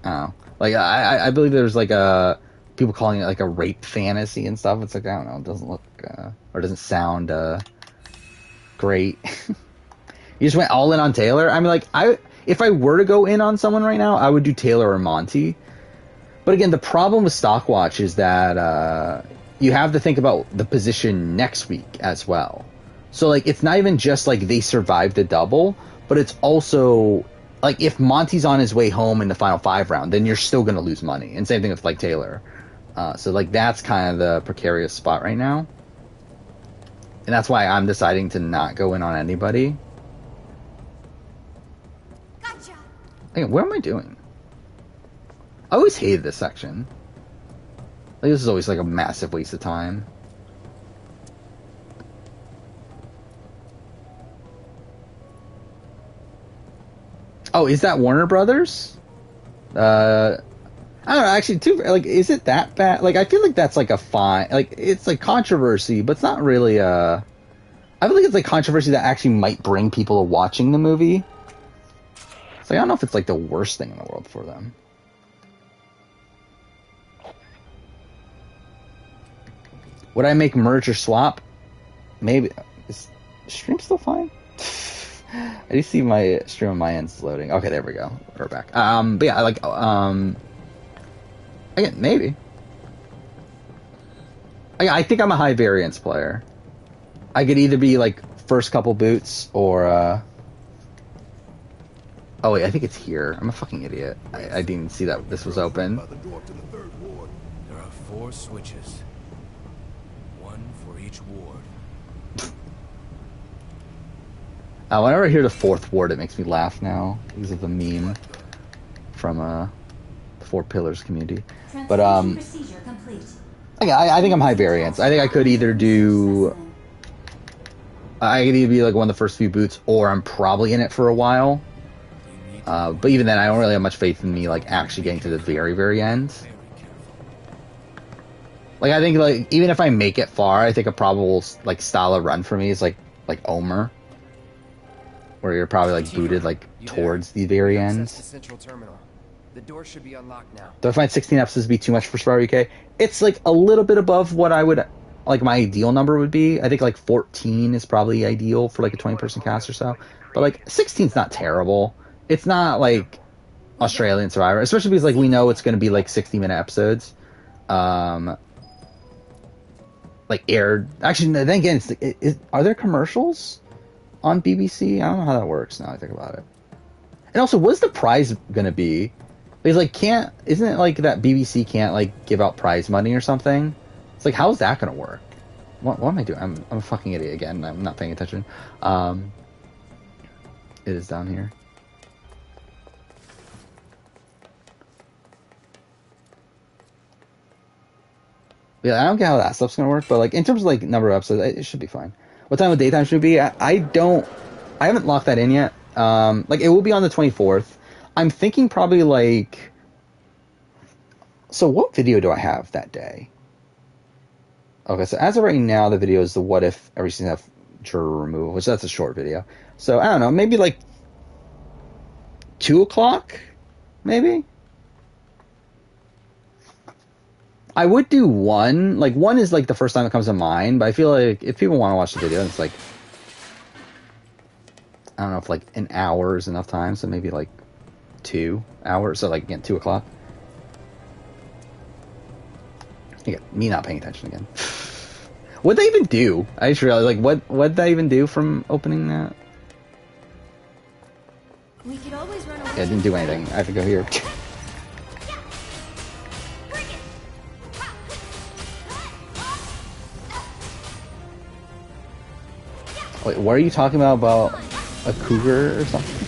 I don't know. Like I believe there's like a people calling it like a rape fantasy and stuff. It's like, I don't know, it doesn't look or doesn't sound great. You just went all in on Taylor. I mean, like if I were to go in on someone right now, I would do Taylor or Monty. But again, the problem with Stockwatch is that you have to think about the position next week as well. So, like, it's not even just, like, they survived the double, but it's also, like, if Monty's on his way home in the final 5 round, then you're still going to lose money. And same thing with, like, Taylor. So, like, that's kind of the precarious spot right now. And that's why I'm deciding to not go in on anybody. Gotcha. Hey, what am I doing? I always hated this section. Like, this is always like a massive waste of time. Oh, is that Warner Brothers? I don't know, actually, too, like, is it that bad? Like, I feel like that's like a fine, like, it's like controversy, but it's not really I feel like it's like controversy that actually might bring people to watching the movie. So I don't know if it's like the worst thing in the world for them. Would I make merge or swap? Maybe. Is stream still fine? I do see my stream on my end's loading. Okay, there we go. We're back. But yeah, like, again, maybe. I think I'm a high variance player. I could either be like first couple boots or oh wait, I think it's here. I'm a fucking idiot. I didn't even see that this was open. There are 4 switches. One for each ward. Whenever I hear the 4th ward, it makes me laugh now because of the meme from the 4 Pillars community. But I think I'm high variance. I think I could either do. I could either be like one of the first few boots, or I'm probably in it for a while. But even then, I don't really have much faith in me like actually getting to the very, very end. Like, I think, like, even if I make it far, I think a probable, like, style of run for me is, like Omer. Where you're probably, like, booted, like, towards the very end. Central terminal. The door should be unlocked now. Do I find 16 episodes to be too much for Survivor UK? It's, like, a little bit above what I would, like, my ideal number would be. I think, like, 14 is probably ideal for, like, a 20-person cast or so. But, like, 16's not terrible. It's not, like, Australian Survivor. Especially because, like, we know it's going to be, like, 60-minute episodes. Like, aired. Actually, then again, are there commercials on BBC? I don't know how that works now I think about it. And also, what's the prize gonna be? Because, like, isn't it like that BBC can't, like, give out prize money or something? It's like, how's that gonna work? What am I doing? I'm a fucking idiot again. I'm not paying attention. It is down here. Yeah, I don't get how that stuff's gonna work, but like in terms of like number of episodes, it should be fine. What time of daytime should it be? I haven't locked that in yet. Like it will be on the 24th. I'm thinking probably like. So what video do I have that day? Okay, so as of right now, the video is the what if every season have juror removal, which that's a short video. So I don't know, maybe like 2 o'clock, maybe. I would do 1. Like, 1 is, like, the first time it comes to mind, but I feel like if people want to watch the video, it's, like, I don't know if, like, an hour is enough time, so maybe, like, 2 hours, so, like, again, 2 o'clock. Yeah, me not paying attention again. What'd they even do? I just realized, like, what'd they even do from opening that? We could always run away. Yeah, I didn't do anything. I have to go here. Wait, what are you talking about a cougar or something?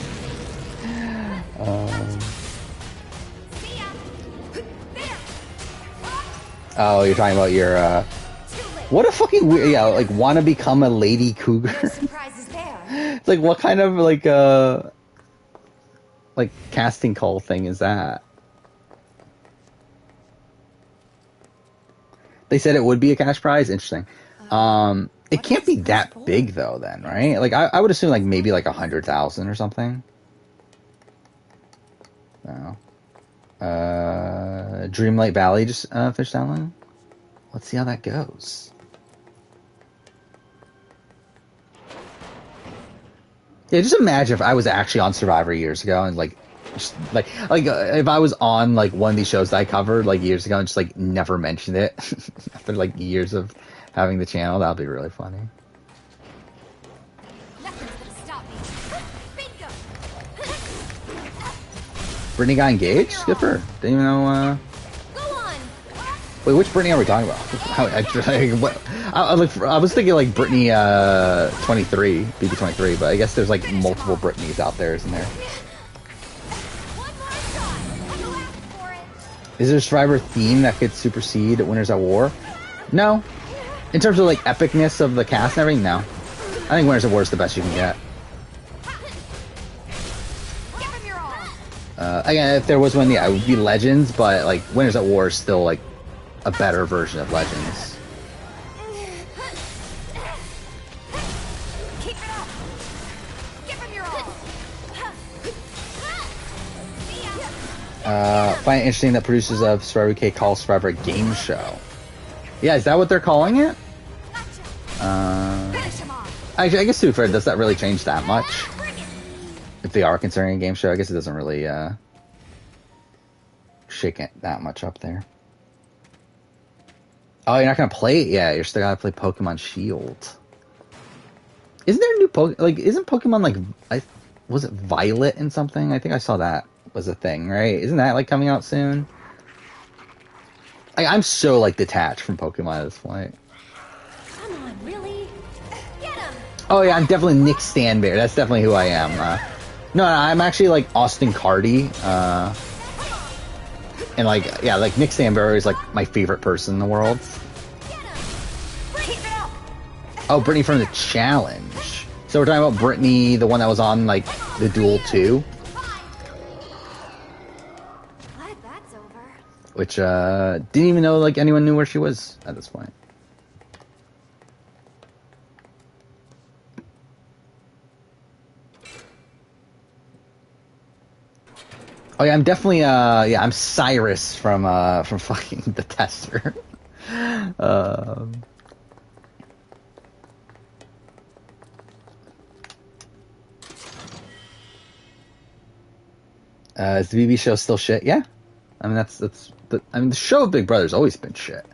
Oh, you're talking about your, what a fucking weird, yeah, like, want to become a lady cougar? It's like, what kind of, like casting call thing is that? They said it would be a cash prize? Interesting. It can't be that big though, then, right? Like, I would assume like maybe like 100,000 or something. No. Dreamlight Valley just finished downloading. Let's see how that goes. Yeah, just imagine if I was actually on Survivor years ago and like if I was on like one of these shows that I covered like years ago and just like never mentioned it after like years of having the channel. That would be really funny. Brittany got engaged? Good for her. Didn't even know. Wait, which Brittany are we talking about? I was thinking like Brittany 23, BB23, but I guess there's like multiple Brittany's out there, isn't there? Is there a Survivor theme that could supersede Winners at War? No. In terms of like epicness of the cast and everything, no. I think Winners at War is the best you can get. Again, if there was one, yeah, it would be Legends, but like Winners at War is still like a better version of Legends. Find it interesting that producers of Survivor UK call Survivor a game show. Yeah, is that what they're calling it? I guess to be fair, does that really change that much? If they are considering a game show, I guess it doesn't really shake it that much up there. Oh, you're not gonna play it yet. You're still gotta play Pokemon Shield. Isn't there a new Pokemon? Like, isn't Pokemon like was it Violet and something? I think I saw that was a thing, right? Isn't that like coming out soon? I'm so like detached from Pokemon at this point. Come on, really? Get him! Oh yeah, I'm definitely Nick Stanbear. That's definitely who I am. No, I'm actually like Austin Cardi. And like, yeah, like Nick Stanbear is like my favorite person in the world. Oh, Brittany from the challenge. So we're talking about Brittany, the one that was on like the Duel 2. Which didn't even know like anyone knew where she was at this point. Oh yeah, I'm definitely I'm Cyrus from fucking The Tester. Is the BB show still shit? Yeah. I mean the show of Big Brother's always been shit.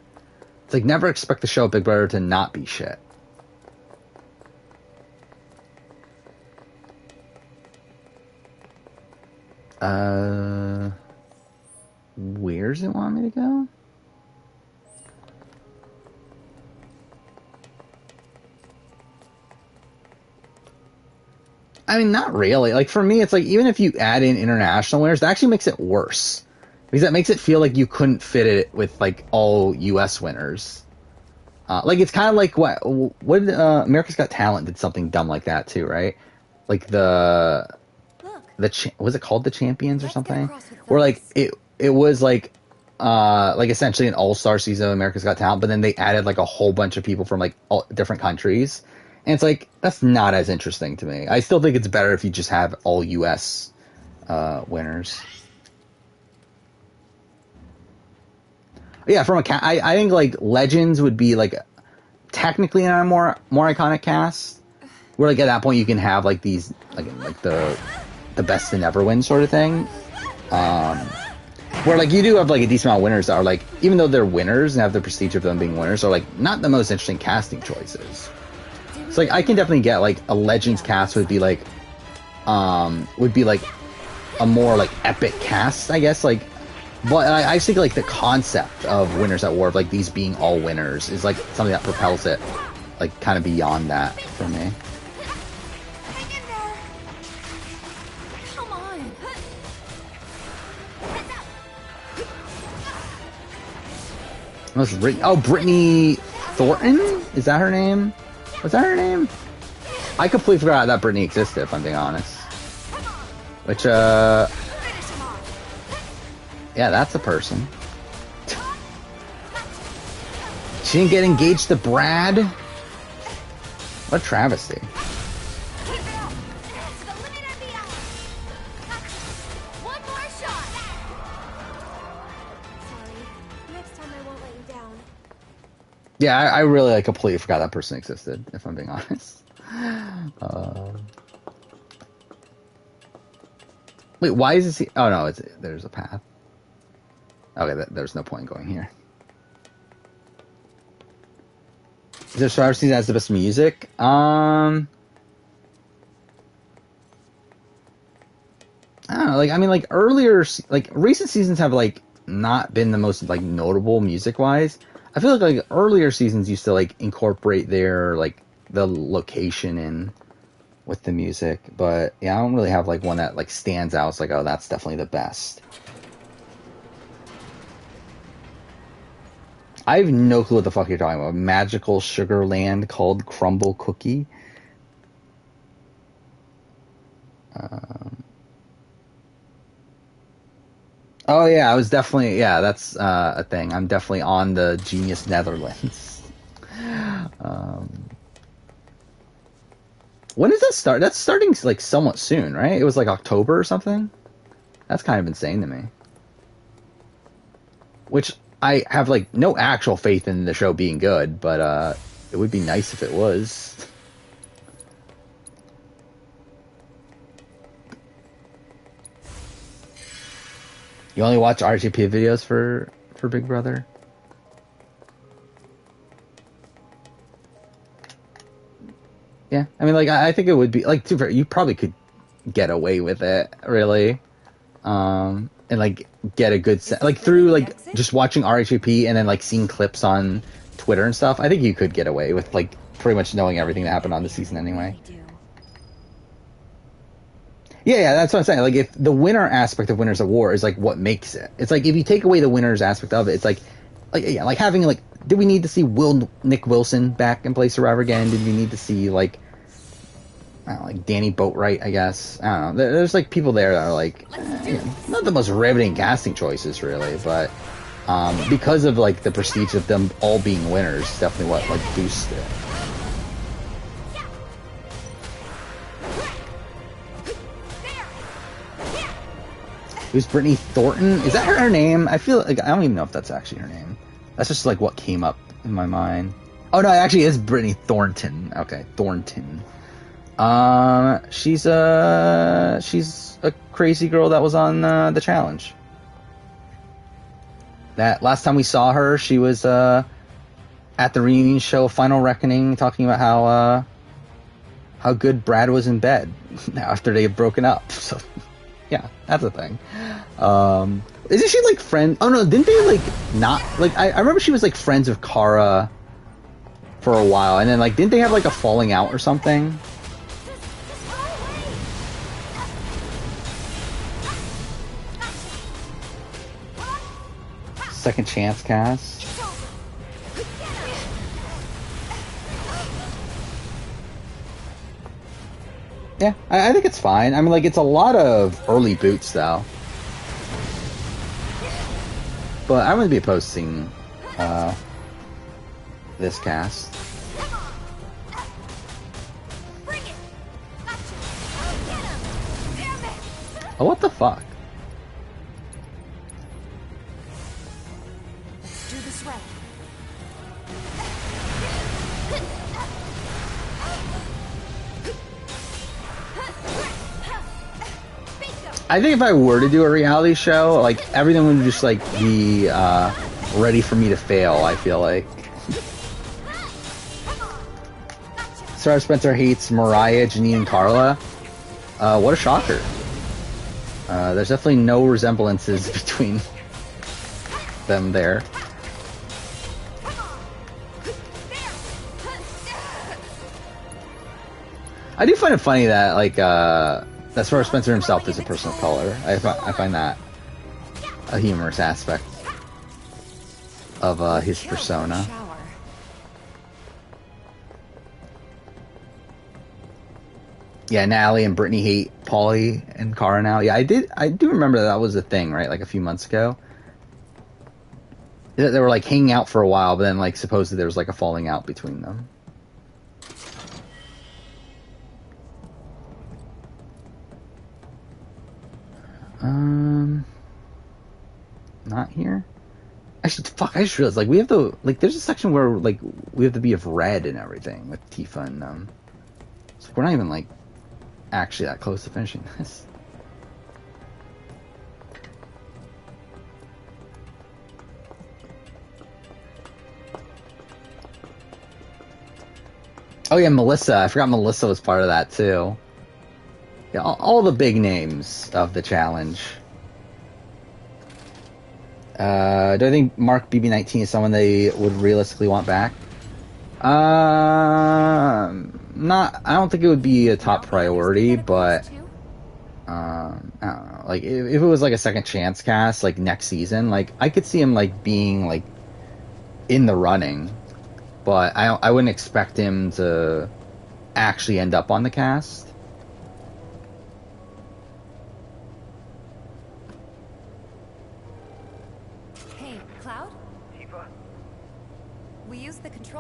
It's like never expect the show of Big Brother to not be shit. Where does it want me to go? I mean, not really. Like, for me, it's like, even if you add in international winners, that actually makes it worse. Because that makes it feel like you couldn't fit it with, like, all US winners. Like, it's kind of like what did, America's Got Talent did something dumb like that, too, right? Like, was it called The Champions or something? Where, like, it was, like essentially an all-star season of America's Got Talent, but then they added, like, a whole bunch of people from, like, all different countries. And it's like, that's not as interesting to me. I still think it's better if you just have all US winners. Yeah, I think like Legends would be like technically in a more iconic cast. Where like at that point you can have like these like the best in ever win sort of thing. Where like you do have like a decent amount of winners that are like, even though they're winners and have the prestige of them being winners, are like not the most interesting casting choices. So like I can definitely get like a Legends cast would be like a more like epic cast, I guess. Like, but I think like the concept of Winners at War, of like these being all winners, is like something that propels it like kind of beyond that for me. Brittany Thornton? Is that her name? Was that her name? I completely forgot that Brittany existed, if I'm being honest. Which, yeah, that's a person. She didn't get engaged to Brad? What a travesty. Yeah, I really like completely forgot that person existed, if I'm being honest. Wait, why is this? Oh no, there's a path. Okay, there's no point in going here. Is there Survivor season that has the best music? I don't know. Like, I mean, like earlier, like recent seasons have like not been the most like notable music wise. I feel like earlier seasons used to like incorporate their like the location in with the music, but yeah, I don't really have like one that like stands out. It's like, oh, that's definitely the best. I have no clue what the fuck you're talking about. Magical sugar land called Crumble Cookie. Oh yeah, I was definitely, yeah, that's a thing. I'm definitely on the Genius Netherlands. When does that start? That's starting like somewhat soon, right? It was like October or something. That's kind of insane to me. Which I have like no actual faith in the show being good, but it would be nice if it was. You only watch RGP videos for Big Brother? Yeah, I mean, like, I think it would be, like, you probably could get away with it, really. And, like, get a good like, through, like, just watching RHAP and then, like, seeing clips on Twitter and stuff, I think you could get away with, like, pretty much knowing everything that happened on the season anyway. Yeah, that's what I'm saying. Like, if the winner aspect of Winners of War is, like, what makes it. It's like, if you take away the winners aspect of it, it's like yeah, like having, like, did we need to see Nick Wilson back and play Survivor again? Did we need to see, like, I don't know, like Danny Boatwright, I guess? I don't know. There's, like, people there that are, like, not the most riveting casting choices, really, but because of, like, the prestige of them all being winners, definitely what, like, boosted it. Who's Brittany Thornton? Is that her name? I feel like I don't even know if that's actually her name. That's just like what came up in my mind. Oh no, it actually is Brittany Thornton. Okay, Thornton. She's a crazy girl that was on the challenge. That last time we saw her, she was at the reunion show Final Reckoning, talking about how good Brad was in bed after they had broken up. So. Yeah, that's a thing. Isn't she like friend? Oh no, didn't they like not like? I remember she was like friends with Kara for a while, and then like didn't they have like a falling out or something? Second chance cast. Yeah, I think it's fine. I mean, like, it's a lot of early boots, though. But I wouldn't be opposed to seeing this cast. Oh, what the fuck? Do this right. I think if I were to do a reality show, like, everything would just, like, be ready for me to fail, I feel like. Sarah Spencer hates Mariah, Janine, and Carla. What a shocker. There's definitely no resemblances between them there. I do find it funny that, like, that Sarah Spencer himself is a person of color. I find that a humorous aspect of his persona. Yeah, Natalie and Brittany hate Paulie and Cara now. Yeah, I do remember that was a thing, right? Like a few months ago. They were like hanging out for a while, but then like supposedly there was like a falling out between them. Not here. I just realized, like, we have to, like, there's a section where, like, we have to be of red and everything with Tifa and, so we're not even, like, actually that close to finishing this. Oh yeah, Melissa. I forgot Melissa was part of that too. Yeah, all the big names of the challenge. Do I think Mark BB19 is someone they would realistically want back? Not. I don't think it would be a top priority, but I don't know. Like if it was like a second chance cast, like next season, like I could see him like being like in the running, but I wouldn't expect him to actually end up on the cast.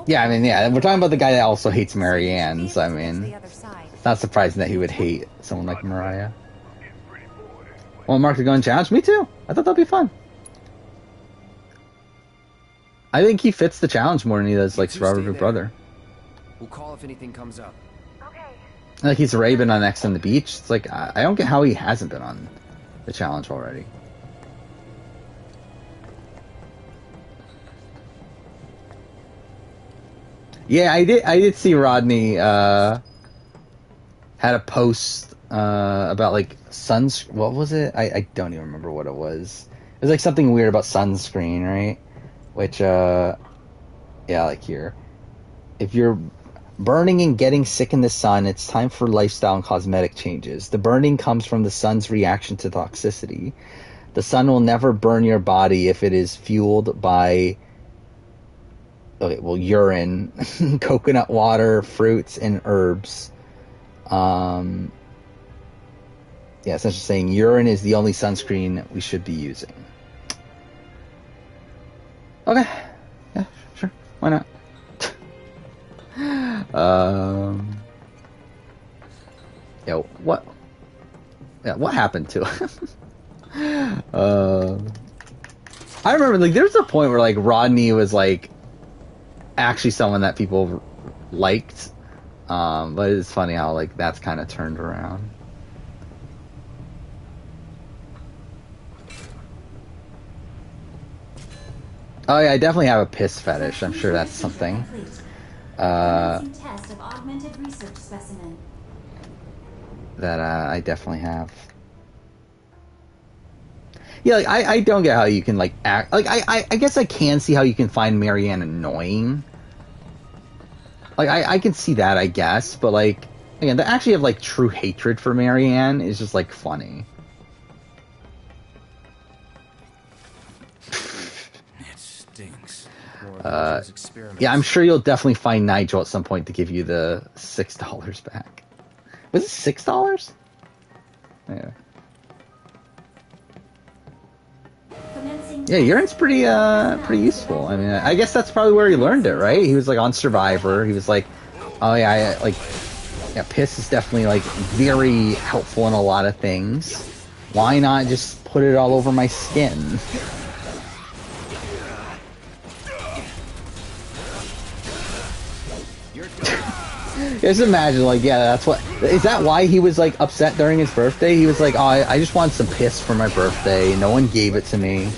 Yeah, I mean, yeah, we're talking about the guy that also hates Marianne, so I mean, it's not surprising that he would hate someone like Mariah. Well, Mark to go and challenge? Me too. I thought that'd be fun. I think he fits the challenge more than he does, like, Survivor Big Brother. We'll call if anything comes up. Like, he's already been on X on the Beach. It's like, I don't get how he hasn't been on the challenge already. Yeah, I did see Rodney had a post about like what was it? I don't even remember what it was. It was like something weird about sunscreen, right? Which yeah, like here. If you're burning and getting sick in the sun, it's time for lifestyle and cosmetic changes. The burning comes from the sun's reaction to toxicity. The sun will never burn your body if it is fueled by urine, coconut water, fruits, and herbs. Yeah, essentially saying urine is the only sunscreen we should be using. Okay. Yeah, sure. Why not? Yeah, what happened to him? I remember, like, there was a point where, like, Rodney was, like, actually someone that people liked, but it's funny how like that's kind of turned around. Oh yeah, I definitely have a piss fetish. I'm sure that's something. Test of augmented research specimen. That I definitely have. Yeah, like I don't get how you can like act like I guess I can see how you can find Marianne annoying. Like, I can see that, I guess, but, like, again, to actually have, like, true hatred for Marianne is just, like, funny. It stinks. Yeah, I'm sure you'll definitely find Nigel at some point to give you the $6 back. Was it $6? Yeah. Yeah, urine's pretty useful. I mean, I guess that's probably where he learned it, right? He was like on Survivor. He was like, oh yeah, piss is definitely like very helpful in a lot of things. Why not just put it all over my skin? Just imagine, like, yeah, is that why he was like upset during his birthday? He was like, oh, I just want some piss for my birthday. No one gave it to me.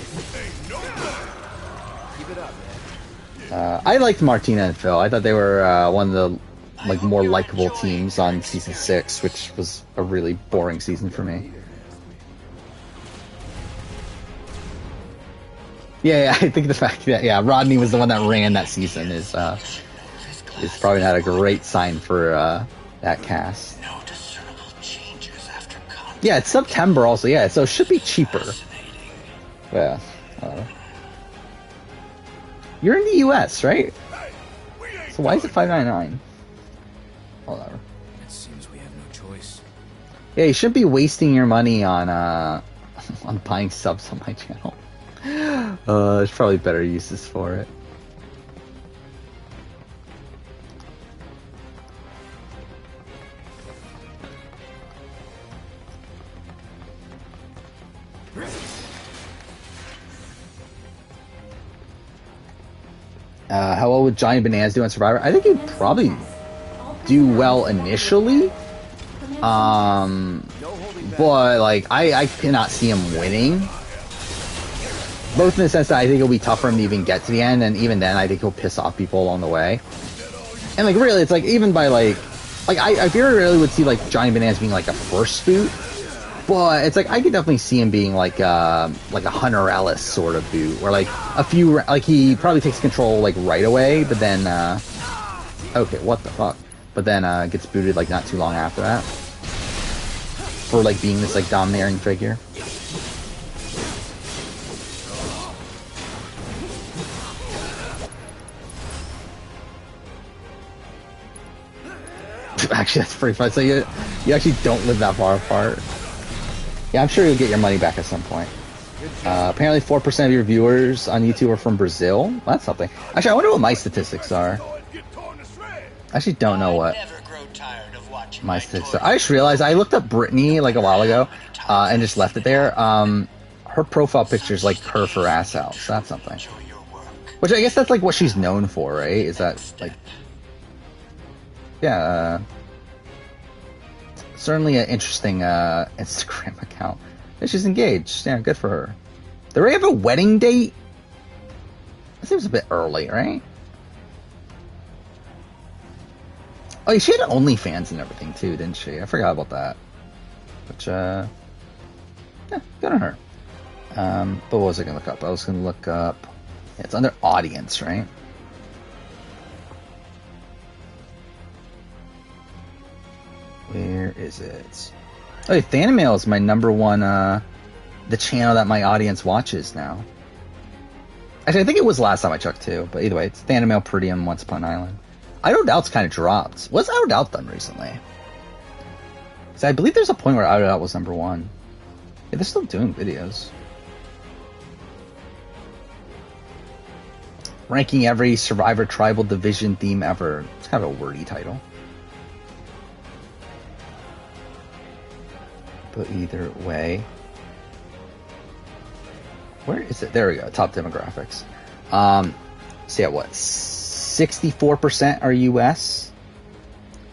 I liked Martina and Phil. I thought they were one of the like more likable teams on season 6, which was a really boring season for me. Yeah, I think the fact that Rodney was the one that ran that season is probably not a great sign for that cast. Yeah, it's September also. Yeah, so it should be cheaper. Yeah. You're in the U.S., right? So why is it $5.99? Whatever. It seems we have no choice. Yeah, you shouldn't be wasting your money on on buying subs on my channel. There's probably better uses for it. How well would Johnny Bananas do on Survivor? I think he'd probably do well initially. But like I cannot see him winning. Both in the sense that I think it'll be tough for him to even get to the end, and even then I think he'll piss off people along the way. And like really, it's like even by like I very rarely would see like Johnny Bananas being like a first boot, but it's like I could definitely see him being like a Hunter Ellis sort of boot, where like a few like he probably takes control like right away, but then okay, what the fuck? But then gets booted like not too long after that for like being this like domineering figure. Actually, that's pretty fun. So you actually don't live that far apart. Yeah, I'm sure you'll get your money back at some point. Apparently 4% of your viewers on YouTube are from Brazil. Well, that's something. Actually, I wonder what my statistics are. I actually don't know what my statistics are. I just realized I looked up Brittany like a while ago and just left it there. Her profile picture is like her for ass out, so that's something. Which I guess that's like what she's known for, right? Is that like... Yeah, certainly an interesting Instagram account. Yeah, she's engaged. Yeah, good for her. Do they already have a wedding date? That seems a bit early, right? Oh, yeah, she had OnlyFans and everything too, didn't she? I forgot about that. Which, yeah, good on her. But what was I gonna look up? I was gonna look up... Yeah, it's under audience, right? Where is it? Oh, Thanimail is my #1, the channel that my audience watches now. Actually, I think it was last time I checked too, but either way, it's Thanimail, Peridium, Once Upon an Island. Idle Doubt's kind of dropped. What's Idle Doubt done recently? So I believe there's a point where Idle Doubt was #1. Yeah, they're still doing videos. Ranking every Survivor Tribal Division theme ever. It's kind of a wordy title. But either way, where is it? There we go. Top demographics. So yeah, what? 64% are U.S.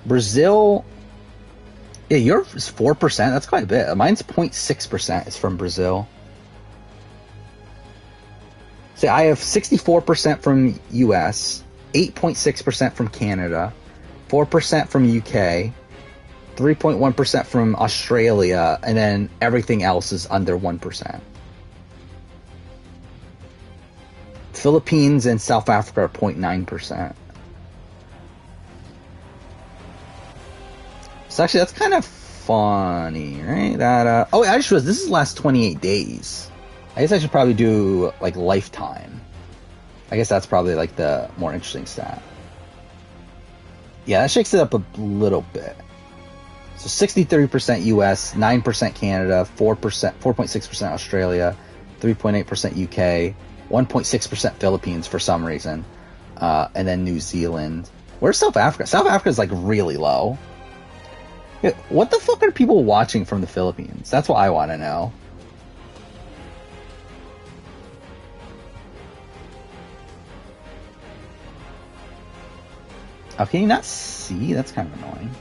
Brazil. Yeah, yours is 4%. That's quite a bit. Mine's 0.6% is from Brazil. So I have 64% from U.S., 8.6% from Canada, 4% from UK. 3.1% from Australia, and then everything else is under 1%. Philippines and South Africa are 0.9%. So actually, that's kind of funny, right? That oh, I just realized this is the last 28 days. I guess I should probably do like lifetime. I guess that's probably like the more interesting stat. Yeah, that shakes it up a little bit. So 63% US, 9% Canada, 4.6% Australia, 3.8% UK, 1.6% Philippines for some reason, and then New Zealand. Where's South Africa? South Africa is like really low. Yeah, what the fuck are people watching from the Philippines? That's what I want to know. Oh, can you not see? That's kind of annoying.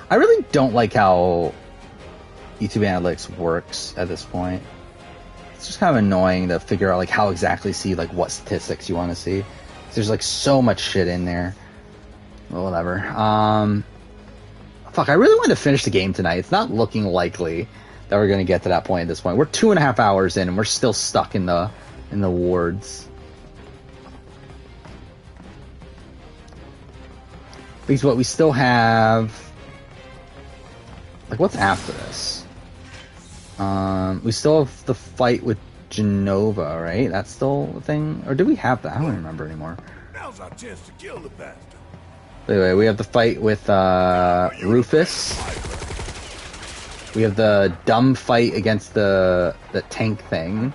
I really don't like how YouTube Analytics works at this point. It's just kind of annoying to figure out like how exactly see like what statistics you want to see. There's like so much shit in there. Well, whatever. Fuck, I really wanted to finish the game tonight. It's not looking likely that we're gonna get to that point at this point. We're 2.5 hours in and we're still stuck in the wards. Because what we still have... Like, what's after this? We still have the fight with Genova, right? That's still a thing? Or do we have that? I don't remember anymore. Now's our chance to kill the bastard. Anyway, we have the fight with Rufus. We have the dumb fight against the tank thing.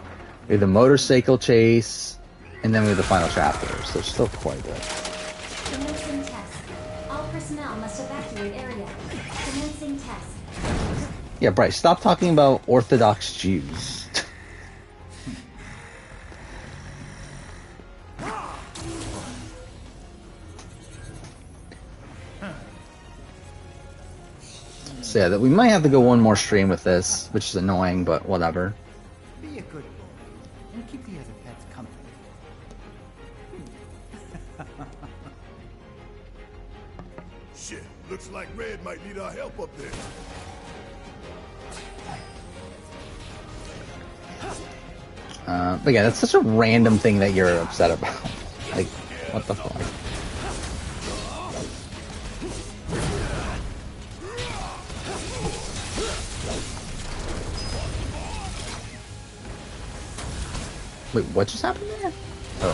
We have the motorcycle chase. And then we have the final chapter. So there's still quite a bit. Commencing test. All personnel must evacuate area. Commencing test. Yeah, Bryce, stop talking about Orthodox Jews. So yeah, that we might have to go one more stream with this, which is annoying, but whatever. Be a good boy and keep the other pets company. Shit, looks like Red might need our help up there. But yeah, that's such a random thing that you're upset about. Like, what the fuck? Wait, what just happened there? Oh.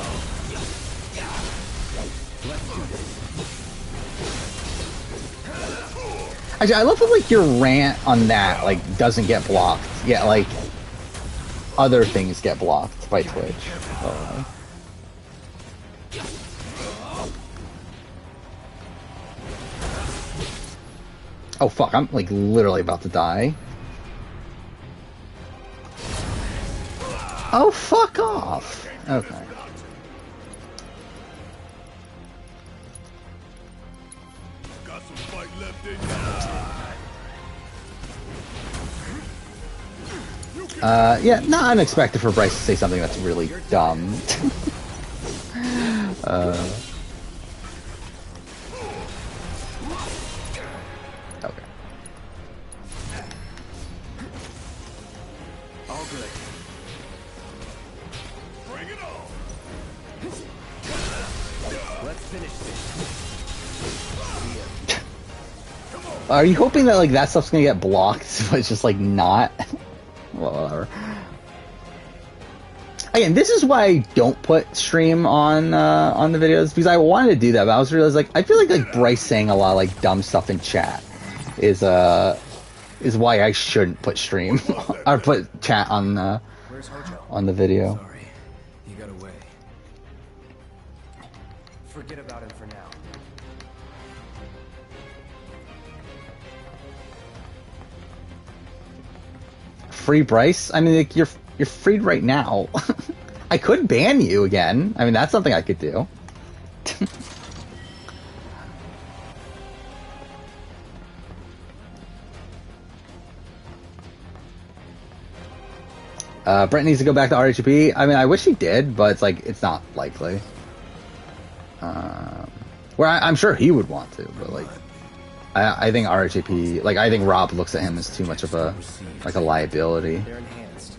Actually, I love that, like, your rant on that, like, doesn't get blocked. Yeah, like, other things get blocked by Twitch. Oh fuck, I'm like literally about to die. Oh fuck off. Okay. Got some fight left in you. Yeah, not unexpected for Bryce to say something that's really dumb. Okay. All good. Bring it on. Let's finish this. Are you hoping that like that stuff's gonna get blocked, but it's just like not? Well, whatever. Again, this is why I don't put stream on the videos, because I wanted to do that, but I was realized like I feel like Bryce saying a lot of like dumb stuff in chat is why I shouldn't put stream or put chat on the video. Sorry, you got away. Forget about him for now. Free Bryce? I mean, like, you're freed right now. I could ban you again. I mean, that's something I could do. Brent needs to go back to RHP. I mean, I wish he did, but it's like, it's not likely. Where I'm sure he would want to, but like, I think RHP, like, I think Rob looks at him as too much of a, like, a liability. They're enhanced.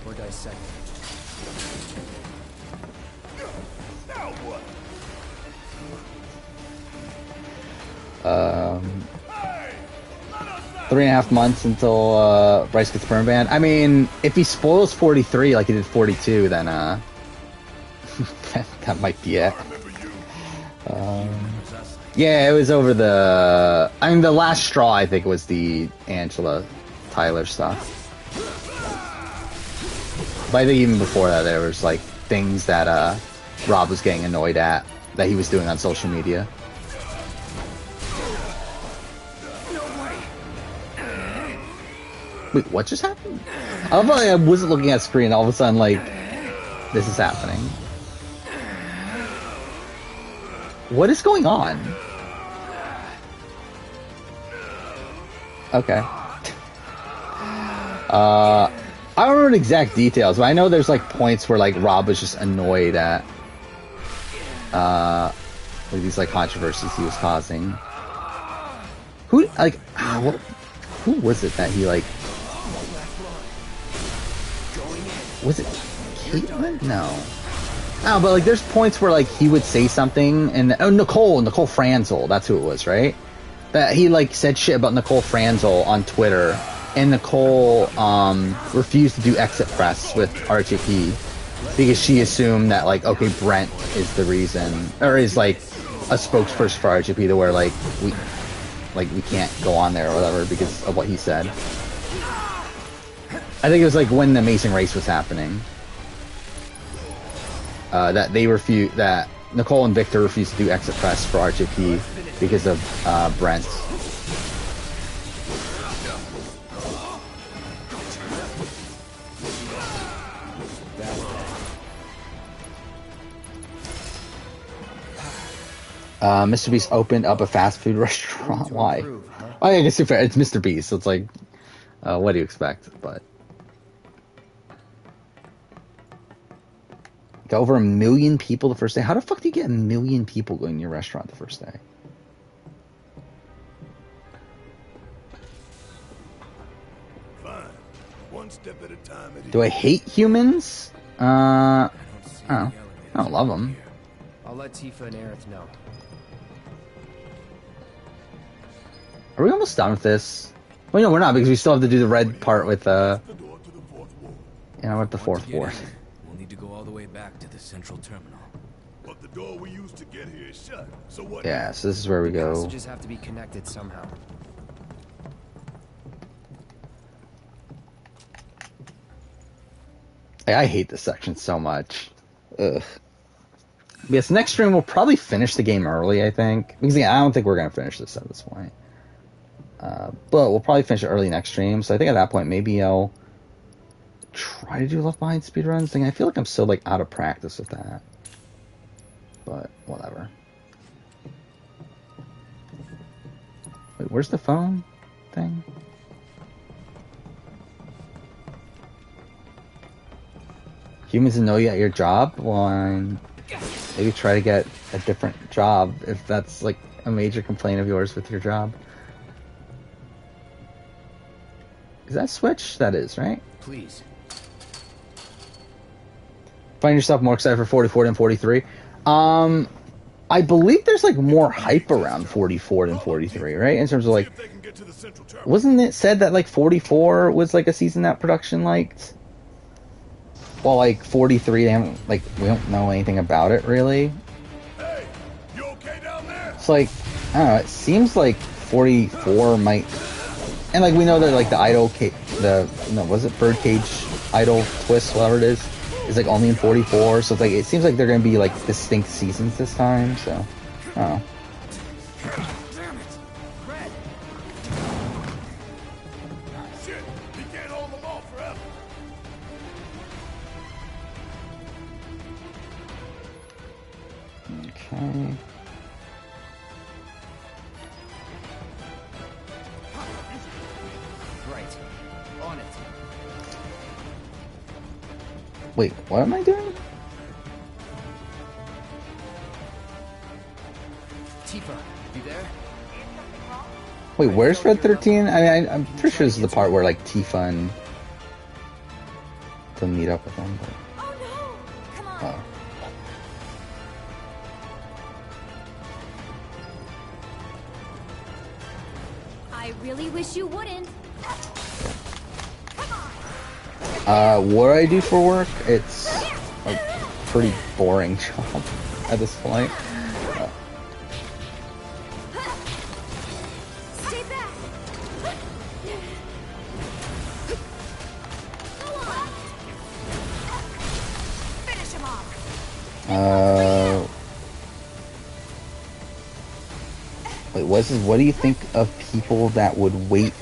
Or dissected. Now what? 3.5 months until Bryce gets perm banned. I mean, if he spoils 43 like he did 42, then that might be it. Yeah, it was over the... I mean, the last straw, I think, was the Angela Tyler stuff. But I think even before that, there was, like, things that Rob was getting annoyed at that he was doing on social media. Wait, what just happened? I love how I wasn't looking at the screen, all of a sudden, like, this is happening. What is going on? Okay. I don't remember the exact details, but I know there's like points where like Rob was just annoyed at like these like controversies he was causing. Who like who was it that he like? Was it Caitlyn? No. No, but like there's points where like he would say something and Nicole Franzel, that's who it was, right? That he like said shit about Nicole Franzel on Twitter, and Nicole refused to do exit press with RHP because she assumed that like, okay, Brent is the reason, or is like a spokesperson for RHP, to where like we can't go on there or whatever because of what he said. I think it was like when the Amazing Race was happening. That Nicole and Victor refused to do exit press for RHP because of Brent. Mr. Beast opened up a fast food restaurant. Why? Oh, yeah, I guess it's Mr. Beast, so it's like, what do you expect? But got over 1 million people the first day. How the fuck do you get 1 million people going to your restaurant the first day? Fine. One step at a time. Do I hate humans? I don't love them. I'll let Tifa and Aerith know. Are we almost done with this? Well, no, we're not, because we still have to do the red part with, we're at the fourth ward. We'll need to go all the way back to the central terminal. But the door we used to get here is shut. So what? Yeah, so this is where we go. Passages have to be connected somehow. I hate this section so much. Ugh. Yes, next stream we'll probably finish the game early, I think. Because I don't think we're going to finish this at this point. But we'll probably finish it early next stream. So I think at that point maybe I'll try to do Left Behind speedruns. I feel like I'm still like out of practice with that. But whatever. Wait, where's the phone thing? Humans know you at your job? Well, maybe try to get a different job if that's like a major complaint of yours with your job. Is that Switch? That is, right? Please. Find yourself more excited for 44 than 43? I believe there's like more hype around 44 than 43, right? In terms of like, wasn't it said that like 44 was like a season that production liked? Well, like 43, they haven't, like, we don't know anything about it really. Hey, you okay down there? It's like, I don't know, it seems like 44 might, and like we know that like the idol, was it Birdcage Idol Twist, whatever it is like only in 44, so it's like, it seems like they're gonna be like distinct seasons this time, so, I don't know. Okay. Right. On it. Wait, what am I doing? Tifa, you there? Wait, where's Red 13? I mean, I'm pretty sure this is the part where like Tifa and to meet up with them. But... Oh no! Come on. Oh. I really wish you wouldn't. What do I do for work? It's a pretty boring job at this point. Stay back. Go on. Finish him off. Wait, what do you think of people that would wait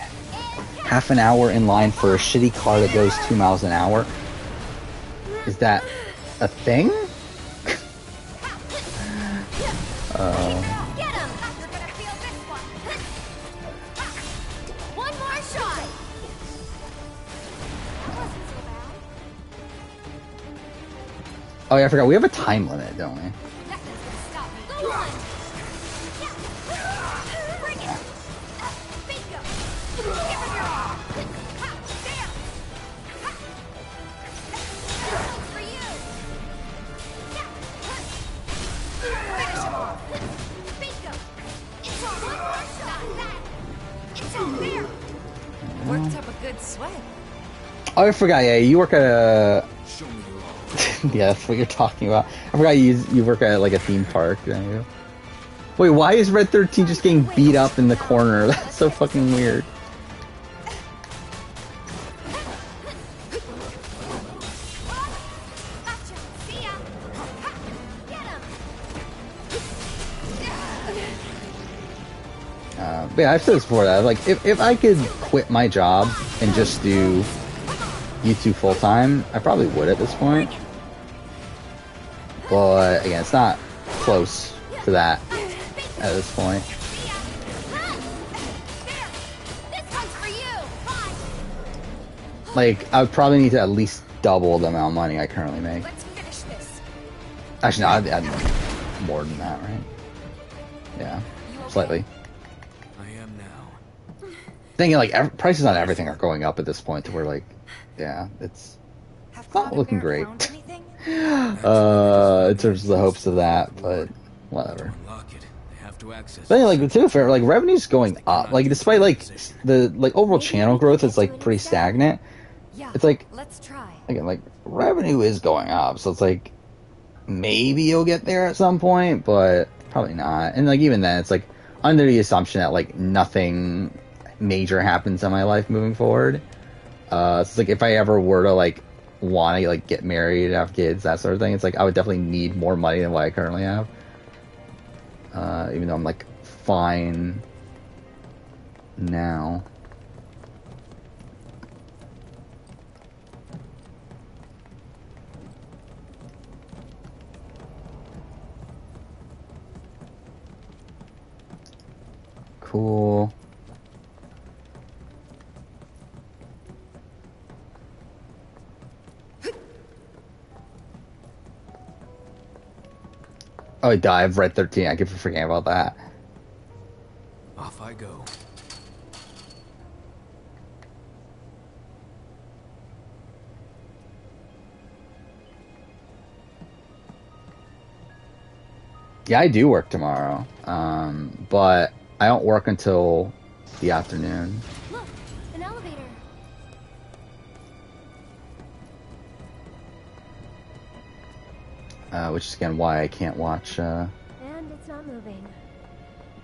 half an hour in line for a shitty car that goes 2 miles an hour? Is that a thing? Get him. You're gonna feel this one. One more shot. Wasn't so bad. Oh yeah, I forgot. We have a time limit, don't we? Nothing's gonna stop me. Go on. Bring it. Bingo. Give him your all. There. For you. Finish him off. Bingo. It's all one more shot. That. It's all there. Worked up a good sweat. Oh, I forgot. Yeah, you work at a. Yeah, that's what you're talking about. I forgot you work at like a theme park. Don't you? Wait, why is Red 13 just getting beat up in the corner? That's so fucking weird. But yeah, I've said this before that like if I could quit my job and just do YouTube full time, I probably would at this point. But again, it's not close to that at this point. like, I would probably need to at least double the amount of money I currently make. Let's finish this. Actually, no, I'd more than that, right? Yeah, slightly. I am now. Thinking like prices on everything are going up at this point to where like, yeah, it's not looking great. In terms of the hopes of that, but whatever. But like, to be fair, like revenue's going up. Like despite like the like overall channel growth is like pretty stagnant. It's like, let's try. Again, like revenue is going up, so it's like maybe you'll get there at some point, but probably not. And like even then, it's like under the assumption that like nothing major happens in my life moving forward. So it's like if I ever were to like want to like get married, have kids, that sort of thing, it's like I would definitely need more money than what I currently have. Even though I'm like fine now. Cool. Oh, I've read 13. I keep forgetting about that. Off I go. Yeah, I do work tomorrow. But I don't work until the afternoon. Look, an elevator. Which is again why I can't watch And it's not moving.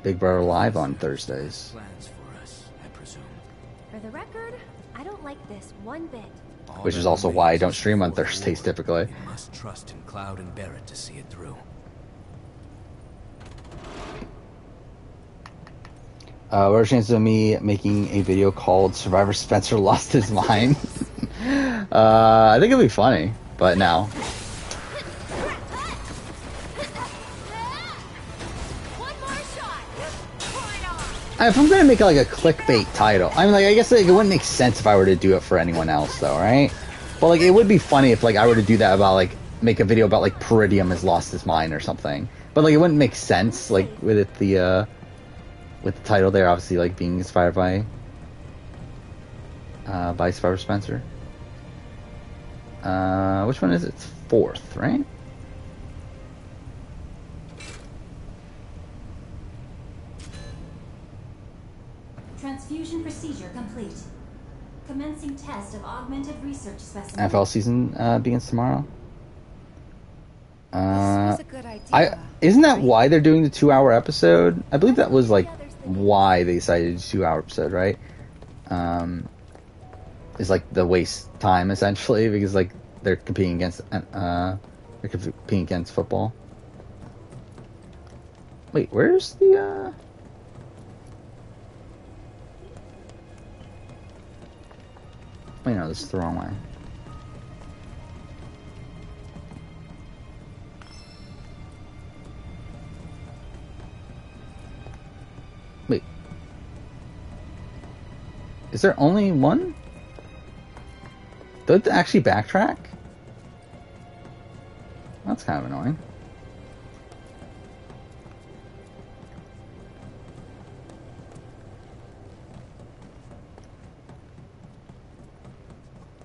Big Brother Live on Thursdays. Plans for us, I presume. For the record, I don't like this one bit. Which is also why I don't stream on Thursdays typically. You must trust in Cloud and Barrett to see it through. What are the chances of me making a video called Survivor Spencer Lost His Mind? I think it'll be funny, but no. If I'm gonna make like a clickbait title, I mean, like, I guess like, it wouldn't make sense if I were to do it for anyone else, though, right? But like, it would be funny if like I were to do that about like make a video about like Peridium has lost his mind or something. But like, it wouldn't make sense like with it with the title there, obviously like being inspired by Survivor Spencer. Which one is it? It's 4th, right? Transfusion procedure complete. Commencing test of augmented research specimen. NFL season begins tomorrow. This was a good idea. Isn't that why they're doing the 2-hour episode? I believe that was like why they decided to do 2-hour episode, right? Is like the waste time essentially because like they're competing against football. Wait, where's the Wait, no, this is the wrong way. Wait. Is there only one? Do I have to actually backtrack? That's kind of annoying.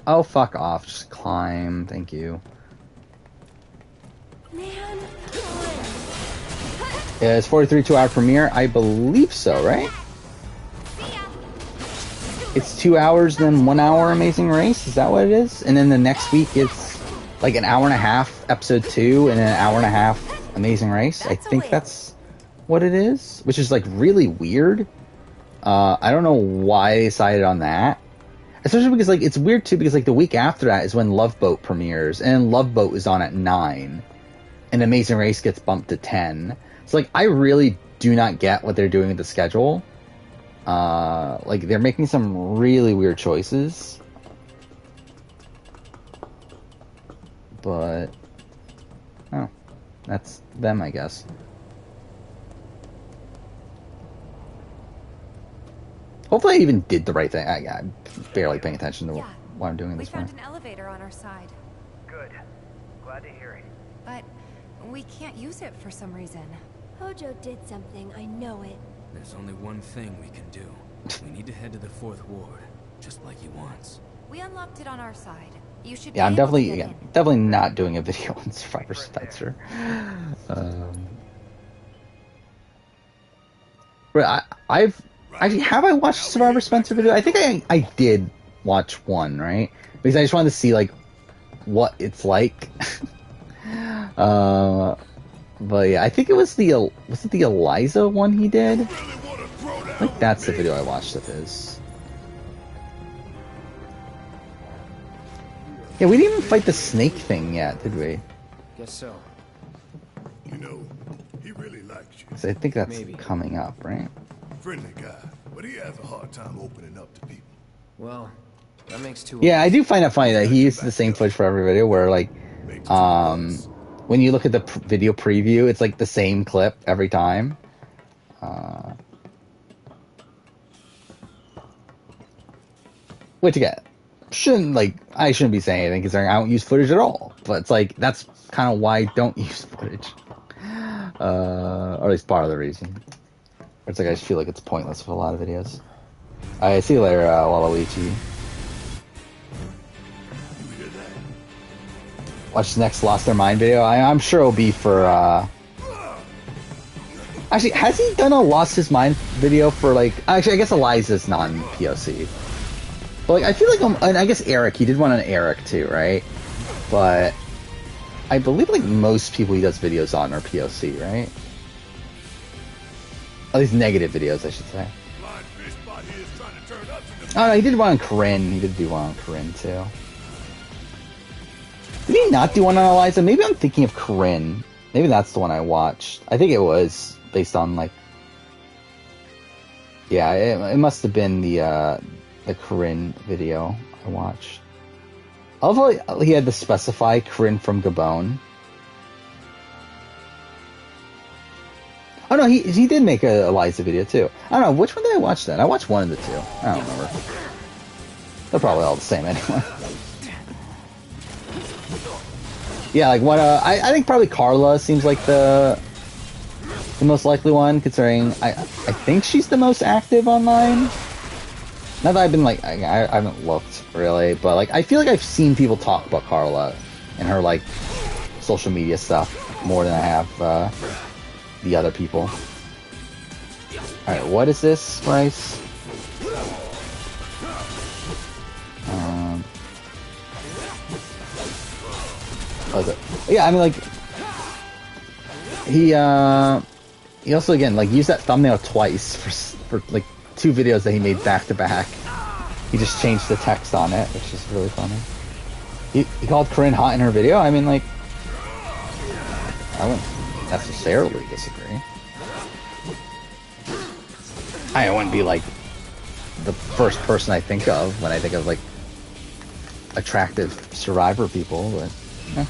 Oh, fuck off. Just climb. Thank you. Man, Yeah, it's 43 2-hour premiere. I believe so, right? It's 2 hours, then 1 hour Amazing Race. Is that what it is? And then the next week it's like an hour and a half episode 2 and then an hour and a half Amazing Race. I think that's what it is, which is like really weird. I don't know why they decided on that. Especially because like it's weird too because like the week after that is when Love Boat premieres and Love Boat is on at 9 and Amazing Race gets bumped to 10. So like I really do not get what they're doing with the schedule. Like they're making some really weird choices. But oh, that's them, I guess. Hopefully I even did the right thing. I'm barely paying attention to why I'm doing We this. found an elevator on our side. Good. Glad to hear it. But we can't use it for some reason. Hojo did something, I know it. There's only one thing we can do. We need to head to the 4th Ward, just like he wants. We unlocked it on our side. You should Yeah, I'm be able to definitely get in. definitely not doing a video on Survivor Spencer. But I've actually, have I watched Survivor Spencer video? I think I did watch one, right? Because I just wanted to see like what it's like. But yeah, I think it was the Eliza one he did? I think that's the video I watched of his. Yeah, we didn't even fight the snake thing yet, did we? Guess so. You know, he really likes you. 'Cause I think that's coming up, right? Friendly guy, but he has a hard time opening up to people. Well, that makes two. Yeah, I do find it funny that he uses the same footage for every video where, like, when you look at the video preview, it's like the same clip every time. Which again, I shouldn't be saying anything considering I don't use footage at all. But it's like, that's kind of why I don't use footage. Or at least part of the reason. It's like I just feel like it's pointless with a lot of videos. Alright, see you later, Waluigi. Watch the next Lost Their Mind video. I'm sure it'll be for, Actually, has he done a Lost His Mind video for, like... Actually, I guess Eliza's non-POC. But, like, I feel like... and I guess Eric, he did one on Eric, too, right? But... I believe, like, most people he does videos on are POC, right? At least negative videos, I should say. Oh, no, he did one on Corinne. He did do one on Corinne, too. Did he not do one on Eliza? Maybe I'm thinking of Corinne. Maybe that's the one I watched. I think it was based on, like... Yeah, it must have been the Corinne video I watched. Although he had to specify Corinne from Gabon. Oh no, he did make a Eliza video too. I don't know, which one did I watch then? I watched one of the two. I don't remember. They're probably all the same anyway. Yeah, like what I think probably Carla seems like the most likely one, considering I think she's the most active online. Not that I've been like I haven't looked really, but like I feel like I've seen people talk about Carla and her like social media stuff more than I have the other people. Alright, what is this, Bryce? Yeah, I mean like he also again like used that thumbnail twice for like 2 videos that he made back to back. He just changed the text on it, which is really funny. He called Corinne hot in her video. I mean, like, I wouldn't necessarily disagree. I wouldn't be like the first person I think of when I think of like attractive Survivor people, but. Yeah.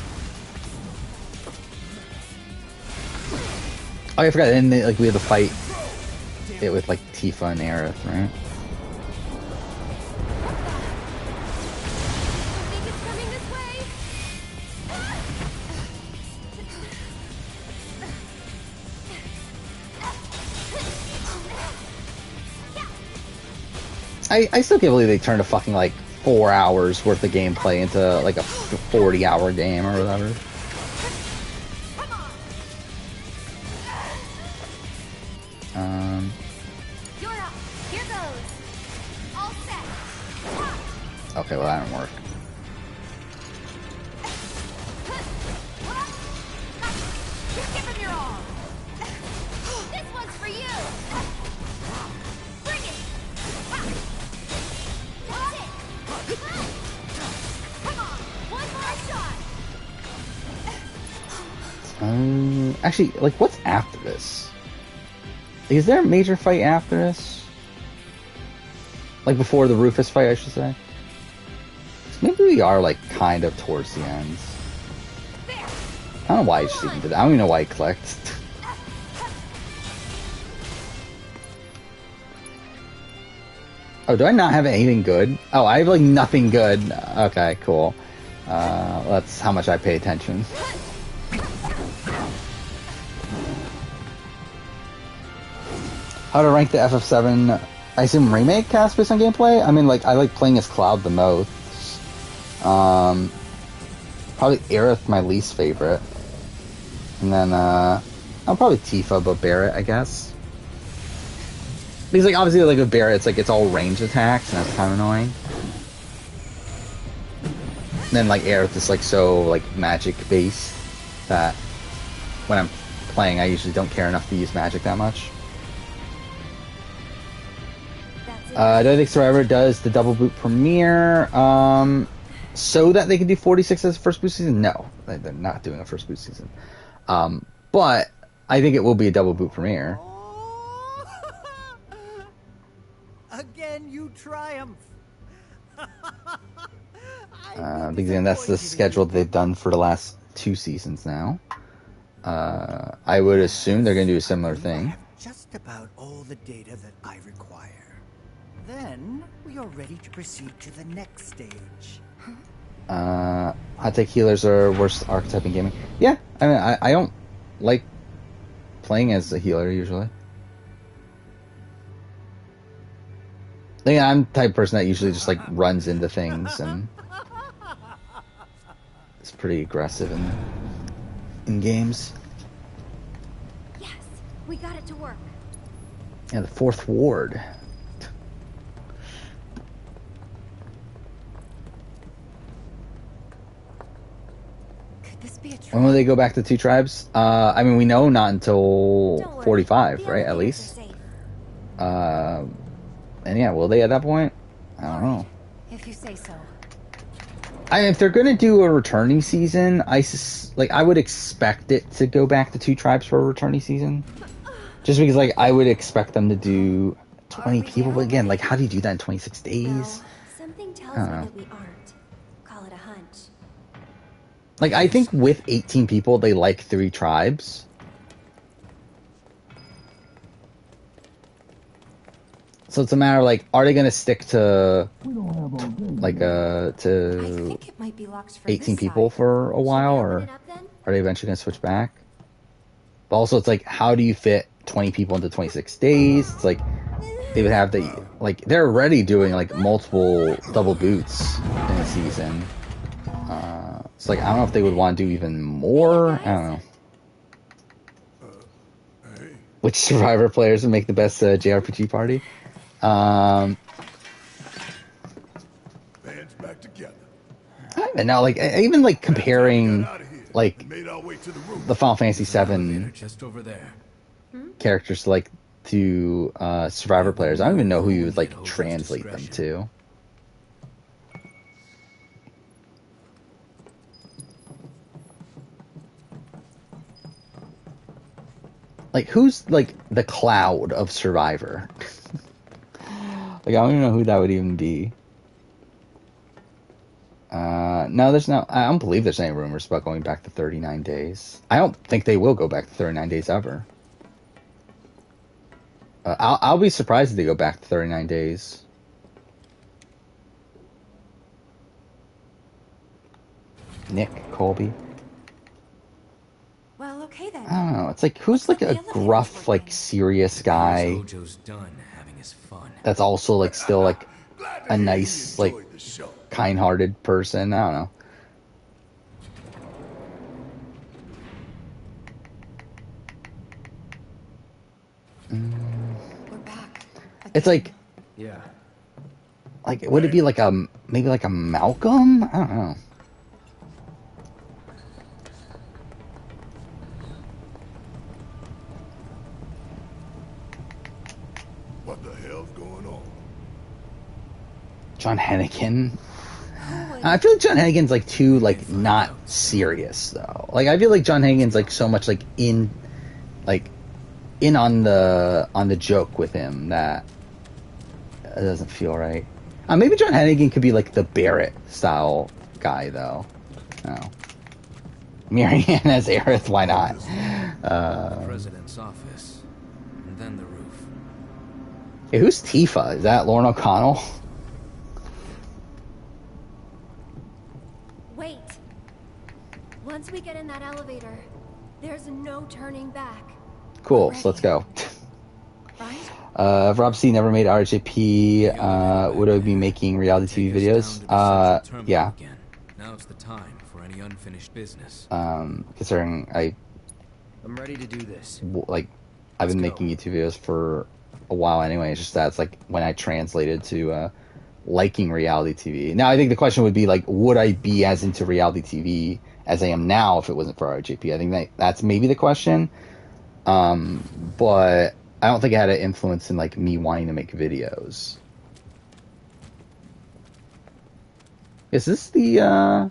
Oh, I forgot. And like we had to fight it with like Tifa and Aerith, right? I still can't believe they turned a fucking like 4 hours worth of gameplay into like a 40-hour game or whatever. Okay, well that didn't work. Actually, like, what's after this? Is there a major fight after this? Like, before the Rufus fight, I should say? Maybe we are, like, kind of towards the end. I don't know why I just even did that. I don't even know why I clicked. Oh, do I not have anything good? Oh, I have like nothing good. Okay, cool. That's how much I pay attention. How to rank the FF7? I assume Remake cast based on gameplay? I mean, like, I like playing as Cloud the most. Probably Aerith, my least favorite. And then, I'm probably Tifa, but Barrett, I guess. Because, like, obviously, like, with Barrett, it's like, it's all ranged attacks, and that's kind of annoying. And then, like, Aerith is, like, so, like, magic-based that when I'm playing, I usually don't care enough to use magic that much. Do I think Survivor does the double boot premiere so that they can do 46 as a first boot season? No, they're not doing a first boot season. But I think it will be a double boot premiere. Again, you triumph. Because that's the schedule they've done for the last 2 seasons now. I would assume they're going to do a similar thing. Just about all the data that I require. Then we are ready to proceed to the next stage. Hot take healers are worst archetype in gaming. Yeah, I mean, I don't like playing as a healer usually. Yeah, I'm the type of person that usually just like runs into things and it's pretty aggressive in games. Yes, we got it to work. Yeah, the 4th ward. When will they go back to 2 tribes? I mean, we know not until 45, right? At least. And yeah, will they at that point? I don't know. If you say so. I mean, if they're gonna do a returning season, I would expect it to go back to 2 tribes for a returning season. Just because, like, I would expect them to do 20 people, but again, like, how do you do that in 26 days? No, something tells me that we aren't. Call it a hunch. Like, I think with 18 people, they like 3 tribes. So it's a matter of, like, are they going to stick to, like, to 18 people for a while, or are they eventually going to switch back? But also, it's like, how do you fit 20 people into 26 days? It's like, they would have the, like, they're already doing, like, multiple double boots in a season. It's like, I don't know if they would want to do even more. I don't know. Which Survivor players would make the best JRPG party? Bands back together. I don't even know, like, even like comparing like the Final Fantasy VII characters to Survivor players. I don't even know who you would like translate them to. Like, who's like the Cloud of Survivor? Like, I don't even know who that would even be. No, there's no. I don't believe there's any rumors about going back to 39 days. I don't think they will go back to 39 days ever. I'll be surprised if they go back to 39 days. Nick Colby. Well, okay then. I don't know. It's like, who's like a gruff, like serious guy that's also like still like a nice, like kind-hearted person. I don't know. We're back. It's like, yeah. Like, would it be like a maybe like a Malcolm? I don't know. What the hell's going on? John Hennigan. I feel like John Hennigan's like too like not serious though. Like, I feel like John Hennigan's like so much like in on the joke with him that it doesn't feel right. Maybe John Hennigan could be like the Barrett style guy though. No. Marianne as Aerith, why not? President's office, and then the roof. Hey, who's Tifa? Is that Lauren O'Connell? Wait. Once we get in that elevator, there's no turning back. Cool, so let's go. If Rob C never made RHAP, would I be making reality TV videos? Yeah. Now it's the time for any unfinished business. Considering I'm ready to do this. Like, I've been making YouTube videos for a while anyway. It's just that it's like when I translated to liking reality TV. Now, I think the question would be like, would I be as into reality TV as I am now if it wasn't for RHAP? I think that's maybe the question. But I don't think it had an influence in like me wanting to make videos. Is this the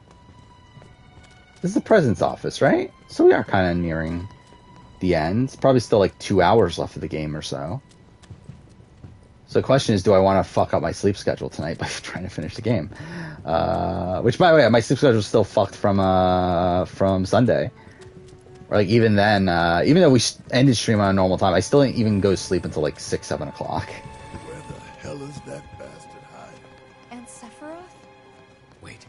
president's office, right? So we are kind of nearing the end. It's probably still like 2 hours left of the game or so. So the question is, do I want to fuck up my sleep schedule tonight by trying to finish the game? Which, by the way, my sleep schedule is still fucked from Sunday. Or like even then, even though we ended stream on a normal time, I still didn't even go to sleep until like 6, 7 o'clock. Where the hell is that bastard hiding? And Sephiroth? Wait,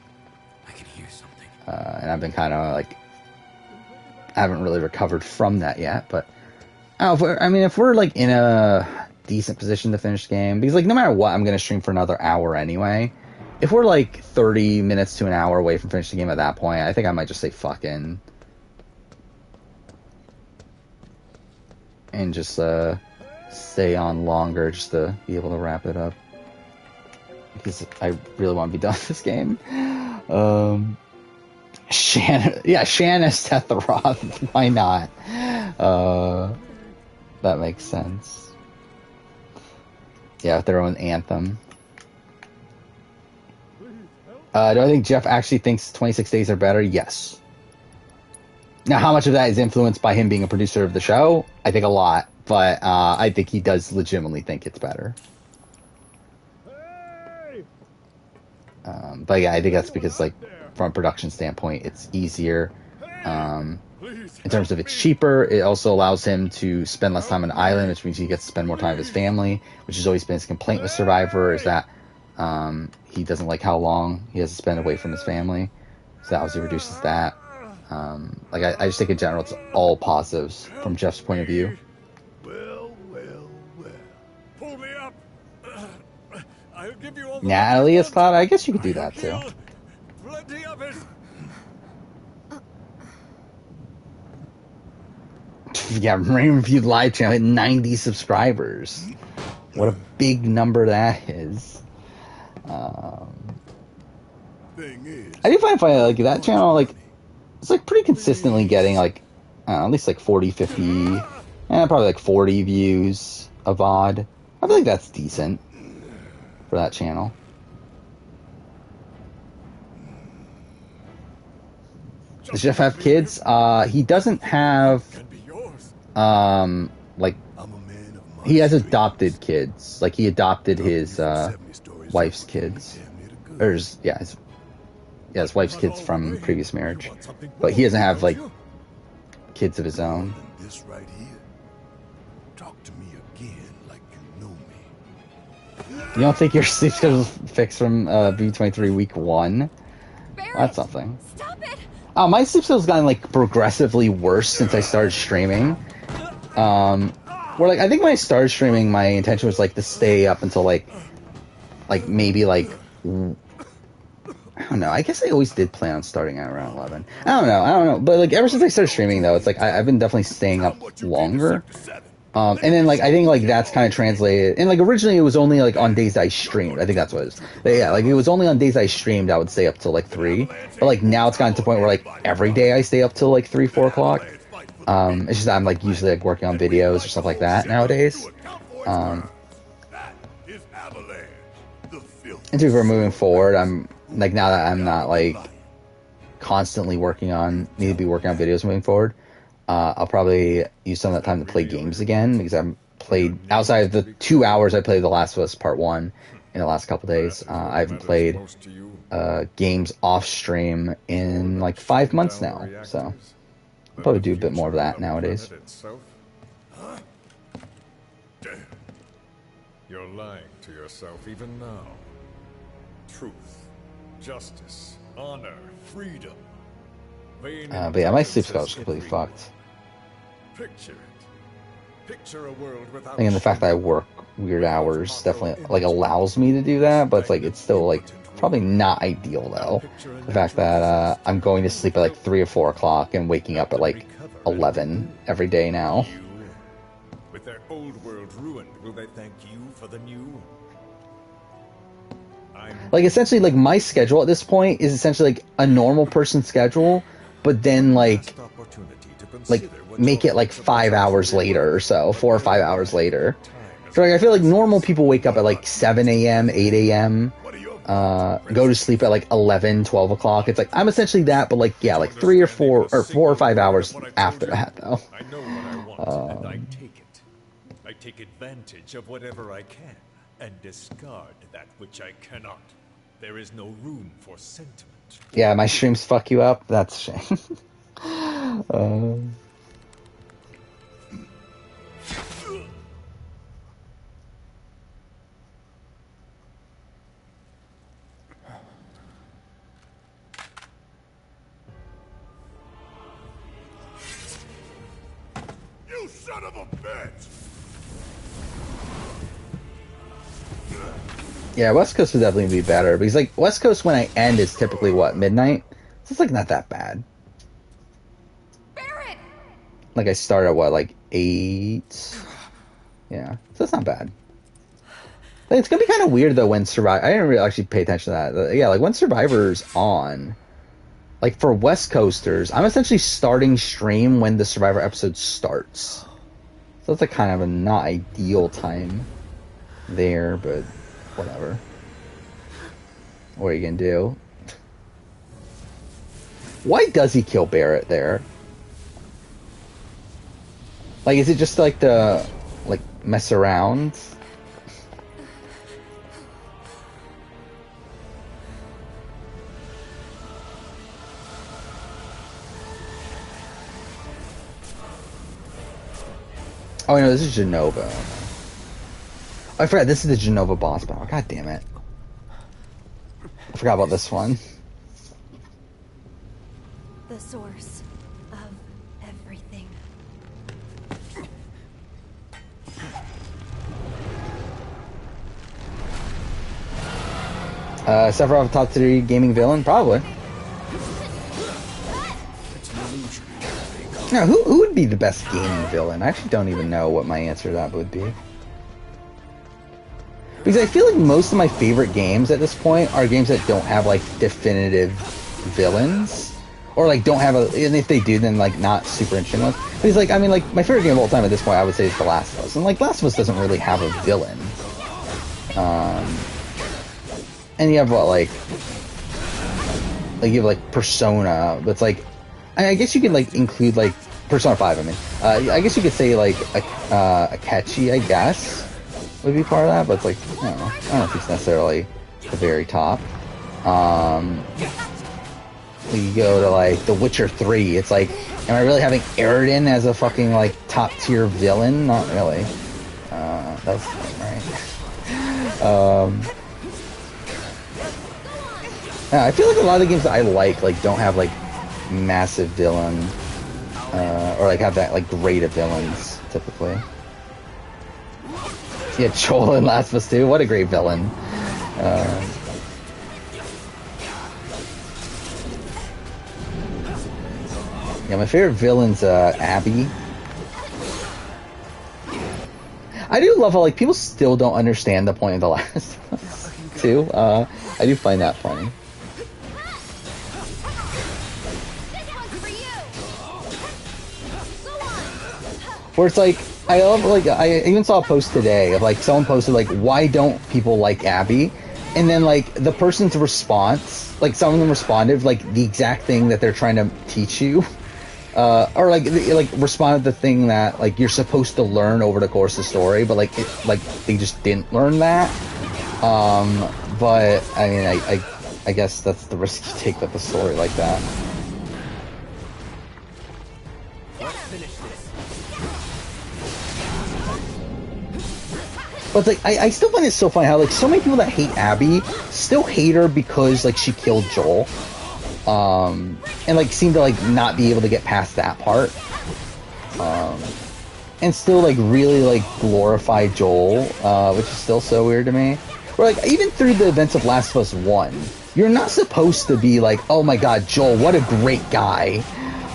I can hear something. And I've been kind of like, I haven't really recovered from that yet. But if we're like in a decent position to finish the game, because like no matter what, I'm gonna stream for another hour anyway. If we're like 30 minutes to an hour away from finishing the game at that point, I think I might just say fucking. And just stay on longer just to be able to wrap it up. Because I really want to be done with this game. Shanna as Sephiroth. Why not? That makes sense. Yeah, with their own anthem. Do I think Jeff actually thinks 26 days are better? Yes. Now, how much of that is influenced by him being a producer of the show? I think a lot, but I think he does legitimately think it's better. But yeah, I think that's because, like, from a production standpoint, it's easier. In terms of it's cheaper, it also allows him to spend less time on the island, which means he gets to spend more time with his family, which has always been his complaint with Survivor, is that he doesn't like how long he has to spend away from his family. So that obviously reduces that. I just think in general it's all positives from Jeff's point of view. Well. Pull me up. I'll give you all Natalie is Cloud? I guess you could do that too. Plenty of it. Yeah, Rain Reviewed Live channel hit 90 subscribers. What a big number that is. I do find it funny, like, that channel, like, it's, like, pretty consistently getting, like, at least, like, 40, 50, probably, like, 40 views a VOD. I feel like that's decent for that channel. Does Jeff have kids? He doesn't have, like, he has adopted kids. Like, he adopted his, wife's kids. Or his wife's kids from previous marriage. But he doesn't have, like, kids of his own. This right here. Talk to me again like you know me. You don't think your sleep schedule's fixed from V23 week 1? That's something. Stop it! My sleep schedule's gotten, like, progressively worse since I started streaming. Where, like, I think when I started streaming, my intention was, like, to stay up until, like maybe, like, I don't know. I guess I always did plan on starting at around 11. I don't know. But, like, ever since I started streaming, though, it's like I've been definitely staying up longer. And then, like, I think, like, that's kind of translated. And, like, originally it was only, like, on days I streamed. I think that's what it is. But, yeah, like, it was only on days I streamed I would stay up till, like, 3. But, like, now it's gotten to the point where, like, every day I stay up till, like, 3, 4 o'clock. It's just that I'm, like, usually, like, working on videos or stuff like that nowadays. And to be moving forward, I'm, like, now that I'm not, like, constantly need to be working on videos moving forward, I'll probably use some of that time to play games again, because I've played, outside of the 2 hours I played The Last of Us Part 1 in the last couple days, I haven't played games off stream in, like, 5 months now, so I'll probably do a bit more of that nowadays. You're lying to yourself even now. Truth, justice, honor, freedom. But yeah, my sleep schedule's completely fucked. Picture it. Picture a world without. And the fact that I work weird hours definitely like allows me to do that, but it's like it's still like probably not ideal though. The fact that I'm going to sleep at like 3 or 4 o'clock and waking up at like 11 every day now. With their old world ruined, will they thank you for the new? Like essentially like my schedule at this point is essentially like a normal person's schedule, but then like make it like 5 hours later or so, 4 or 5 hours later. So like I feel like normal people wake up at like 7 a.m., 8 a.m., go to sleep at like 11, 12 o'clock. It's like I'm essentially that, but like yeah, like 3 or 4 or 4 or 5 hours after that though. I know what I want, and I take it. I take advantage of whatever I can and discard that which I cannot. There is no room for sentiment. Yeah, my streams fuck you up. That's a shame. You son of a bitch! Yeah, West Coast would definitely be better because like West Coast when I end is typically what, midnight? So it's like not that bad. Barrett! Like I start at what, like 8? Yeah, so it's not bad. Like, it's gonna be kind of weird though when Survivor. I didn't really actually pay attention to that. Yeah, like when Survivor's on, like for West Coasters, I'm essentially starting stream when the Survivor episode starts. So it's like kind of a not ideal time there, but whatever. What are you gonna do? Why does he kill Barrett there? Like, is it just like the like mess around? Oh no, this is Genova. Oh, I forgot this is the Genova boss battle. God damn it. I forgot about this one. The source of everything. Sephiroth top 3 gaming villain? Probably. Now, who would be the best gaming villain? I actually don't even know what my answer to that would be. Because I feel like most of my favorite games at this point are games that don't have, like, definitive villains. Or, like, don't have a... And if they do, then, like, not super interesting ones. Because, like, I mean, like, my favorite game of all time at this point, I would say, is The Last of Us. And, like, Last of Us doesn't really have a villain. And you have, what, like... Like, you have, like, Persona. That's, like... I guess you could, like, include, like... Persona 5, I mean. I guess you could say, like, Akechi, I guess, would be part of that. But it's, like, I don't know. I don't know if it's necessarily the very top. You go to, like, The Witcher 3. It's, like, am I really having Aridin as a fucking, like, top-tier villain? Not really. That's the thing, right? Yeah, I feel like a lot of the games that I like don't have, like, massive villain, or like have that like great of villains typically. Yeah, Joel in Last of Us 2, what a great villain. Yeah, my favorite villain's Abby. I do love how like people still don't understand the point of The Last of Us 2. I do find that funny. Where it's like, I love, like, I even saw a post today of, like, someone posted, like, why don't people like Abby? And then, like, the person's response, like, some of them responded, like, the exact thing that they're trying to teach you. Or, like, responded to the thing that, like, you're supposed to learn over the course of the story, but, like, they just didn't learn that. But, I mean, I guess that's the risk you take with a story like that. But like, I still find it so funny how like so many people that hate Abby still hate her because like she killed Joel, and like seem to like not be able to get past that part, and still like really like glorify Joel, which is still so weird to me. Or like even through the events of Last of Us 1, you're not supposed to be like, oh my god, Joel, what a great guy.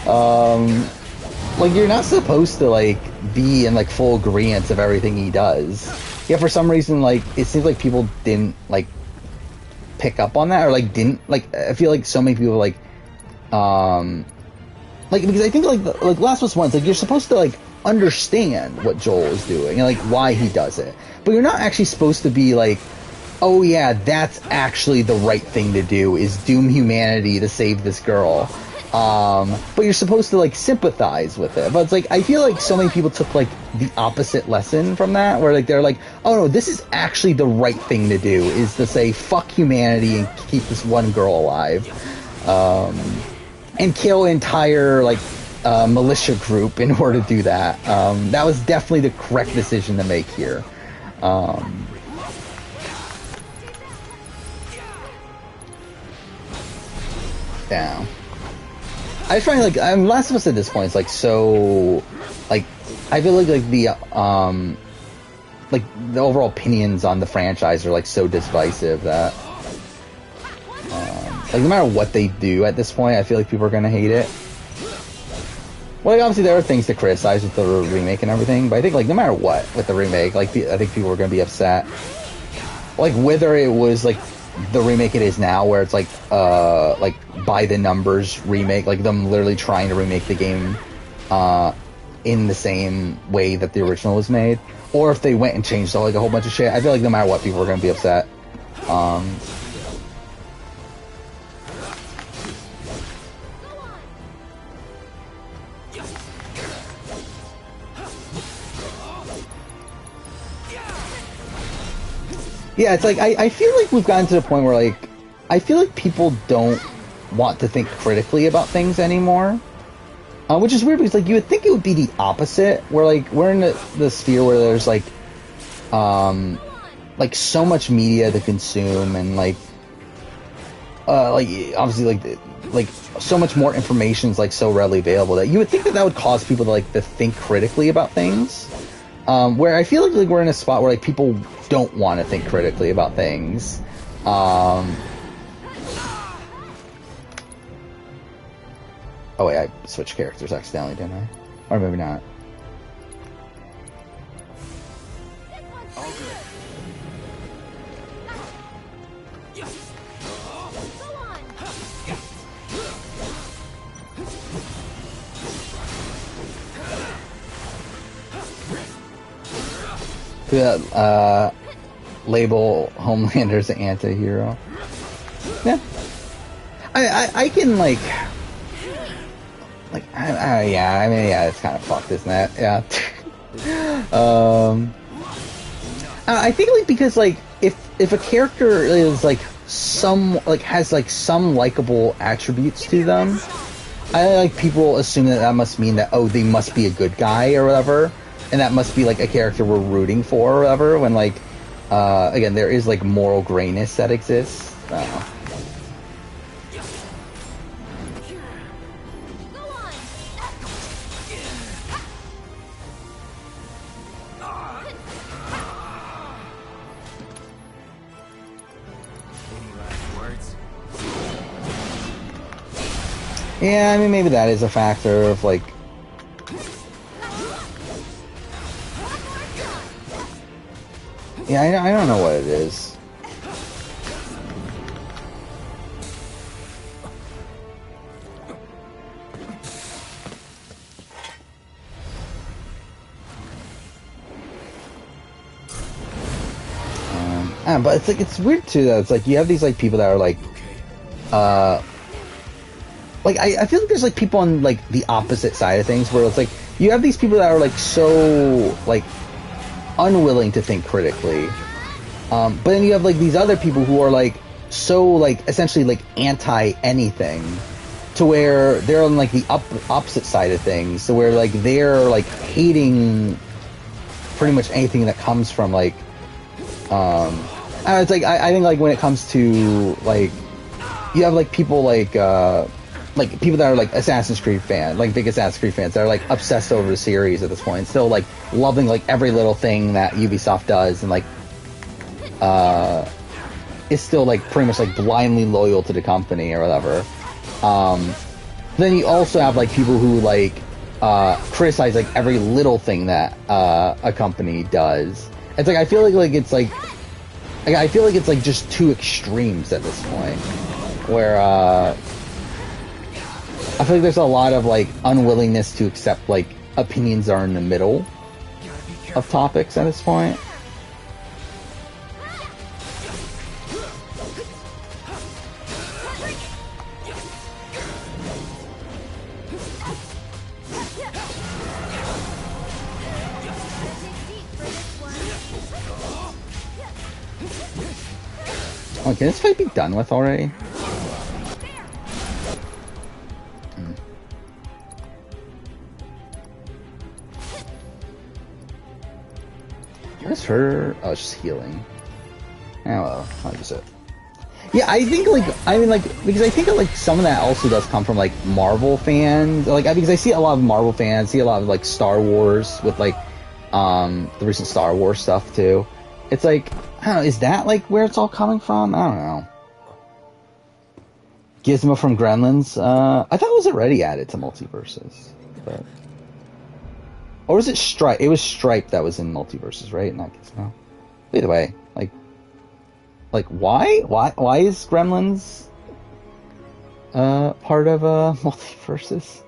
Like you're not supposed to like be in like full agreement of everything he does. Yeah, for some reason, like, it seems like people didn't, like, pick up on that, or, like, didn't, like, I feel like so many people, like, because I think, like Last of Us 1, it's like, you're supposed to, like, understand what Joel is doing, and, like, why he does it. But you're not actually supposed to be, like, oh, yeah, that's actually the right thing to do, is doom humanity to save this girl. But you're supposed to, like, sympathize with it. But it's like, I feel like so many people took, like, the opposite lesson from that, where, like, they're like, oh, no, this is actually the right thing to do, is to say, fuck humanity and keep this one girl alive. And kill an entire, like, militia group in order to do that. That was definitely the correct decision to make here. Down. I just find like Last of Us at this point is like so like I feel like the overall opinions on the franchise are like so divisive that like no matter what they do at this point, I feel like people are gonna hate it. Well, like, obviously there are things to criticize with the remake and everything, but I think like no matter what with the remake, like I think people are gonna be upset. Like whether it was like the remake it is now, where it's like by the numbers remake, like them literally trying to remake the game in the same way that the original was made, or if they went and changed like a whole bunch of shit. I feel like no matter what, people are gonna be upset. Yeah, it's like, I feel like we've gotten to the point where, like, I feel like people don't want to think critically about things anymore. Which is weird, because, like, you would think it would be the opposite, where, like, we're in the sphere where there's, like, so much media to consume, and, like, obviously, like, so much more information is, like, so readily available, that you would think that would cause people to, like, to think critically about things. Where I feel like we're in a spot where like people don't want to think critically about things. Oh wait, I switched characters accidentally, didn't I? Or maybe not. Label Homelander's an anti-hero. Yeah. I can yeah, I mean, yeah, it's kind of fucked, isn't it? Yeah. I think like because like if a character is like has like some likable attributes to them, I like people assume that must mean that they must be a good guy or whatever. And that must be, like, a character we're rooting for or whatever, when, like, again, there is, like, moral grayness that exists. Yeah, I mean, maybe that is a factor of, like, yeah, I don't know what it is. But it's like, it's weird too, though. It's like, you have these, like, people that are, like, like, I feel like there's, like, people on, like, the opposite side of things, where it's like, you have these people that are, like, so, like, unwilling to think critically, but then you have like these other people who are like so like essentially like anti anything, to where they're on like the opposite side of things, so where like they're like hating pretty much anything that comes from like It's like I think like when it comes to like you have like people like people that are like Assassin's Creed fans, like big Assassin's Creed fans that are like obsessed over the series at this point, still like loving like every little thing that Ubisoft does, and like is still like pretty much like blindly loyal to the company or whatever. Then you also have like people who like criticize like every little thing that a company does. It's like I feel like it's like I feel like it's like just two extremes at this point, where I feel like there's a lot of like unwillingness to accept like opinions are in the middle of topics at this point. Oh, can this fight be done with already? What's her? Oh, it's just healing. Oh well, I'll use it. Yeah, I think like because I think that, like some of that also does come from like Marvel fans. Like because I see a lot of Marvel fans, see a lot of like Star Wars with like the recent Star Wars stuff too. It's like I don't know, is that like where it's all coming from? I don't know. Gizmo from Gremlins. I thought it was already added to Multiverses, but or was it Stripe? It was Stripe that was in Multiverses, right? Not Gizmo. Either way, like why is Gremlins part of Multiverses?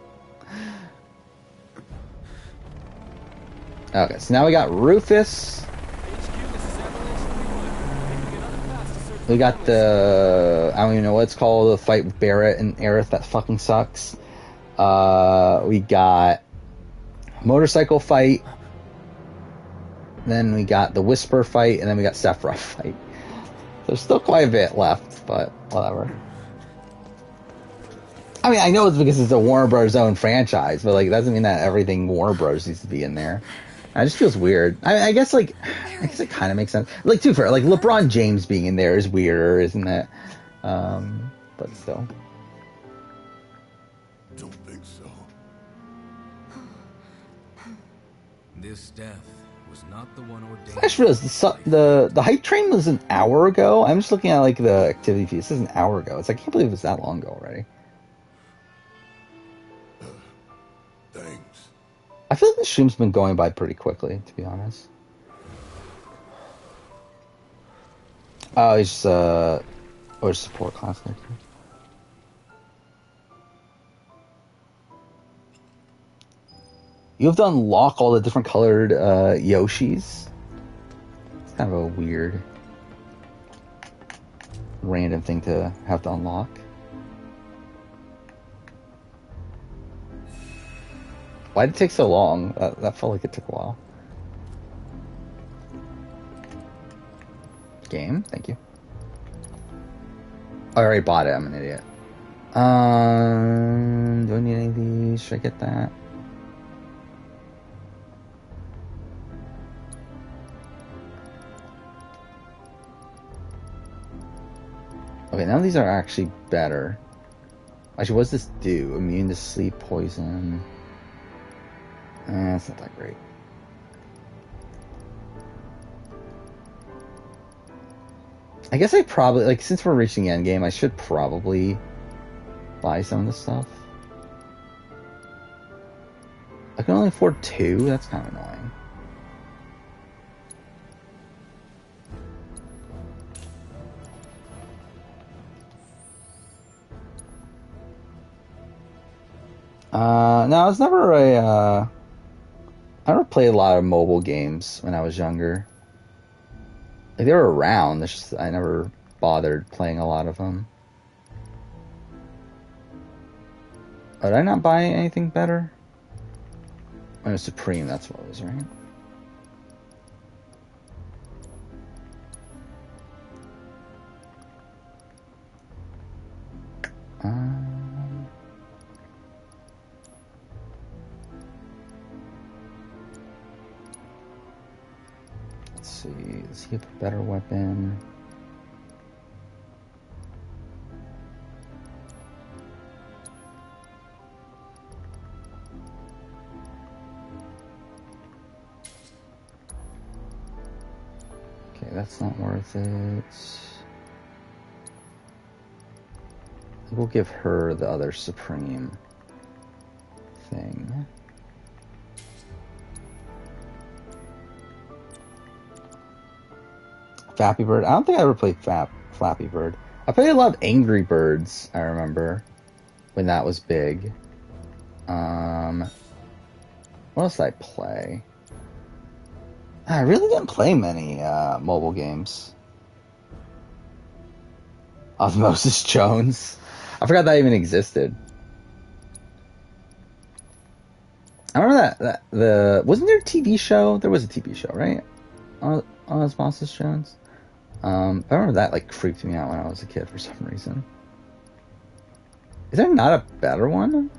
Okay, so now we got Rufus. We got the I don't even know what it's called, the fight with Barrett and Aerith that fucking sucks. We got motorcycle fight. Then we got the Whisper fight, and then we got Sephiroth fight. There's still quite a bit left, but whatever. I mean, I know it's because it's a Warner Bros. Own franchise, but like, it doesn't mean that everything Warner Bros. Needs to be in there. It just feels weird. I guess it kind of makes sense. Like, too fair, like LeBron James being in there is weirder, isn't it? But still. Don't think so. This death was not the one ordained. I just realized the hype train was an hour ago. I'm just looking at like the activity feed. It says an hour ago. It's like, I can't believe it's that long ago already. Thanks. I feel like the stream's been going by pretty quickly, to be honest. Oh, it's or support class there too. You have to unlock all the different colored Yoshis. It's kind of a weird, random thing to have to unlock. Why did it take so long? That felt like it took a while. Game, thank you. I already bought it, I'm an idiot. Do I need any of these? Should I get that? Okay, now these are actually better. Actually, what does this do? Immune to sleep, poison. That's not that great. I guess I probably, like, since we're reaching the end game, I should probably buy some of this stuff. I can only afford 2? That's kind of annoying. No, I was never I never played a lot of mobile games when I was younger. Like, they were around, it's just I never bothered playing a lot of them. Oh, did I not buy anything better? Oh, Supreme, that's what it was, right? Let's see. Does he have a better weapon? Okay, that's not worth it. We'll give her the other Supreme thing. Flappy Bird. I don't think I ever played Flappy Bird. I played a lot of Angry Birds, I remember, when that was big. What else did I play? I really didn't play many mobile games. Osmosis Jones. I forgot that even existed. I remember that wasn't there a TV show? There was a TV show, right? On Osmosis Jones. I remember that like freaked me out when I was a kid for some reason. Is there not a better one?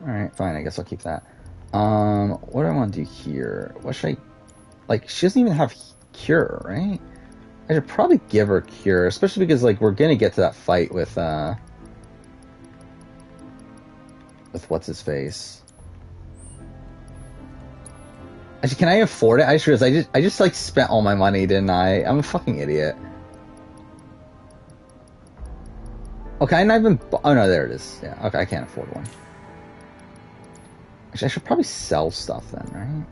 Alright, fine, I guess I'll keep that. What do I want to do here? What should I... Like, she doesn't even have Cure, right? I should probably give her Cure, especially because, like, we're gonna get to that fight with what's-his-face. Actually, can I afford it? I just realized I just like spent all my money, didn't I? I'm a fucking idiot. Okay, and I've been... Oh, no, there it is. Yeah, okay, I can't afford one. Actually, I should probably sell stuff then, right?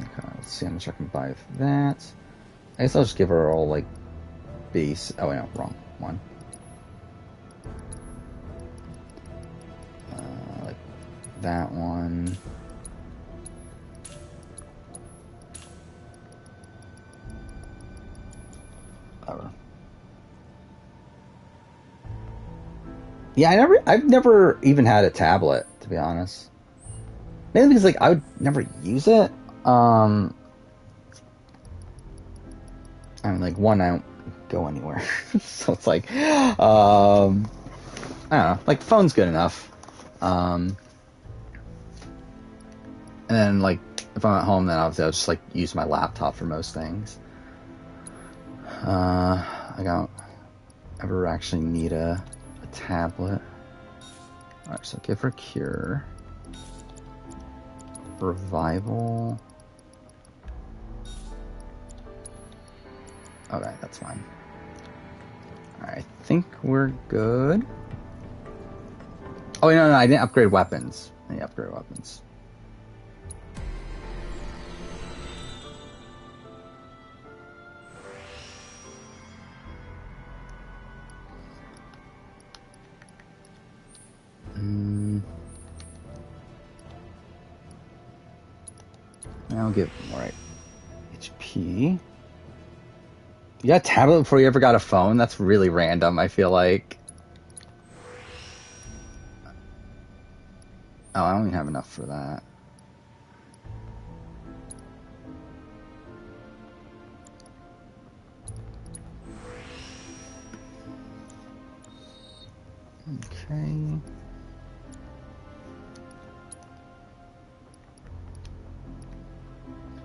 Okay, let's see how much I can buy with that. I guess I'll just give her all, like, base... Oh, no, wrong one. Like, that one... Yeah, I've never even had a tablet, to be honest. Mainly because, like, I would never use it. I mean, like, one, I don't go anywhere. So it's like, I don't know, like, phone's good enough. And then, like, if I'm at home, then obviously I'll just, like, use my laptop for most things. I don't ever actually need a tablet. Alright, so give her Cure. Revival. Okay, that's fine. Alright, I think we're good. Oh, no, I didn't upgrade weapons. I didn't upgrade weapons. I'll give more HP. You got a tablet before you ever got a phone? That's really random, I feel like. Oh, I don't even have enough for that. Okay.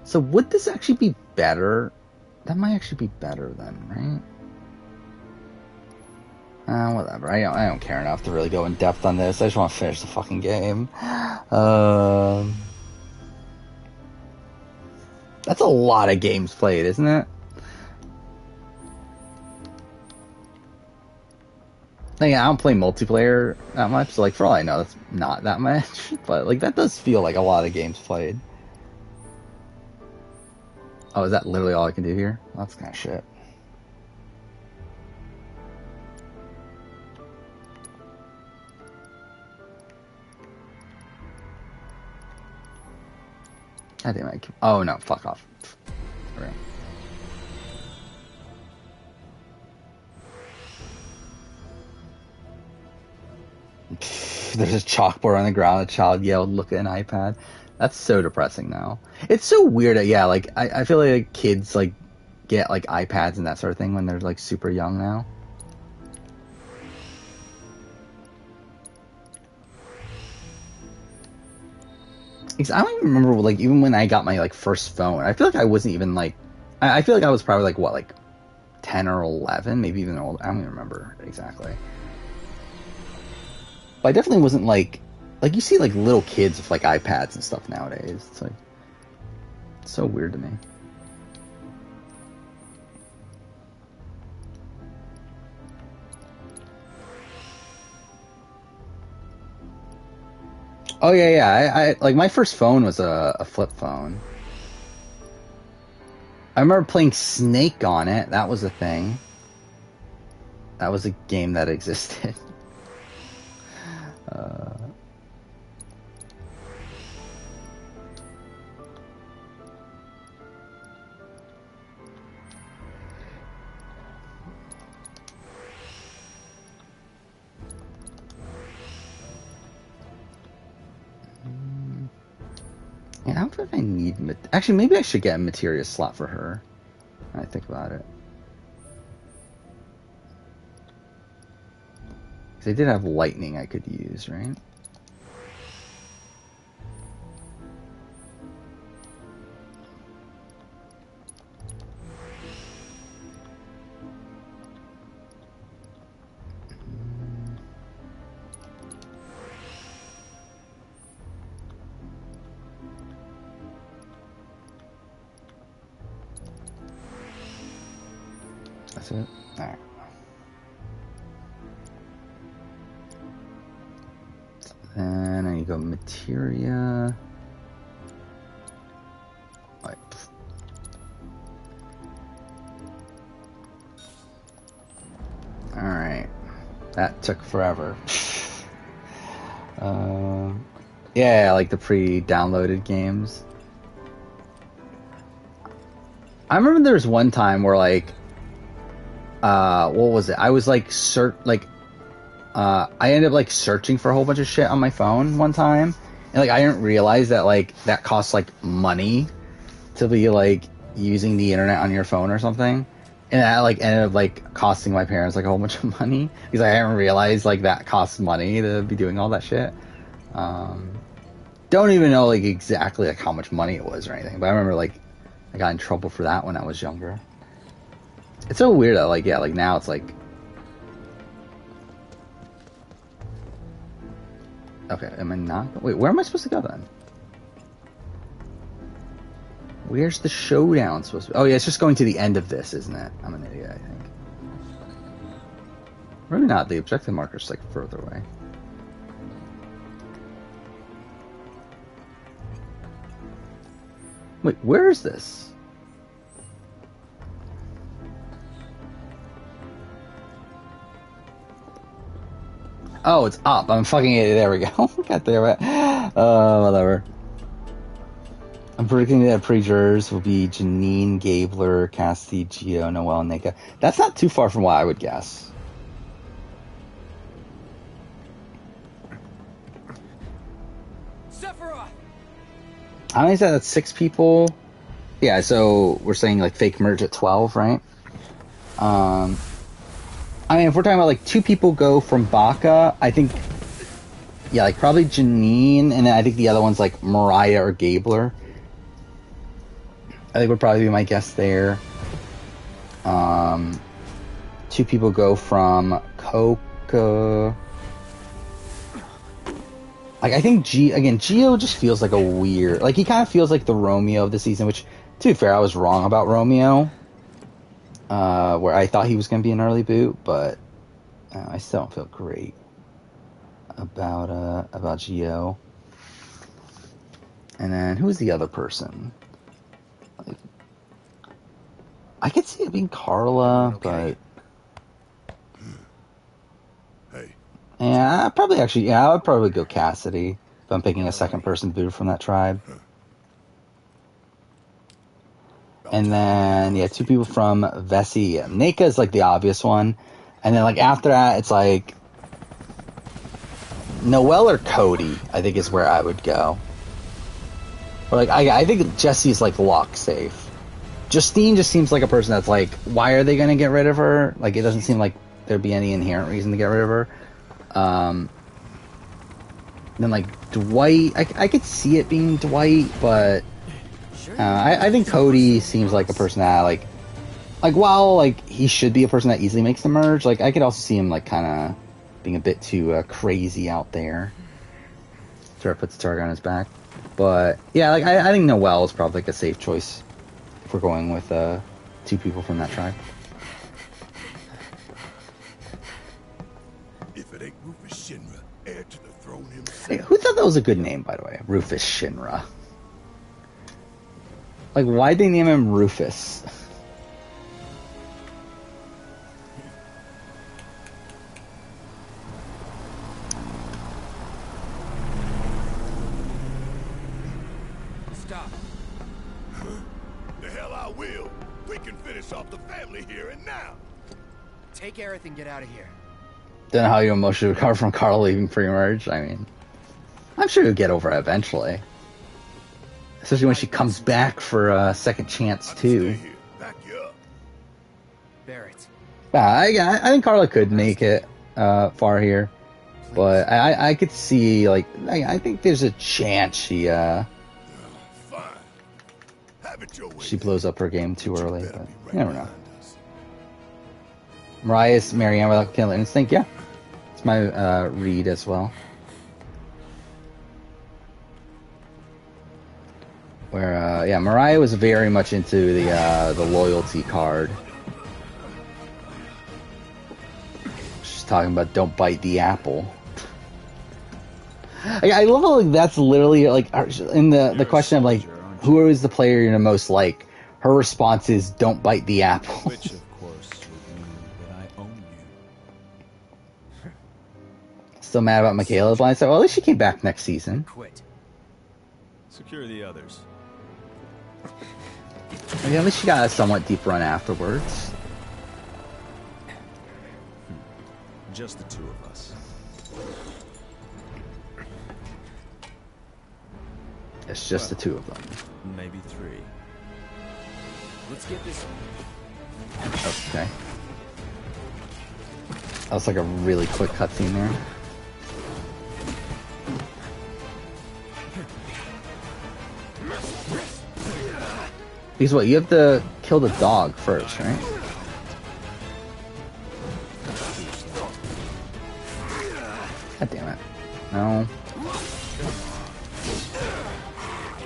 So would this actually be better? That might actually be better then, right? Whatever. I don't care enough to really go in depth on this. I just want to finish the fucking game. That's a lot of games played, isn't it? Yeah, I don't play multiplayer that much, so like for all I know, that's not that much. But like that does feel like a lot of games played. Oh, is that literally all I can do here? Well, that's kind of shit. God damn it. Oh no, fuck off. Okay. There's a chalkboard on the ground, a child yelled, "Look at an iPad." That's so depressing now. It's so weird that, yeah, like, I feel like kids, like, get like iPads and that sort of thing when they're like super young now. Because I don't even remember, like, even when I got my like first phone, I feel like I wasn't even like, I feel like I was probably like what, like 10 or 11, maybe even older. I don't even remember exactly. But I definitely wasn't like you see like little kids with like iPads and stuff nowadays. It's like, it's so weird to me. Oh yeah. I like my first phone was a flip phone. I remember playing Snake on it. That was a thing. That was a game that existed. Yeah, I don't think I need... Actually, maybe I should get a materia slot for her. When I think about it. Because I did have lightning I could use, right? That's it? Alright. Then I need to go materia. Right. Alright. That took forever. Yeah, like the pre-downloaded games. I remember there was one time where like what was it? I was like I ended up like searching for a whole bunch of shit on my phone one time, and like I didn't realize that like that costs like money to be like using the internet on your phone or something, and that like ended up like costing my parents like a whole bunch of money because I didn't realize like that costs money to be doing all that shit. Don't even know like exactly like how much money it was or anything, but I remember like I got in trouble for that when I was younger. It's so weird that like, yeah, like now it's like, okay, am I not? Wait, where am I supposed to go then? Where's the showdown supposed to be? Oh yeah, it's just going to the end of this, isn't it? I'm an idiot, I think. Maybe not, the objective marker's like further away. Wait, where is this? Oh, it's up. I'm fucking idiot. There we go. God damn it. Whatever. I'm predicting that pre-jurors will be Janine, Gabler, Cassidy, Gio, Noel, and Nika. That's not too far from what I would guess. Sephiroth! How many is that? That's 6 people. Yeah, so we're saying like fake merge at 12, right? I mean, if we're talking about like 2 people go from Baka, I think, yeah, like probably Janine, and then I think the other one's like Mariah or Gabler. I think would probably be my guess there. 2 people go from Coca. Like, I think Gio just feels like a weird, like he kind of feels like the Romeo of the season, which, to be fair, I was wrong about Romeo. Where I thought he was going to be an early boot, but I still don't feel great about Gio. And then who's the other person? Like, I could see it being Carla, okay. But yeah, I would probably go Cassidy if I'm picking a second person boot from that tribe. And then, yeah, 2 people from VII. Nika is like the obvious one. And then like after that, it's like Noel or Cody, I think is where I would go. Or like I think Jesse's like lock safe. Justine just seems like a person that's like, why are they going to get rid of her? Like, it doesn't seem like there'd be any inherent reason to get rid of her. Then, like, Dwight, I could see it being Dwight, but I think Cody seems like a person that, like, while, like, he should be a person that easily makes the merge, like, I could also see him, like, kind of being a bit too crazy out there. Sure, puts the target on his back. But, yeah, like, I think Noelle is probably, like, a safe choice if we're going with 2 people from that tribe. If it ain't Rufus Shinra, heir to the throne himself. Hey, who thought that was a good name, by the way? Rufus Shinra. Like, why'd they name him Rufus? Stop. The hell I will. We can finish off the family here and now. Take Aerith and get out of here. Don't know how you emotionally recover from Carl leaving pre-merge. I mean, I'm sure you'll get over it eventually. Especially when she comes back for a second chance, too. Barrett. I think Carla could make it far here. But I could see, like, I think there's a chance she blows up her game too early. But you never know. Mariah's Marianne without Killer Instinct, yeah. It's my read as well. Where, yeah, Mariah was very much into the loyalty card. She's talking about don't bite the apple. I love how, like, that's literally, like, in the question of, like, who is the player you're the most like, her response is don't bite the apple. Which, of course, would mean that I own you. Still mad about Michaela Blind? So, well, at least she came back next season. Quit. Secure the others. I mean, at least she got a somewhat deep run afterwards. Just the 2 of us. It's just the 2 of them. Maybe 3. Let's get this. Okay. That was like a really quick cutscene there. Because what, you have to kill the dog first, right? God damn it. No.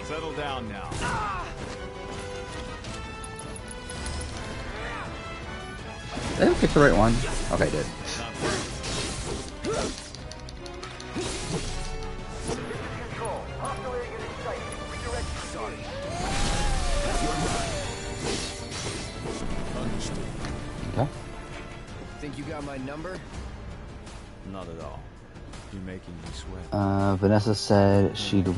Settle down now. Did I pick the right one? Okay, I did. Okay. Think you got my number? Not at all. You're making me sweat. Vanessa said she'd...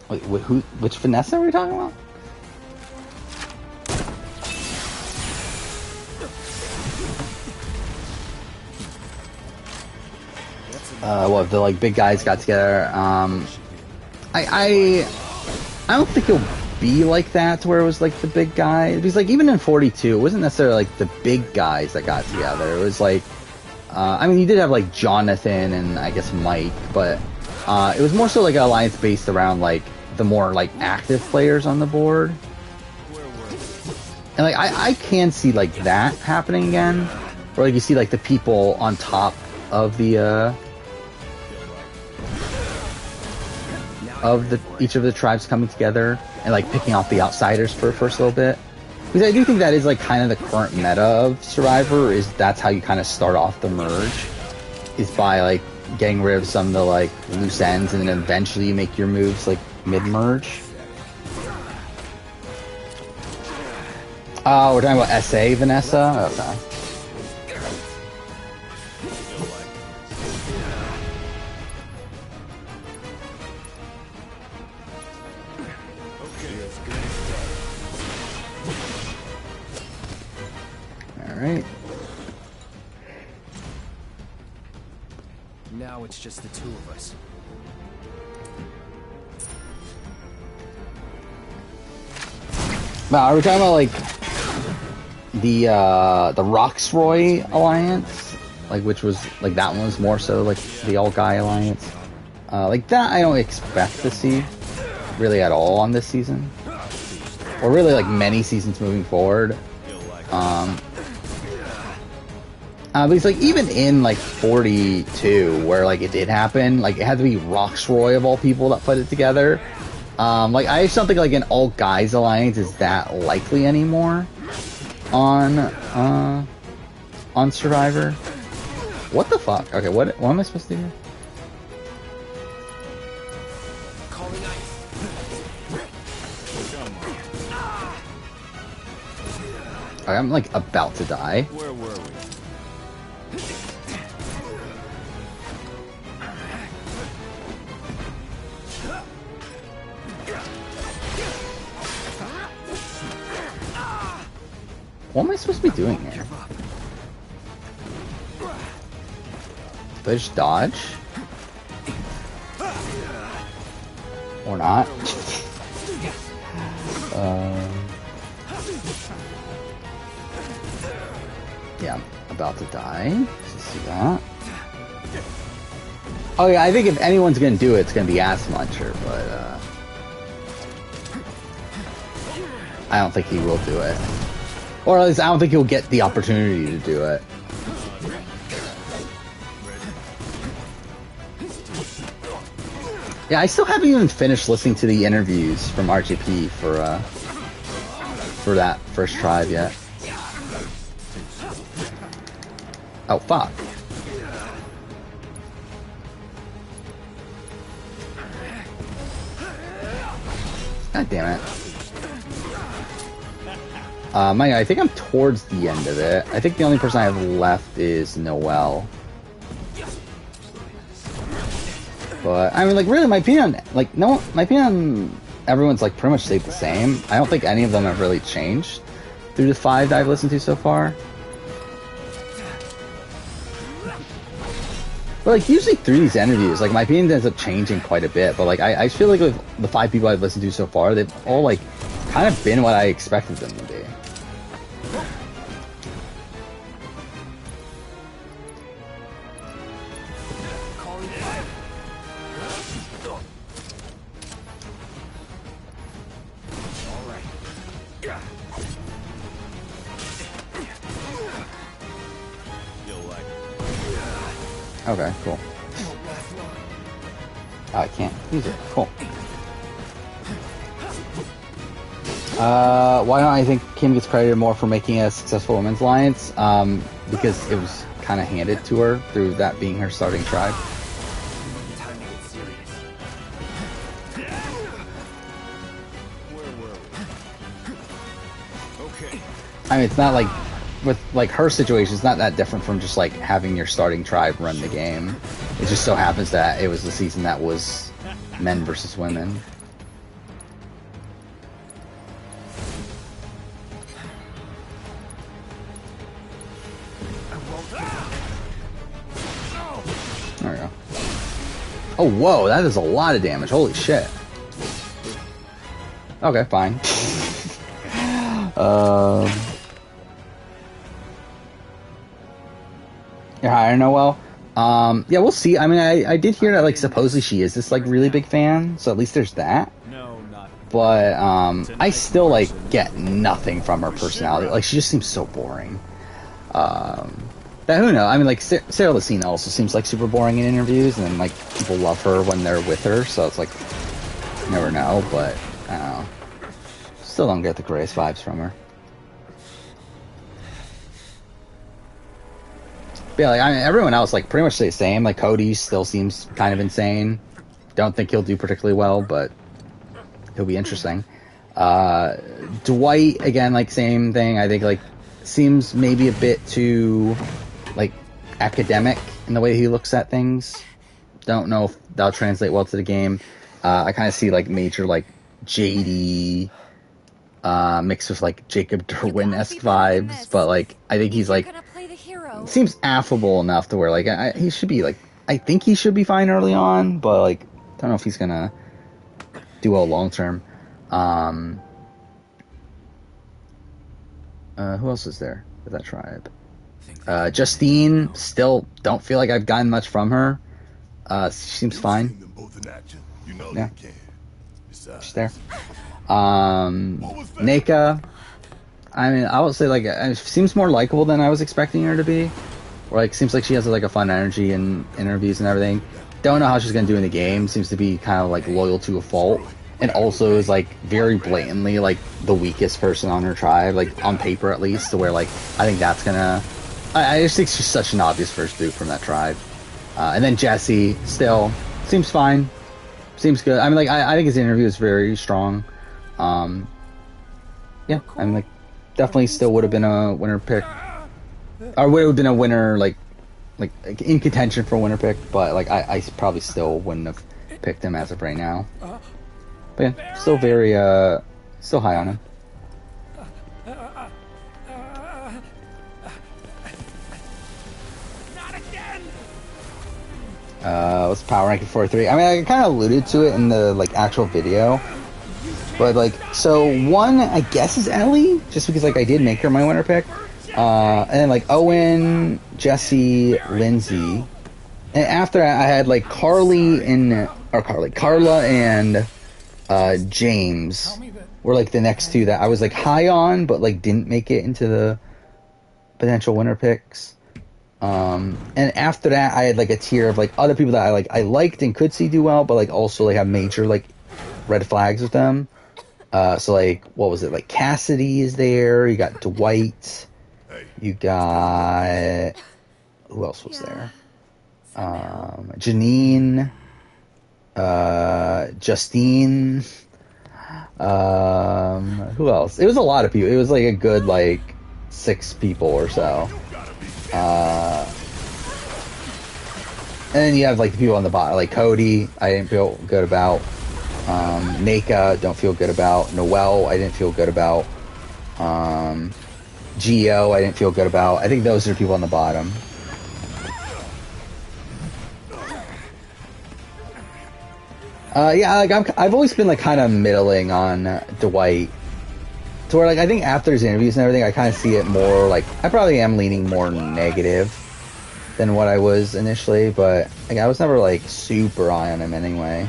Wait, which Vanessa are we talking about? What, the, like, big guys got together. I don't think it'll be like that, to where it was, like, the big guy. Because, like, even in 42, it wasn't necessarily, like, the big guys that got together. It was, like... I mean, you did have, like, Jonathan and, I guess, Mike, but it was more so, like, an alliance based around, like, the more, like, active players on the board. And, like, I can see, like, that happening again. Where, like, you see, like, the people on top of the, each of the tribes coming together and, like, picking off the outsiders for the first little bit. Because I do think that is, like, kind of the current meta of Survivor, is that's how you kind of start off the merge, is by, like, getting rid of some of the, like, loose ends, and then eventually you make your moves, like, mid-merge. Oh, we're talking about SA, Vanessa? Okay. Alright. Now it's just the 2 of us. Now, are we talking about like the Roxroy alliance, like which was like that one was more so like the all guy alliance, like that I don't expect to see really at all on this season, or really like many seasons moving forward. But it's like even in like 42 where like it did happen, like it had to be Roxroy of all people that put it together. Like I just don't think like an all guys alliance is that likely anymore on Survivor. What the fuck? Okay, what am I supposed to do? Okay, I'm like about to die. Where were we? What am I supposed to be doing here? Do I just dodge? Or not? Yeah, I'm about to die. Let's see that. Oh yeah, I think if anyone's gonna do it, it's gonna be Ass Muncher, but I don't think he will do it. Or at least I don't think he'll get the opportunity to do it. Yeah, I still haven't even finished listening to the interviews from RGP for that first tribe yet. Oh, fuck. God damn it. I think I'm towards the end of it. I think the only person I have left is Noelle. But, I mean, like, really, my opinion on everyone's, like, pretty much stayed the same. I don't think any of them have really changed through the 5 that I've listened to so far. But, like, usually through these interviews, like, my opinion ends up changing quite a bit. But, like, I feel like with the 5 people I've listened to so far, they've all, like, kind of been what I expected them to be. Okay, cool. I can't use it. Cool. Why don't I think Kim gets credited more for making a successful women's alliance? Because it was kind of handed to her through that being her starting tribe. I mean, it's not like, with like her situation, it's not that different from just like having your starting tribe run the game. It just so happens that it was the season that was men versus women. There we go. Oh, whoa, that is a lot of damage. Holy shit. Okay, fine. You're higher, Noelle? Yeah, we'll see. I mean, I did hear that, like, supposedly she is this, like, really big fan, so at least there's that. No, not. But, I still, like, get nothing from her personality. Like, she just seems so boring. But who knows? I mean, like, Sarah Lucina also seems, like, super boring in interviews, and, like, people love her when they're with her, so it's, like, you never know, but, I don't know. Still don't get the greatest vibes from her. But yeah, like, I mean, everyone else, like, pretty much the same. Like, Cody still seems kind of insane. Don't think he'll do particularly well, but he'll be interesting. Dwight, again, like, same thing. I think, like, seems maybe a bit too, like, academic in the way he looks at things. Don't know if that'll translate well to the game. I kind of see, like, major, like, JD mixed with, like, Jacob Derwin-esque vibes. But, like, I think he's, like, seems affable enough to where, like, he should be, like, I think he should be fine early on, but, like, don't know if he's gonna do well long term. Who else is there with that tribe? Justine, still don't feel like I've gotten much from her. She seems fine. Yeah. She's there. Neka, I mean, I would say, like, she seems more likable than I was expecting her to be. Or, like, seems like she has, like, a fun energy in interviews and everything. Don't know how she's gonna do in the game. Seems to be kind of, like, loyal to a fault. And also is, like, very blatantly, like, the weakest person on her tribe. Like, on paper, at least. To where, like, I think that's gonna... I just think she's such an obvious first boot from that tribe. And then Jesse, still, seems fine. Seems good. I mean, like, I think his interview is very strong. Yeah, I mean, like, definitely still would have been a winner pick. Or would have been a winner, like in contention for a winner pick, but, like, I probably still wouldn't have picked him as of right now. But yeah, still very, still high on him. What's power ranking 4-3? I mean, I kind of alluded to it in the, like, actual video. But, like, so one, I guess, is Ellie, just because, like, I did make her my winner pick. And then, like, Owen, Jesse, Lindsay. And after that, I had, like, Carla and James were, like, the next two that I was, like, high on, but, like, didn't make it into the potential winner picks. And after that, I had, like, a tier of, like, other people that I liked and could see do well, but, like, also, like, have major, like, red flags with them. So, like, what was it? Like, Cassidy is there. You got Dwight. You got... Who else was there? Janine. Justine. Who else? It was a lot of people. It was, like, a good, like, 6 people or so. And then you have, like, the people on the bottom, like Cody, I didn't feel good about. Neka, don't feel good about. Noelle, I didn't feel good about. Gio, I didn't feel good about. I think those are people on the bottom. Yeah, like, I've always been, like, kind of middling on Dwight. To where, like, I think after his interviews and everything, I kind of see it more, like, I probably am leaning more negative than what I was initially, but, like, I was never, like, super high on him anyway.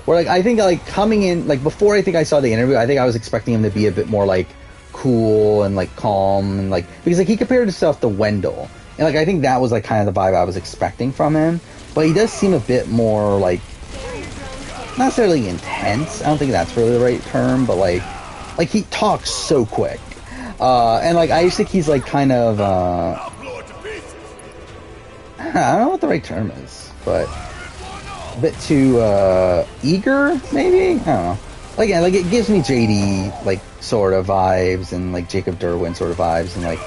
Where, like, I think, like, coming in, like, before I think I saw the interview, I think I was expecting him to be a bit more, like, cool and, like, calm, and, like, because, like, he compared himself to Wendell. And, like, I think that was, like, kind of the vibe I was expecting from him. But he does seem a bit more, like, not necessarily intense. I don't think that's really the right term, but, like he talks so quick. And, like, I just think he's, like, kind of, I don't know what the right term is, but a bit too, eager, maybe? I don't know. Like, yeah, like, it gives me JD, like, sort of vibes, and, like, Jacob Derwin sort of vibes, and, like,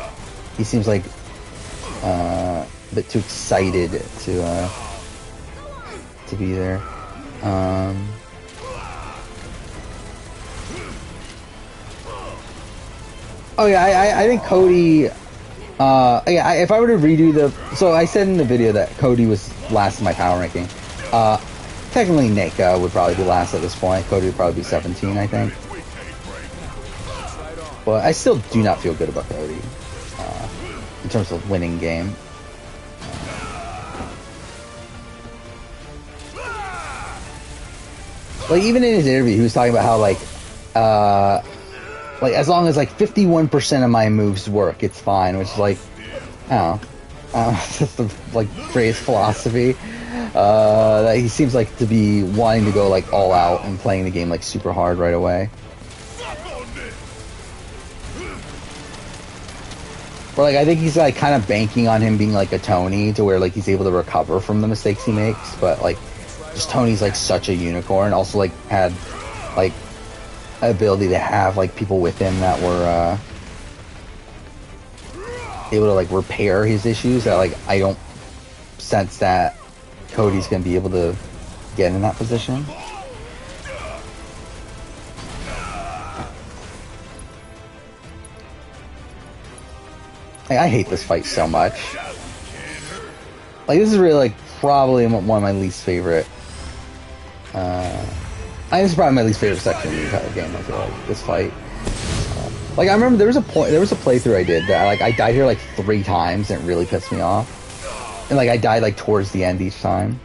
he seems like, a bit too excited to be there. Oh yeah, I think Cody. Yeah, if I were to redo so I said in the video that Cody was last in my power ranking. Technically, Neka would probably be last at this point. Cody would probably be 17, I think. But I still do not feel good about Cody in terms of winning game. Like, even in his interview, he was talking about how, like, as long as, like, 51% of my moves work, it's fine, which is, like, I don't know, just the, like, phrase philosophy, that he seems, like, to be wanting to go, like, all out and playing the game, like, super hard right away. But, like, I think he's, like, kind of banking on him being, like, a Tony, to where, like, he's able to recover from the mistakes he makes, but, like, just Tony's, like, such a unicorn. Also, like, had, like, ability to have, like, people with him that were able to, like, repair his issues, that, like, I don't sense that Cody's gonna be able to get in that position. I hate this fight so much. Like, this is really, like, probably one of my least favorite I this is probably my least favorite section of the entire game. I feel like this fight. Like I remember there was a playthrough I did that like I died here like 3 times and it really pissed me off. And like I died like towards the end each time.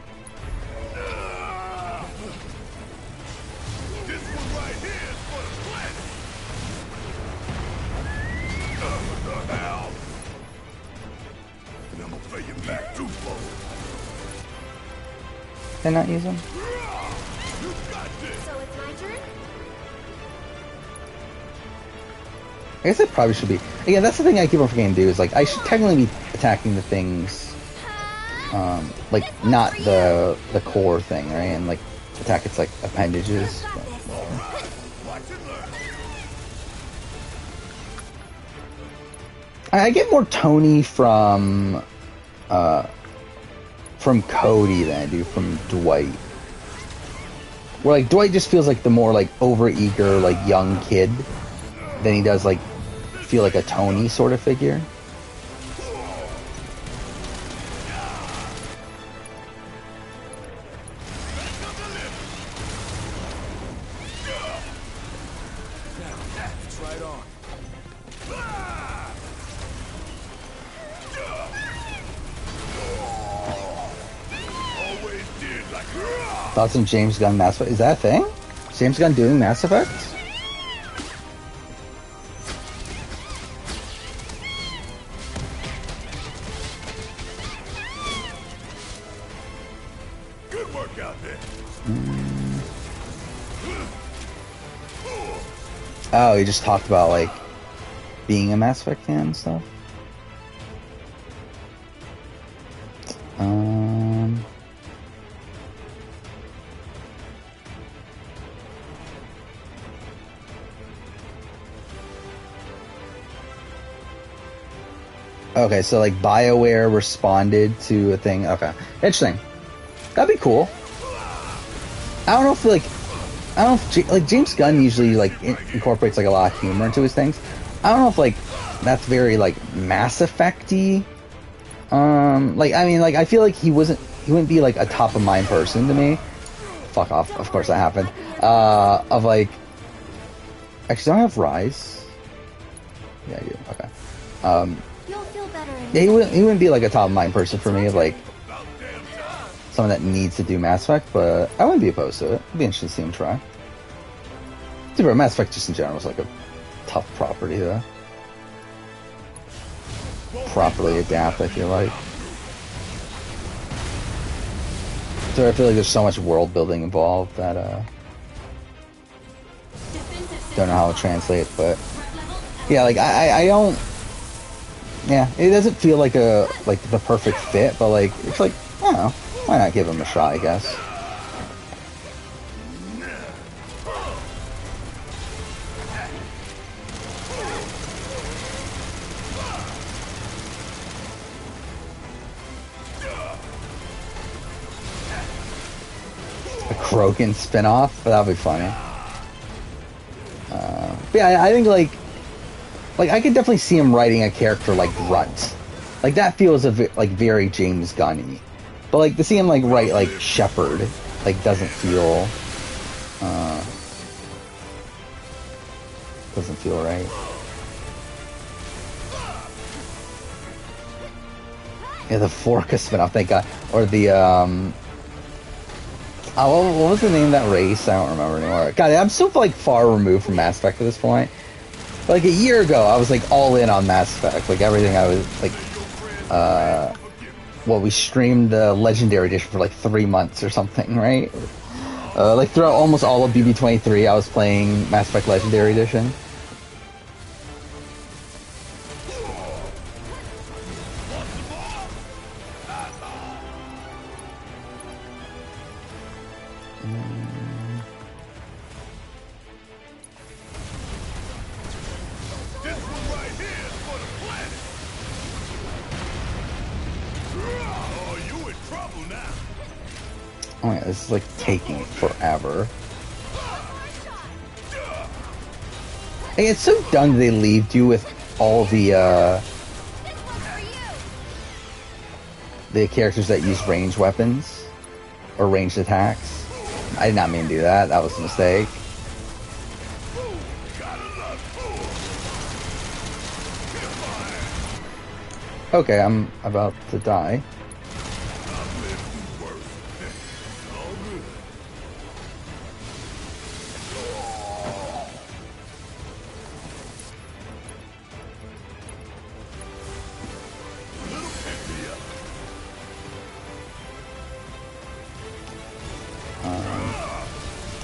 Can I not use them? So it's my turn? I guess it probably should be. Again, that's the thing I keep on forgetting to do is like I should technically be attacking the things, like not the core thing, right? And like attack its like appendages. I get more Tony from Cody than I do from Dwight. Where like Dwight just feels like the more like overeager like young kid than he does like feel like a Tony sort of figure. It's right on. Thoughts on James Gunn Mass Effect? Is that a thing? James Gunn doing Mass Effect? Good work out there. Oh, he just talked about like being a Mass Effect fan and stuff. Okay, so like BioWare responded to a thing. Okay, interesting. That'd be cool. I don't know if like James Gunn usually like incorporates like a lot of humor into his things. I don't know if like that's very like Mass Effect-y. Like I mean, like I feel like he wouldn't be like a top of mind person to me. Fuck off. Of course that happened. Of like, actually, don't I have Rise? Yeah, I do. Okay. Yeah, he wouldn't be like a top of mind person for me of like someone that needs to do Mass Effect, but I wouldn't be opposed to it. It'd be interesting to see him try. Super Mass Effect just in general is like a tough property to properly adapt, I feel like. So I feel like there's so much world building involved that don't know how to translate, but yeah, like I don't. Yeah, it doesn't feel like the perfect fit, but like it's like I don't know, why not give him a shot? I guess. A Krogan spinoff, that'd be funny. But yeah, I think like I could definitely see him writing a character like Grunt. Like that feels like very James Gunn-y. But like to see him like write like Shepard like doesn't feel right. Yeah, the Forca spinoff, thank God. Or the what was the name of that race? I don't remember anymore. God, I'm so like far removed from Mass Effect at this point. Like a year ago, I was like all in on Mass Effect. Like everything, I was like, we streamed the Legendary Edition for like 3 months or something, right? Like throughout almost all of BB23, I was playing Mass Effect Legendary Edition. Oh yeah, this is like taking forever. Hey, it's so dumb that they leave you with all the characters that use ranged weapons or ranged attacks. I did not mean to do that. That was a mistake. Okay, I'm about to die.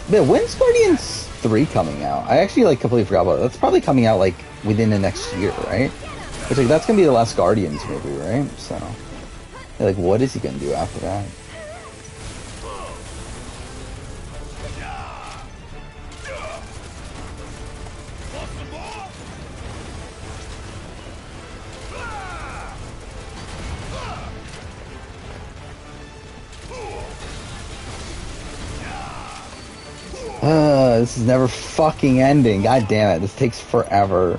Yeah, when's Guardians 3 coming out? I actually like completely forgot about it. That's probably coming out like within the next year, right? It's like that's gonna be the last Guardians movie, right? So, yeah, like, what is he gonna do after that? This is never fucking ending. God damn it, this takes forever.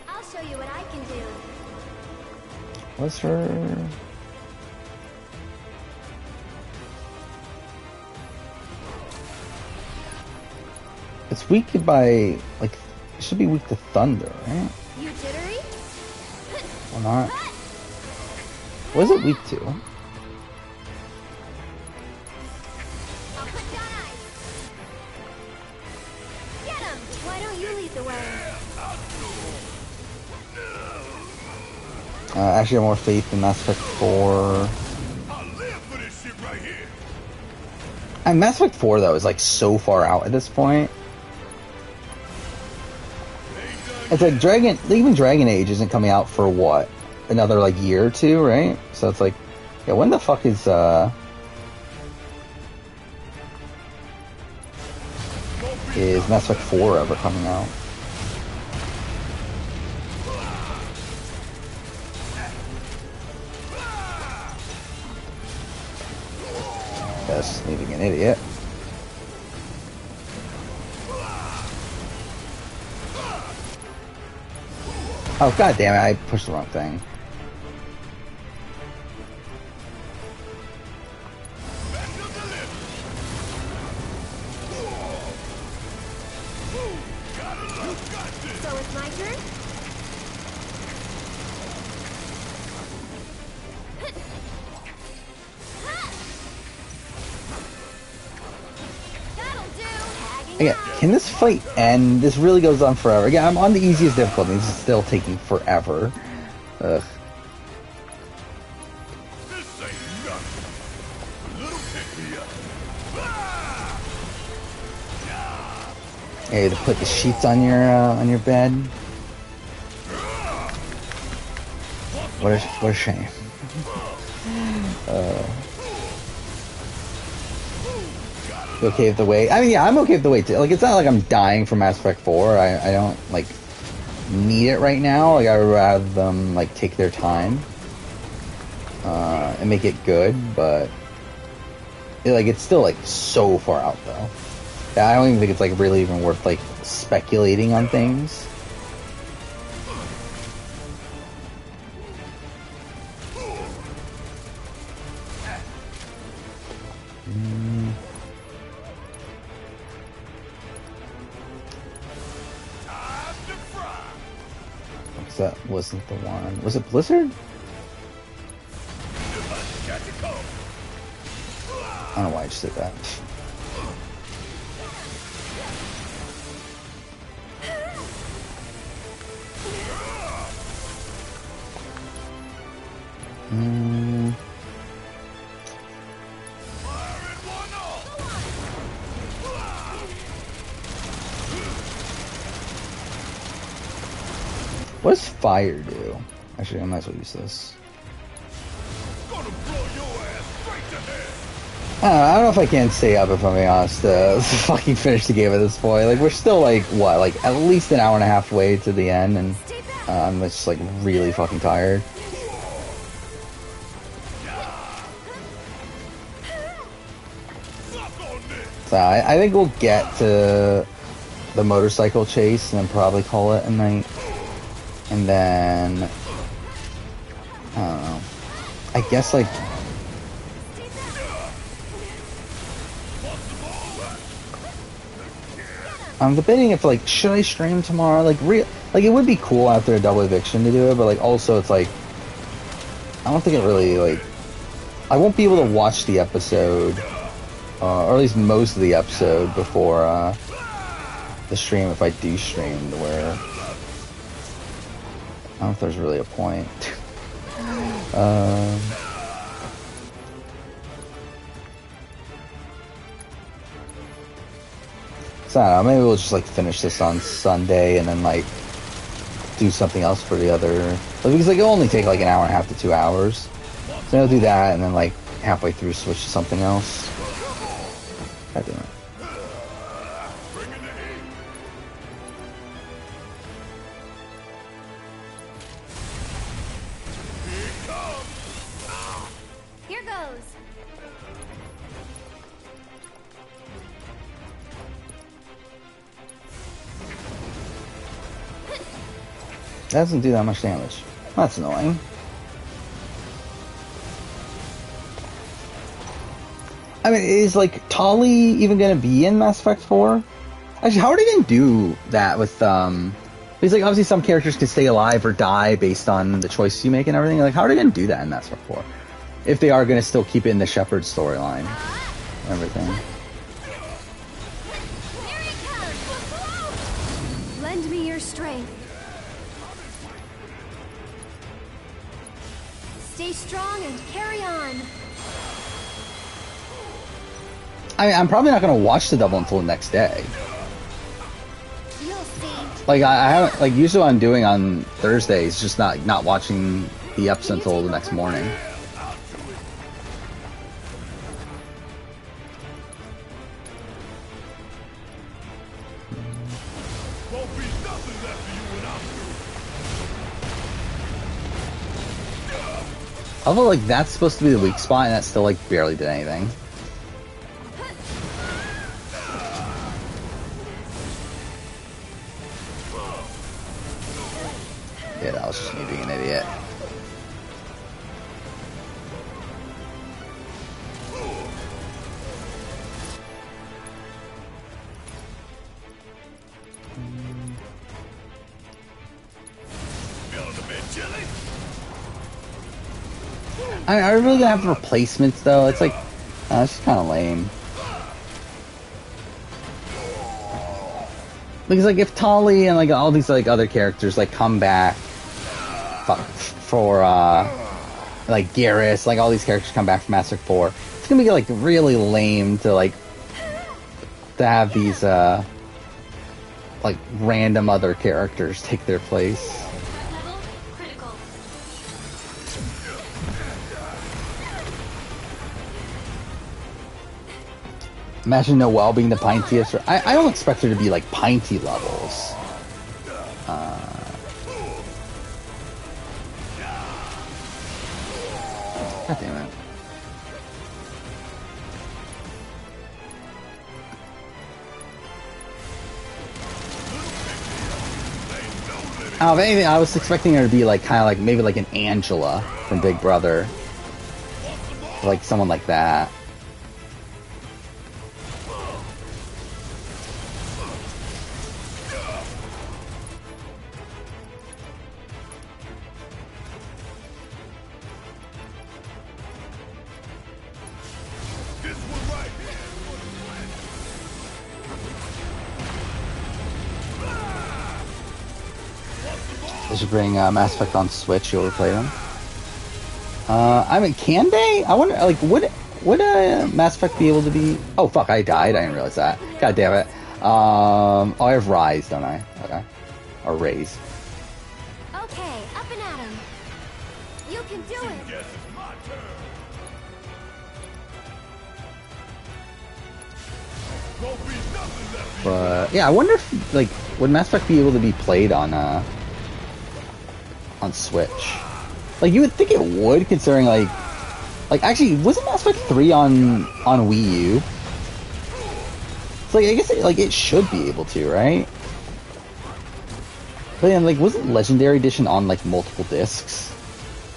I'll show you what I can do. What's her... It's weak by, like, it should be weak to thunder, right? You jittery? Or not? What is it weak to? I'll put down ice. Get him! Why don't you lead the way? Actually, I have more faith in Mass Effect 4. And Mass Effect 4, though, is, like, so far out at this point. It's like even Dragon Age isn't coming out for what? Another like year or two, right? So it's like, yeah, when the fuck is Mass Effect 4 ever coming out? Yes, leaving an idiot. Oh, god damn it, I pushed the wrong thing. So it's my turn? Again, can this fight end? This really goes on forever. Again, I'm on the easiest difficulty. This is still taking forever. Ugh. Hey, to put the sheets on your bed. What a shame. Okay with the wait. I mean, yeah, I'm okay with the wait too. Like, it's not like I'm dying from Mass Effect 4. I don't like need it right now. Like, I would rather them like take their time and make it good. But it's still like so far out though. Yeah, I don't even think it's like really even worth like speculating on things. That wasn't the one. Was it Blizzard? I don't know why I just did that. What does fire do? Actually, I might as well use this. I don't know if I can stay up, if I'm being honest. Let's fucking finish the game at this point. Like, we're still like, what, like at least an hour and a half way to the end, and I'm just like really fucking tired. So I think we'll get to the motorcycle chase and then probably call it a night. And then, I don't know. I guess, like, I'm debating if, like, should I stream tomorrow? Like, it would be cool after a double eviction to do it, but, like, also it's like, I don't think it really, like, I won't be able to watch the episode, or at least most of the episode before, the stream if I do stream, where I don't know if there's really a point. So I don't know, maybe we'll just like finish this on Sunday and then like do something else for the other, because like it'll only take like an hour and a half to 2 hours. So I'll do that and then like halfway through switch to something else. God damn it. Here goes. That doesn't do that much damage. That's annoying. I mean, is like Tali even gonna be in Mass Effect 4? Actually, how are they gonna do that with because like obviously some characters can stay alive or die based on the choices you make and everything. Like, how are they gonna do that in Mass Effect 4? If they are gonna still keep it in the Shepard storyline and everything. Lend me your strength. Stay strong and carry on. I mean, I'm probably not gonna watch the double until the next day. You'll see. Like I haven't, like usually what I'm doing on Thursdays, just not watching the episode until the next morning. Although, like, that's supposed to be the weak spot, and that still, like, barely did anything. Yeah, that was just me being an idiot. Are we really gonna have replacements though? It's like, it's just kind of lame. Because like if Tali and like all these like other characters like come back, for like Garrus, like all these characters come back from Mass Effect 4, it's gonna be like really lame to like to have these like random other characters take their place. Imagine Noelle being the pintiest. I don't expect her to be like pinty levels. God damn it. Oh, if anything, I was expecting her to be like kind of like maybe like an Angela from Big Brother, like someone like that. They should bring Mass Effect on Switch. You'll play them. I mean, can they? I wonder. Like, would Mass Effect be able to be? Oh fuck! I died. I didn't realize that. God damn it. Oh, I have Rise, don't I? Okay. Or Raise. Okay, up and at 'em. You can do it. But yeah, I wonder if like would Mass Effect be able to be played on Switch? Like you would think it would, considering like actually wasn't Mass Effect 3 on Wii U? So like, I guess it should be able to, right? But then, like, wasn't Legendary Edition on like multiple discs?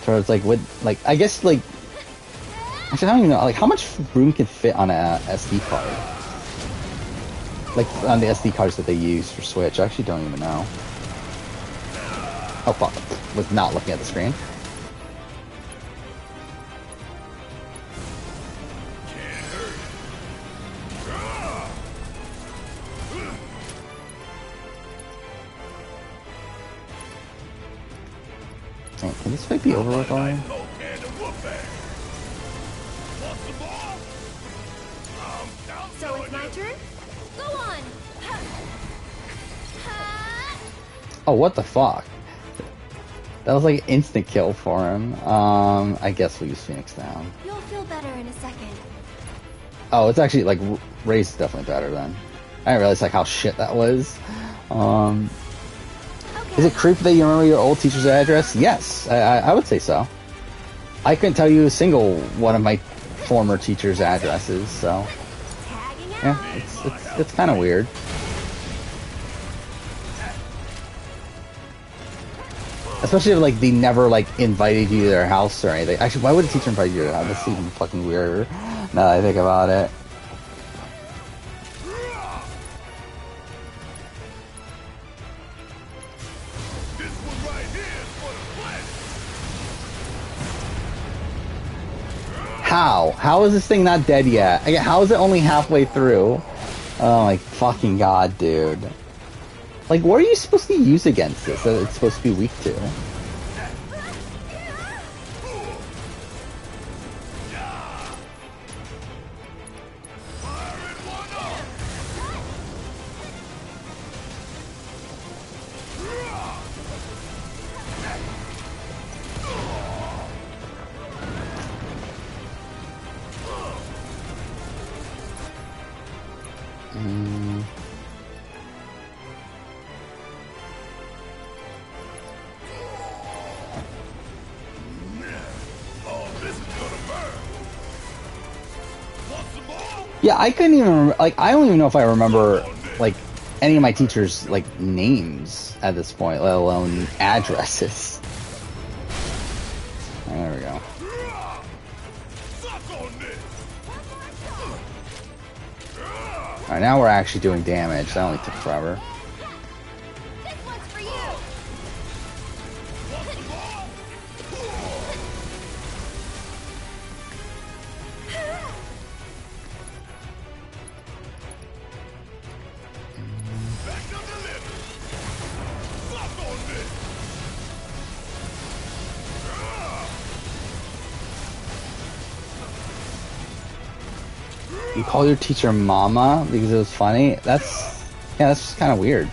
So it's like, I guess like, actually I don't even know, like, how much room can fit on a SD card? Like on the SD cards that they use for Switch, I actually don't even know. Oh fuck! Was not looking at the screen. Can this fight be over with already? So it's my turn? Go on! Oh, what the fuck? That was like an instant kill for him. I guess we'll use Phoenix down. You'll feel better in a second. Oh, it's actually like Ray's definitely better then. I didn't realize like how shit that was. Is it creepy that you remember your old teacher's address? Yes, I would say so. I couldn't tell you a single one of my former teacher's addresses, so yeah, it's kind of weird. Especially if like they never like invited you to their house or anything. Actually, why would a teacher invite you to their house? That's even fucking weirder. Now that I think about it. How? How is this thing not dead yet? Again, how is it only halfway through? Oh my fucking god, dude. Like, what are you supposed to use against this that it's supposed to be weak to? Yeah, I couldn't even like. I don't even know if I remember like any of my teachers' like names at this point, let alone addresses. There we go. All right, now we're actually doing damage. That only took forever. You call your teacher mama because it was funny? That's just kind of weird.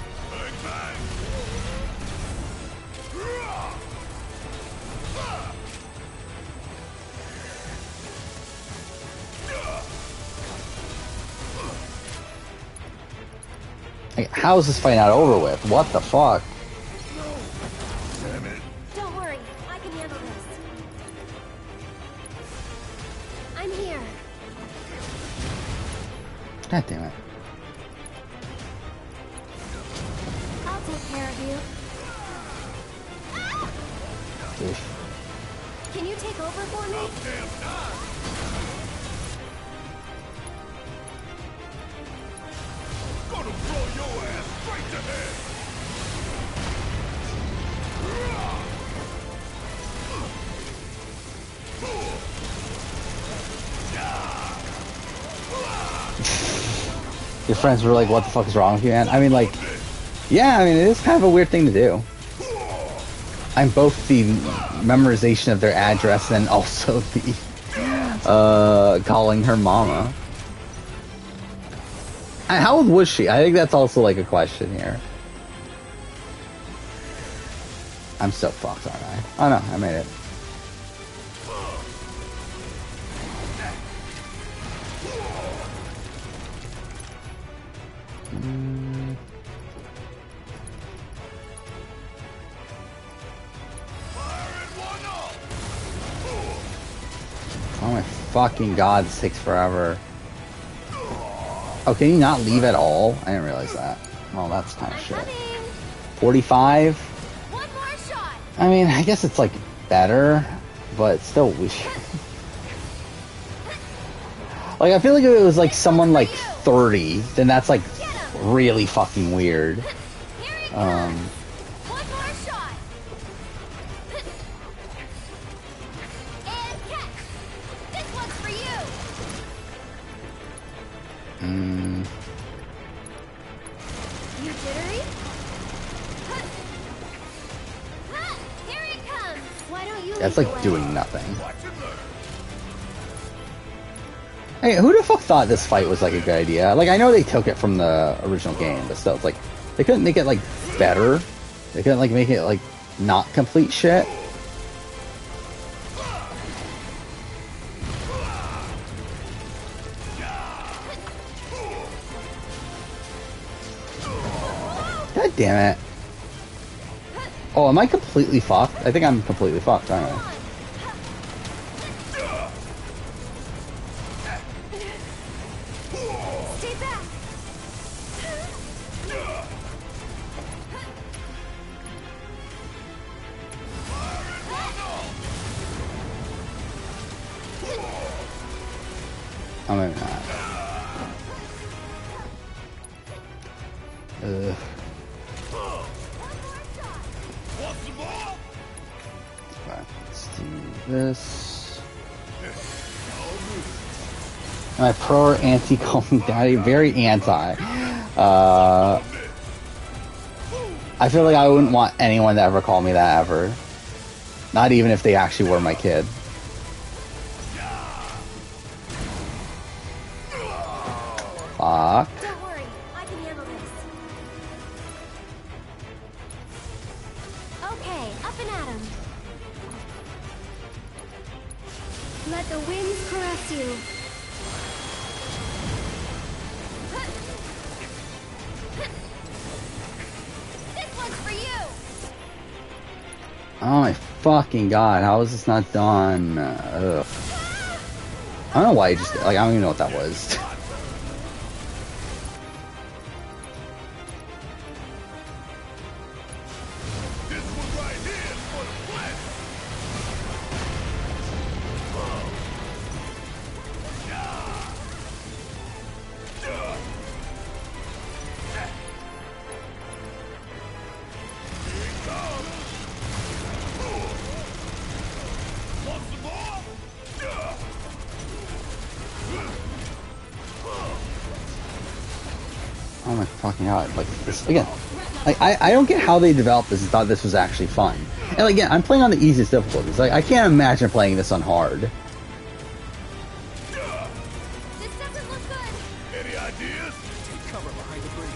Like, how is this fight not over with? What the fuck? Don't worry, I can handle this. I'm here. God damn it. I'll take care of you. Oof. Can you take over for me? Gonna throw your ass straight to hell. Your friends were like, what the fuck is wrong with you, man? I mean, like, yeah, I mean, it is kind of a weird thing to do. I'm both the memorization of their address and also the calling her mama. And how old was she? I think that's also like a question here. I'm so fucked, aren't I? Oh no, I made it. Oh my fucking god, this takes forever. Oh, can you not leave at all? I didn't realize that. Well, that's kind of shit. 45? One more shot. I mean, I guess it's like better, but it's still weird. Like, I feel like if it was like someone like 30, then that's like really fucking weird. One more shot. And catch. This one's for you. You jittery? Here it comes. Why don't you? That's like doing nothing. Hey, who the fuck thought this fight was like a good idea? Like, I know they took it from the original game, but still, it's like they couldn't make it like better. They couldn't like make it like not complete shit. God damn it. Oh, am I completely fucked? I think I'm completely fucked, aren't I? Stay back. Oh, maybe not. Ugh. Right, let's do this. Am I pro or anti call me daddy? Very anti. I feel like I wouldn't want anyone to ever call me that ever. Not even if they actually were my kid. Fuck. Don't worry, I can handle this. Okay, up and at 'em. Let the winds caress you. This one's for you. Oh my fucking god, how is this not done? Ugh. I don't know why you just, like, I don't even know what that was. Oh my fucking god, like, this, again, like, I don't get how they developed this and thought this was actually fun. And like, again, I'm playing on the easiest difficulties. Like, I can't imagine playing this on hard. This doesn't look good. Any ideas? Take cover behind the bridge.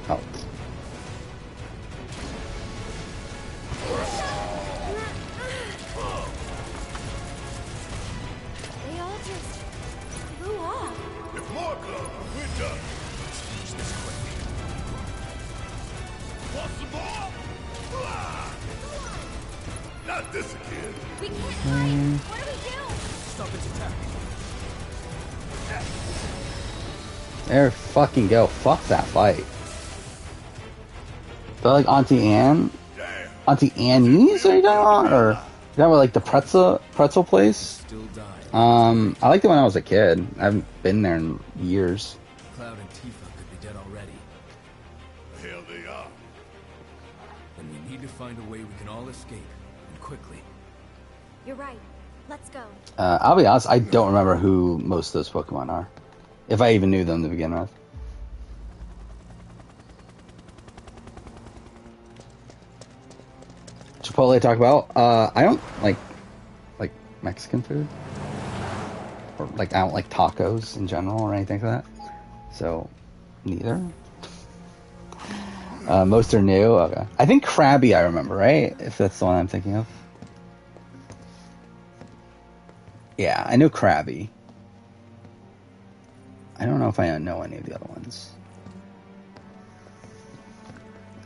Oh. They all just flew off. If more come, we're done. Want some more? Not this again. We can't hide. What do we do? Stop its attack. There fucking go. Fuck that fight. But like Auntie Anne? Auntie Annie's, are you talking about? Or you talking about like the pretzel place? I liked it when I was a kid. I haven't been there in years. Cloud and Tifa could be dead already. The hell they are. And we need to find a way we can all escape, and quickly. You're right. Let's go. I'll be honest, I don't remember who most of those Pokemon are. If I even knew them to begin with. Chipotle talk about? I don't like Mexican food. Or like, I don't like tacos in general or anything like that. So, neither. Most are new. Okay. I think Krabby I remember, right? If that's the one I'm thinking of. Yeah, I know Krabby. I don't know if I know any of the other ones.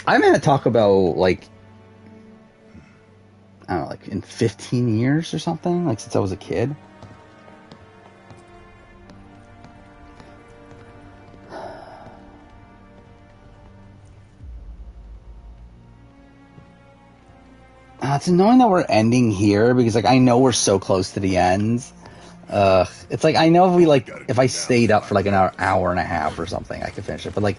I haven't had Taco Bell, like, I don't know, like in 15 years or something, like since I was a kid. It's annoying that we're ending here because like I know we're so close to the end. It's like I know if I stayed up for like an hour and a half or something, I could finish it. But like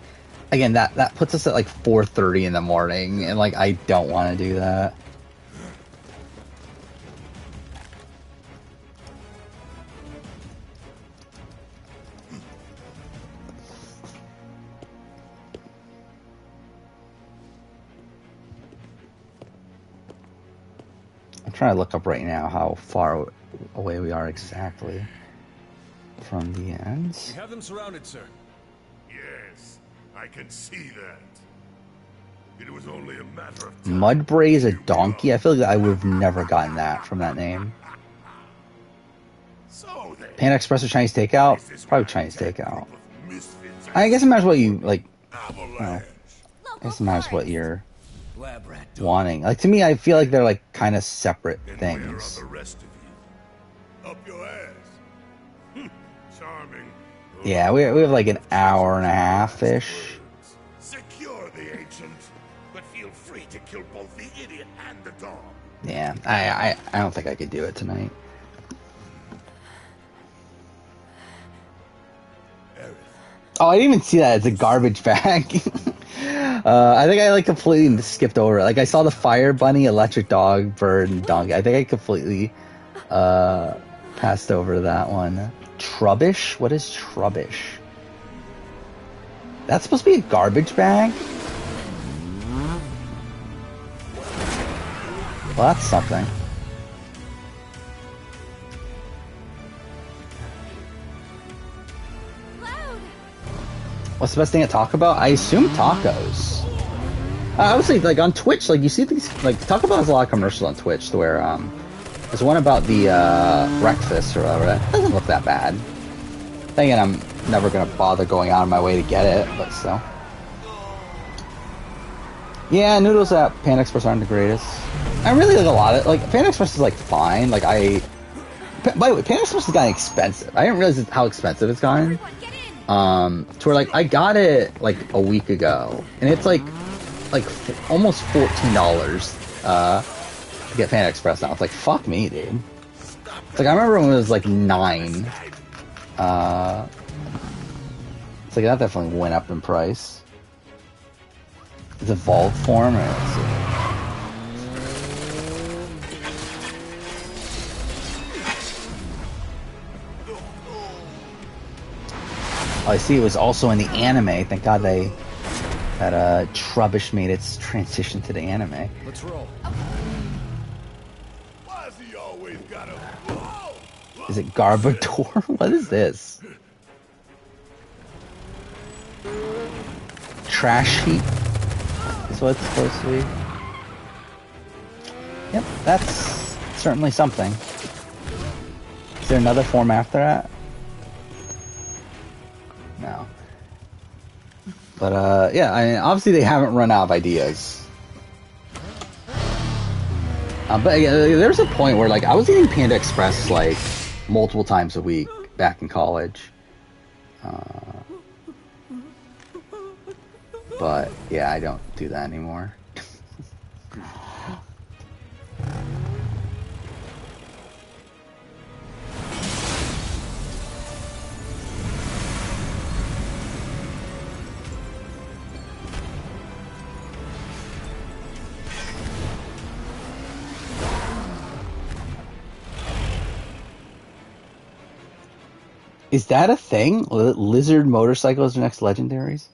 again, that puts us at like 4:30 in the morning, and like I don't want to do that. I'm trying to look up right now how far away we are exactly from the end. We have them surrounded, sir. Yes, I can see that. It was only a matter of time. Mudbray is a donkey? I feel like I would have never gotten that from that name. Panda Express or Chinese Takeout? Probably Chinese Takeout. I guess it matters what you, like, I guess it matters what you're wanting. Like, to me, I feel like they're, like, kind of separate things. Up your ass. Charming. Yeah, we have, like, an hour and a half-ish. Secure the ancient, but feel free to kill both the idiot and the dog. Yeah, I don't think I could do it tonight. Oh, I didn't even see that. It's a garbage bag. I think I like completely skipped over it. Like I saw the fire bunny, electric dog, bird, and donkey. I think I completely passed over that one. Trubbish? What is trubbish? That's supposed to be a garbage bag? Well, that's something. What's the best thing to talk about? I assume tacos. I would say, like, on Twitch, like, you see these, like, Taco Bell has a lot of commercials on Twitch to where, there's one about the, breakfast or whatever. That doesn't look that bad. Then again, I'm never gonna bother going out of my way to get it, but still. Yeah, noodles at Panda Express aren't the greatest. I really like a lot of, like, Panda Express is, like, fine. Like, by the way, Panda Express has gotten expensive. I didn't realize how expensive it's gotten. To where, like, I got it, like, a week ago, and it's, like almost $14, to get Panda Express now. It's like, fuck me, dude. It's like, I remember when it was, like, $9. It's like, that definitely went up in price. It's evolved form, or let's see. I see it was also in the anime. Thank God that Trubbish made its transition to the anime. Let's roll. Is it Garbador? What is this? Trash heap is what it's supposed to be. Yep, that's certainly something. Is there another form after that? No. But, yeah, I mean, obviously they haven't run out of ideas. But yeah, there's a point where, like, I was eating Panda Express, like, multiple times a week back in college. But, yeah, I don't do that anymore. Is that a thing? Lizard motorcycles are next legendaries?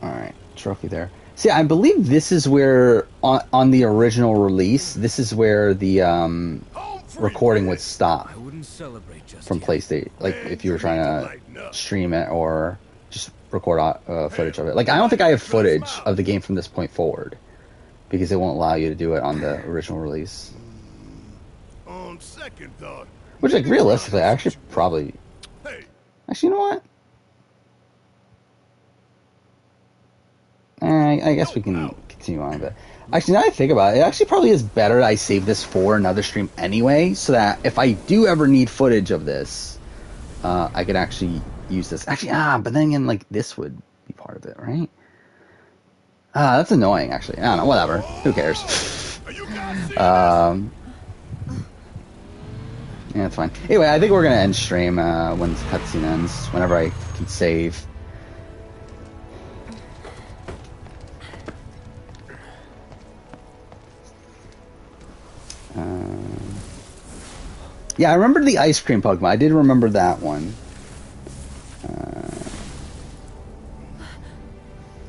Alright, trophy there. See, I believe this is where, on the original release, this is where the recording would stop from PlayStation. Like, if you were trying to stream it or just record footage of it. Like, I don't think I have footage of the game from this point forward, because it won't allow you to do it on the original release. On second thought. Which, like, realistically, I actually probably... Actually, you know what? I guess we can continue on, but... Actually, now that I think about it, it actually probably is better I save this for another stream anyway, so that if I do ever need footage of this, I can actually use this. Actually, but then again, like, this would be part of it, right? That's annoying, actually. I don't know, whatever. Who cares? Yeah, it's fine. Anyway, I think we're gonna end stream when the cutscene ends, whenever I can save. Yeah, I remember the ice cream Pokemon. I did remember that one.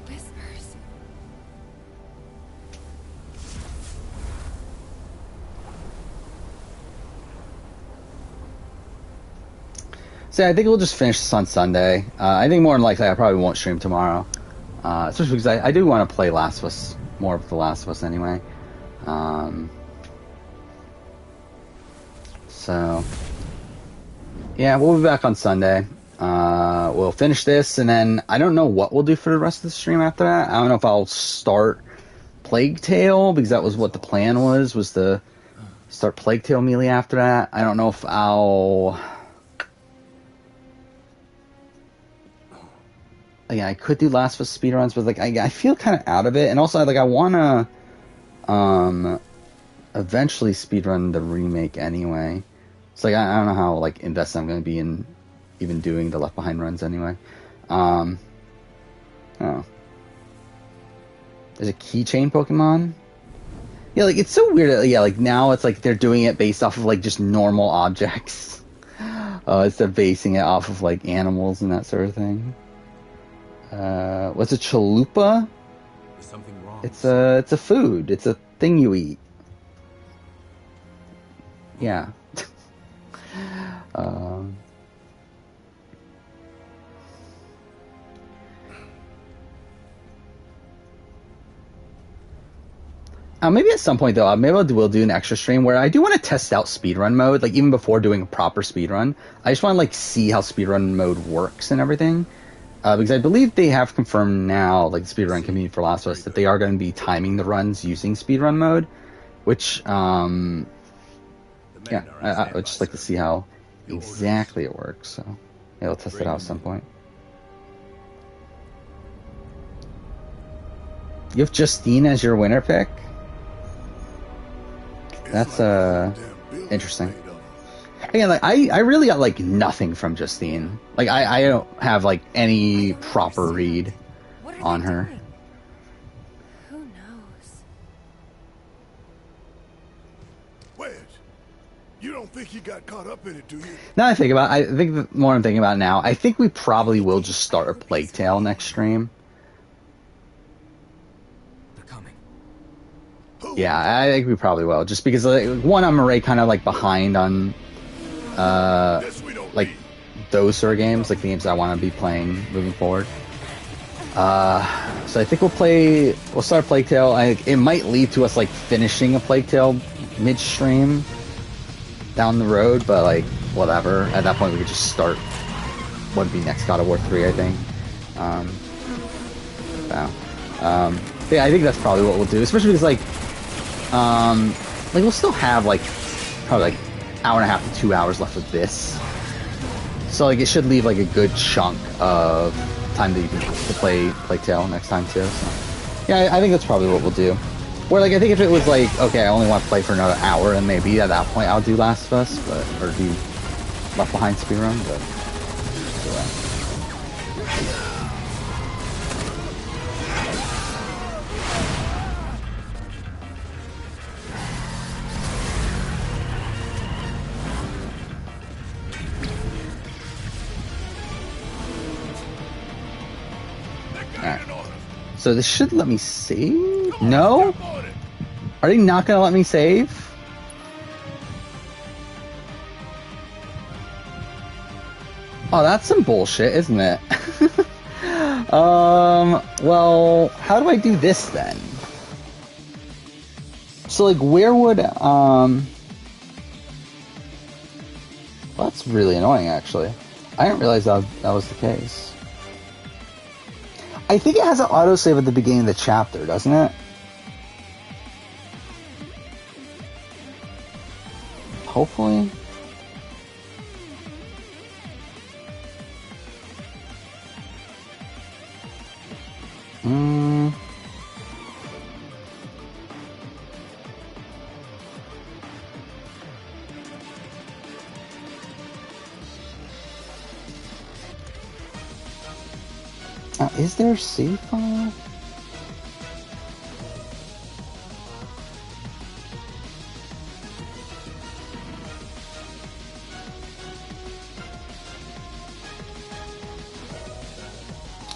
Whispers. So yeah, I think we'll just finish this on Sunday. I think more than likely I probably won't stream tomorrow. Especially because I do want to play Last of Us, more of The Last of Us anyway. So, yeah, we'll be back on Sunday. We'll finish this, and then I don't know what we'll do for the rest of the stream after that. I don't know if I'll start Plague Tale, because that was what the plan was to start Plague Tale immediately after that. I don't know if I'll... Yeah, I could do Last of Us speedruns, but like I feel kind of out of it, and also like I want to eventually speedrun the remake anyway. It's like I don't know how like invested I'm going to be in even doing the Left Behind runs anyway. Oh, there's a keychain Pokemon. Yeah, like it's so weird. Yeah, like now it's like they're doing it based off of like just normal objects instead of basing it off of like animals and that sort of thing. What's a chalupa? There's something wrong. It's a food. It's a thing you eat. Yeah. Maybe at some point though, maybe we'll do an extra stream where I do want to test out speedrun mode, like even before doing a proper speedrun. I just want to like see how speedrun mode works and everything. Because I believe they have confirmed now, like the speedrun community for Last of Us, that they are going to be timing the runs using speedrun mode, which, yeah, I would just like to see how exactly it works. So, yeah, we'll test it out at some point. You have Justine as your winner pick? That's, interesting. Again, like I really got like nothing from Justine. Like I don't have like any proper read on her. Doing? Who knows? Wedge, you don't think he got caught up in it, do you? Now I think about it, I think the more I'm thinking about it now, I think we probably will just start a Plague Tale next stream. They're coming. Yeah, I think we probably will. Just because like, one, I'm already kind of like behind on like those sort of games, like the games I want to be playing moving forward. So I think we'll start Plague Tale. It might lead to us like finishing a Plague Tale midstream down the road, but like whatever. At that point, we could just start what would be next, God of War 3, I think. Yeah, I think that's probably what we'll do, especially because like we'll still have like probably like hour and a half to 2 hours left of this, so like it should leave like a good chunk of time to play Plague Tale next time too. So yeah, I think that's probably what we'll do. Where like I think if it was like, okay, I only want to play for another hour, and maybe at that point I'll do Last of Us, or do Left Behind speedrun, but yeah. So this should let me save? No? Are they not gonna let me save? Oh, that's some bullshit, isn't it? Well, how do I do this then? So like, where would, well, that's really annoying actually. I didn't realize that was the case. I think it has an autosave at the beginning of the chapter, doesn't it? Hopefully. Is there a save file?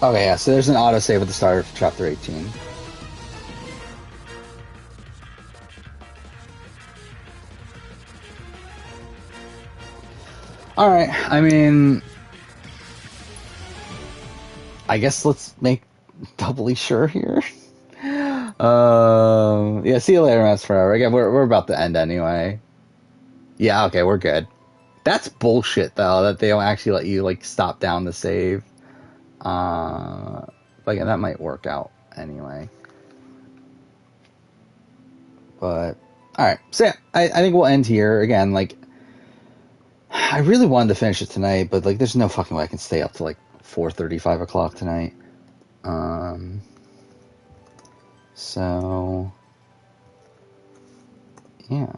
Okay, yeah, so there's an autosave at the start of chapter 18. Alright, I mean, I guess let's make doubly sure here. Yeah, see you later, Mass Forever. Again, we're about to end anyway. Yeah, okay, we're good. That's bullshit, though, that they don't actually let you, like, stop down the save. But yeah, that might work out anyway. But, alright. So yeah, I think we'll end here. Again, like, I really wanted to finish it tonight, but, like, there's no fucking way I can stay up to, like, 4:30, 5 o'clock tonight. So, yeah.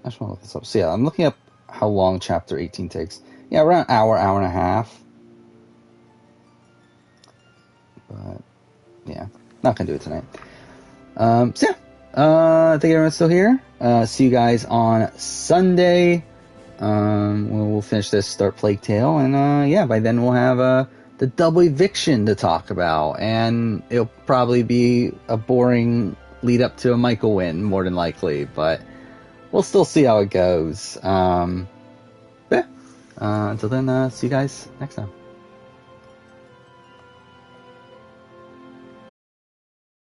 I just want to look this up. So yeah, I'm looking up how long chapter 18 takes. Yeah, around an hour, hour and a half. But, yeah, not going to do it tonight. So yeah, thank you everyone's still here. See you guys on Sunday. We'll finish this Start Plague Tale, and yeah, by then we'll have the double eviction to talk about, and it'll probably be a boring lead up to a Michael win, more than likely, but we'll still see how it goes. Yeah, until then, see you guys next time.